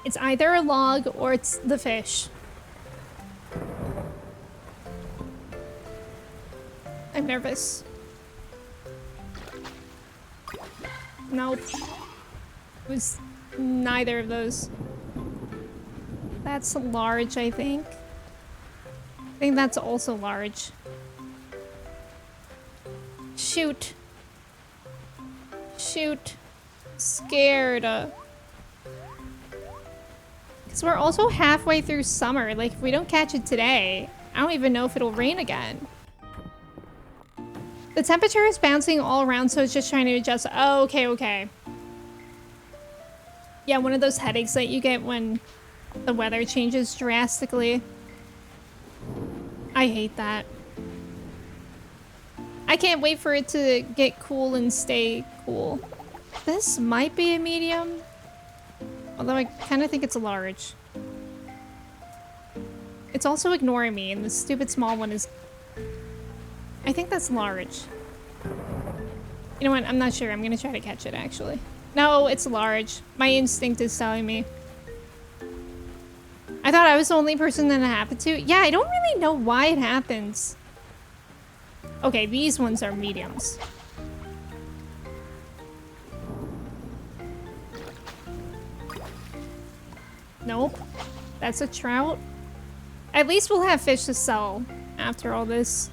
It's either a log or it's the fish. I'm nervous. Nope. It was neither of those. That's large, I think. I think that's also large. Shoot. Shoot. Scared. Because we're also halfway through summer. Like, if we don't catch it today, I don't even know if it'll rain again. The temperature is bouncing all around, so it's just trying to adjust. Oh, okay, okay. Yeah, one of those headaches that you get when the weather changes drastically. I hate that. I can't wait for it to get cool and stay cool. This might be a medium. Although I kind of think it's a large. It's also ignoring me, and the stupid small one is... I think that's large. You know what? I'm not sure. I'm gonna try to catch it, actually. No, it's large. My instinct is telling me. I thought I was the only person that it happened to. Yeah, I don't really know why it happens. Okay, these ones are mediums. Nope. That's a trout. At least we'll have fish to sell after all this.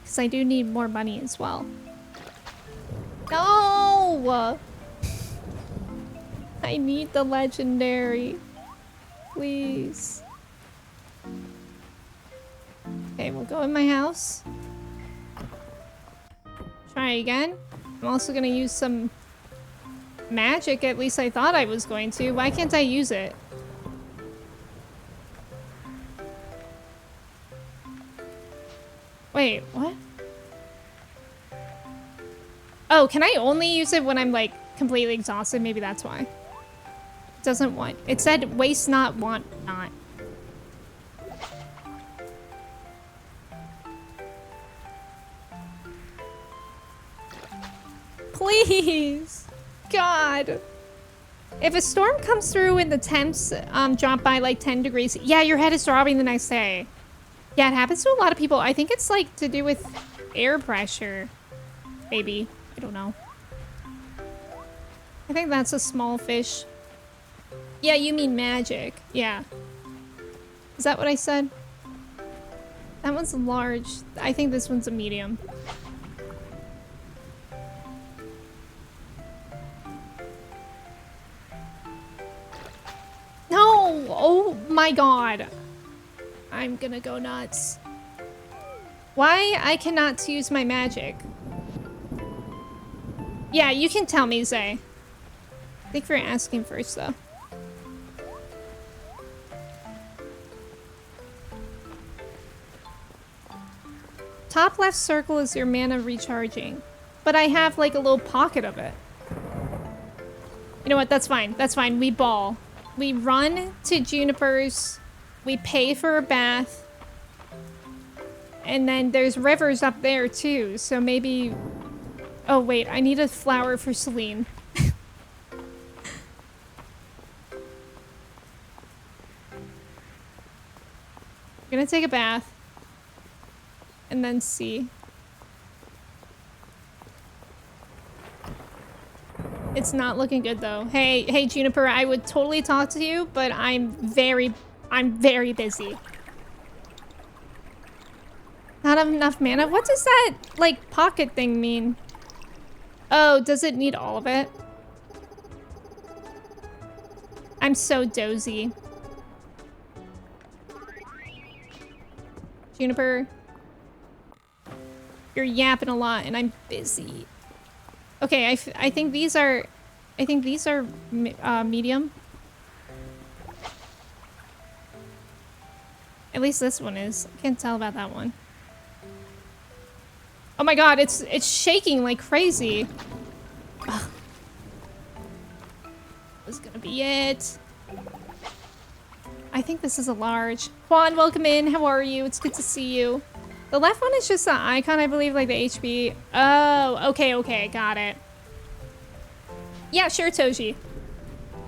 Because I do need more money as well. No! I need the legendary. Please. Okay, we'll go in my house. Try again. I'm also gonna use some magic, at least I thought I was going to. Why can't I use it? Wait, what? Oh, can I only use it when I'm like completely exhausted? Maybe that's why. It doesn't want. It said waste not, want not. Please. God. If a storm comes through and the temps drop by like 10 degrees, yeah, your head is throbbing the next day. Yeah, it happens to a lot of people. I think it's like to do with air pressure. Maybe. I don't know. I think that's a small fish. Yeah, you mean magic. Yeah. Is that what I said? That one's large. I think this one's a medium. No! Oh my god. I'm gonna go nuts. Why I cannot use my magic? Yeah, you can tell me, Zay. Thank you for asking first, though. Top left circle is your mana recharging. But I have, like, a little pocket of it. You know what? That's fine. That's fine. We ball. We run to Juniper's. We pay for a bath. And then there's rivers up there, too. So maybe... Oh, wait. I need a flower for Celine. I'm gonna take a bath. And then see. It's not looking good, though. Hey, Juniper, I would totally talk to you, but I'm very busy. Not enough mana? What does that, like, pocket thing mean? Oh, does it need all of it? I'm so dozy. Juniper. You're yapping a lot, and I'm busy. Okay, I think these are... I think these are medium. At least this one is. I can't tell about that one. Oh my god, it's shaking like crazy. Ugh. This is gonna be it. I think this is a large. Juan, welcome in. How are you? It's good to see you. The left one is just the icon, I believe, like the HB. Oh, okay, got it. Yeah, sure, Toji.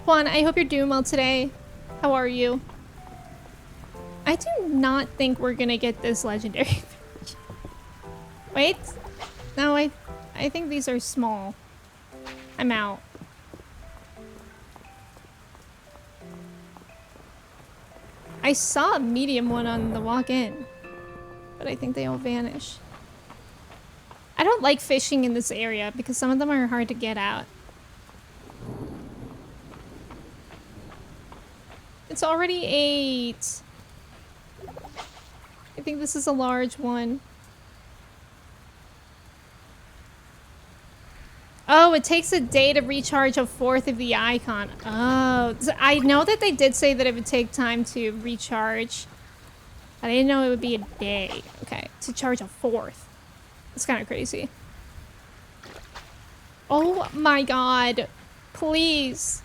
Juan, I hope you're doing well today. How are you? I do not think we're gonna get this legendary. Wait. No, I think these are small. I'm out. I saw a medium one on the walk in, but I think they all vanish. I don't like fishing in this area because some of them are hard to get out. It's already 8. I think this is a large one. Oh, it takes a day to recharge a 4th of the icon. Oh, I know that they did say that it would take time to recharge. I didn't know it would be a day. Okay, to charge a 4th. It's kind of crazy. Oh my god. Please.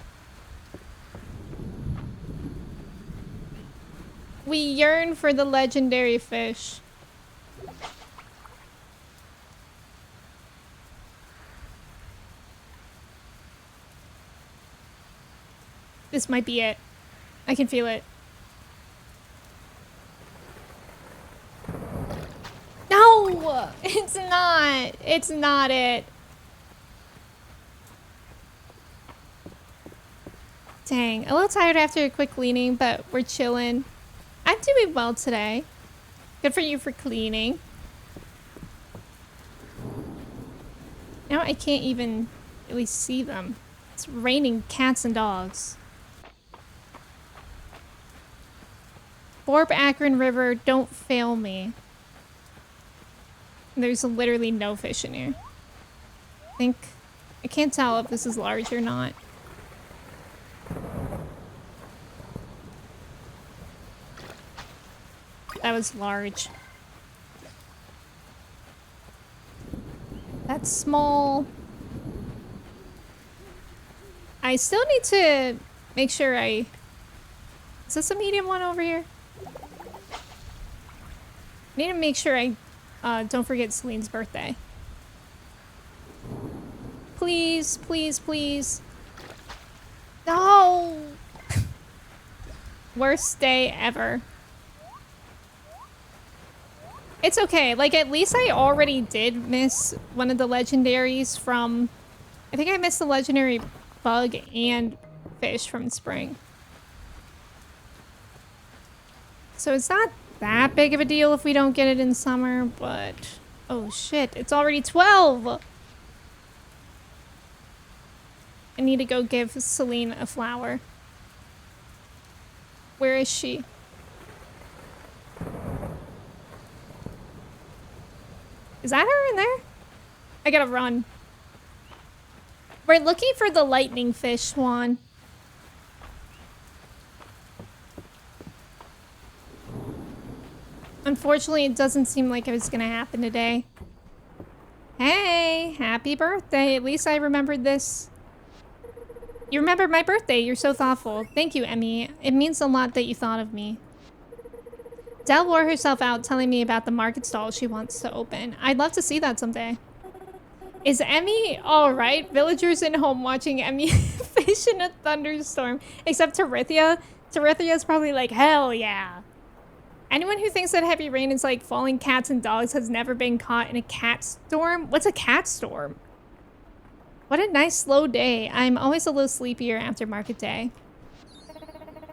We yearn for the legendary fish. This might be it. I can feel it. No! It's not. It's not it. Dang. A little tired after a quick cleaning, but we're chilling. I'm doing well today. Good for you for cleaning. Now I can't even really see them. It's raining cats and dogs. Borb Akron River, don't fail me. There's literally no fish in here. I can't tell if this is large or not. That was large. That's small. I still need to make sure Is this a medium one over here? I need to make sure I don't forget Celine's birthday. Please, please, please. No! Worst day ever. It's okay. Like, at least I already did miss one of the legendaries from... I think I missed the legendary bug and fish from spring. So it's not that big of a deal if we don't get it in summer, but... Oh shit, it's already 12! I need to go give Celine a flower. Where is she? Is that her in there? I gotta run. We're looking for the lightning fish, Swan. Unfortunately, it doesn't seem like it was gonna happen today. Hey, happy birthday. At least I remembered this. You remembered my birthday. You're so thoughtful. Thank you, Emme. It means a lot that you thought of me. Dell wore herself out telling me about the market stall she wants to open. I'd love to see that someday. Is Emme alright? Villagers in home watching Emme fish in a thunderstorm. Except Terithia. Terithia's probably like, hell yeah. Anyone who thinks that heavy rain is like falling cats and dogs has never been caught in a cat storm. What's a cat storm? What a nice slow day. I'm always a little sleepier after market day.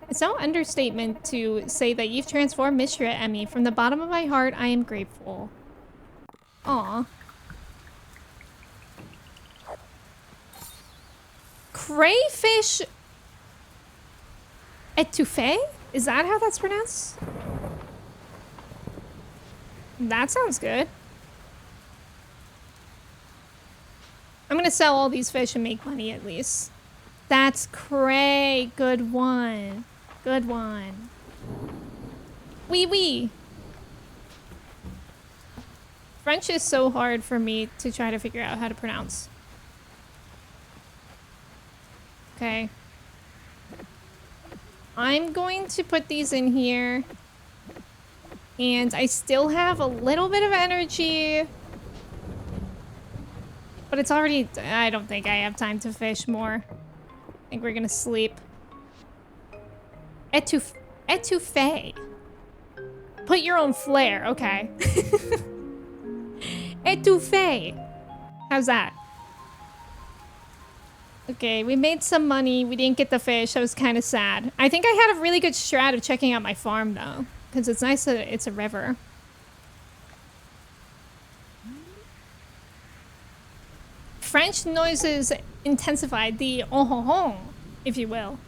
It's no understatement to say that you've transformed Mistria, Emme. From the bottom of my heart, I am grateful. Aw. Crayfish etouffee? Is that how that's pronounced? That sounds good. I'm gonna sell all these fish and make money at least. That's cray. Good one. Good one. Wee wee. French is so hard for me to try to figure out how to pronounce. Okay. I'm going to put these in here. And I still have a little bit of energy. But it's already... I don't think I have time to fish more. I think we're gonna sleep. Etouffee. Put your own flair. Okay. Etouffee. How's that? Okay, we made some money. We didn't get the fish. That was kind of sad. I think I had a really good strat of checking out my farm, though. Because it's nice that it's a river. French noises intensified. The oh ho ho, if you will.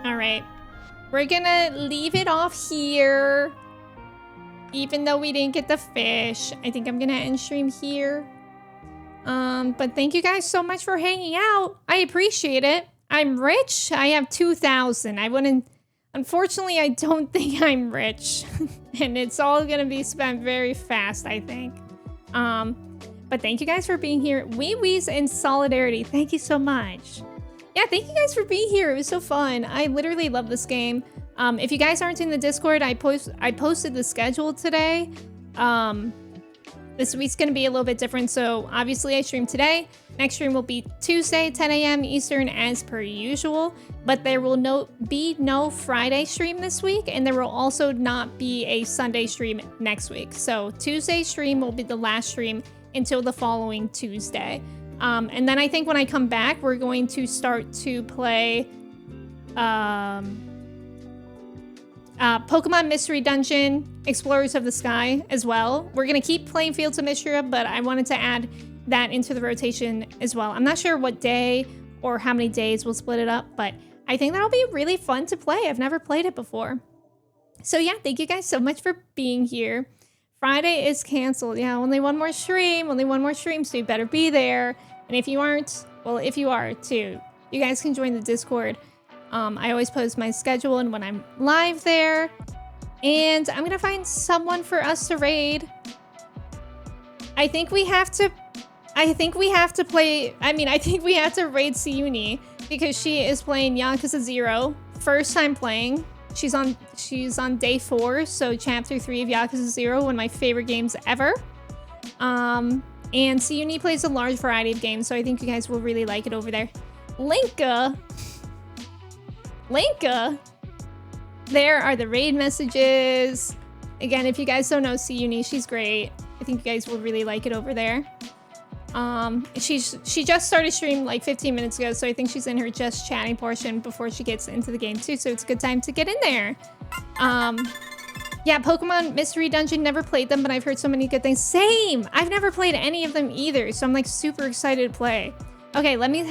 Alright. We're gonna leave it off here. Even though we didn't get the fish. I think I'm gonna end stream here. But thank you guys so much for hanging out. I appreciate it. I'm rich. I have 2,000. I wouldn't... Unfortunately, I don't think I'm rich. And it's all gonna be spent very fast, I think. But thank you guys for being here. Wee Wee's in solidarity. Thank you so much. Yeah, thank you guys for being here. It was so fun. I literally love this game. If you guys aren't in the Discord, I posted the schedule today. This week's gonna be a little bit different, so obviously I streamed today. Next stream will be Tuesday, 10 a.m. Eastern as per usual, but there will be no Friday stream this week, and there will also not be a Sunday stream next week. So Tuesday stream will be the last stream until the following Tuesday. And then I think when I come back, we're going to start to play Pokemon Mystery Dungeon, Explorers of the Sky as well. We're gonna keep playing Fields of Mistria, but I wanted to add that into the rotation as well. I'm not sure what day or how many days we'll split it up, but I think that'll be really fun to play. I've never played it before. So yeah, thank you guys so much for being here. Friday is canceled. Yeah, only one more stream, so you better be there. And if you aren't, well, if you are too, you guys can join the Discord. I always post my schedule and when I'm live there. And I'm gonna find someone for us to raid. I think we have to raid Siuni because she is playing Yakuza 0. First time playing. She's on day 4, so chapter 3 of Yakuza 0, one of my favorite games ever. And Siuni plays a large variety of games, so I think you guys will really like it over there. Linka! There are the raid messages. Again, if you guys don't know Siuni, she's great. I think you guys will really like it over there. She just started streaming like 15 minutes ago, so I think she's in her just chatting portion before she gets into the game too, so it's a good time to get in there. Yeah, Pokemon Mystery Dungeon, never played them, but I've heard so many good things. Same! I've never played any of them either, so I'm like super excited to play. Okay, let me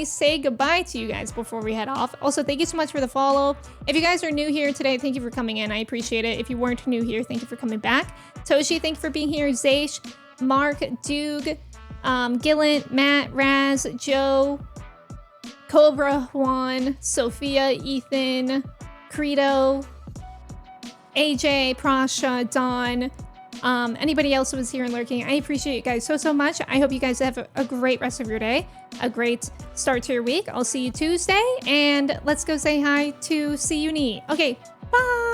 say goodbye to you guys before we head off. Also, thank you so much for the follow. If you guys are new here today, thank you for coming in. I appreciate it. If you weren't new here, thank you for coming back. Toshi, thank you for being here. Zaish, Mark, Doog, Gillant, Matt, Raz, Joe, Cobra, Juan, Sophia, Ethan, Credo, AJ, Prasha, Dawn, anybody else who was here and lurking. I appreciate you guys so much. I hope you guys have a great rest of your day, a great start to your week. I'll see you Tuesday, and let's go say hi to Siuni. Okay, bye!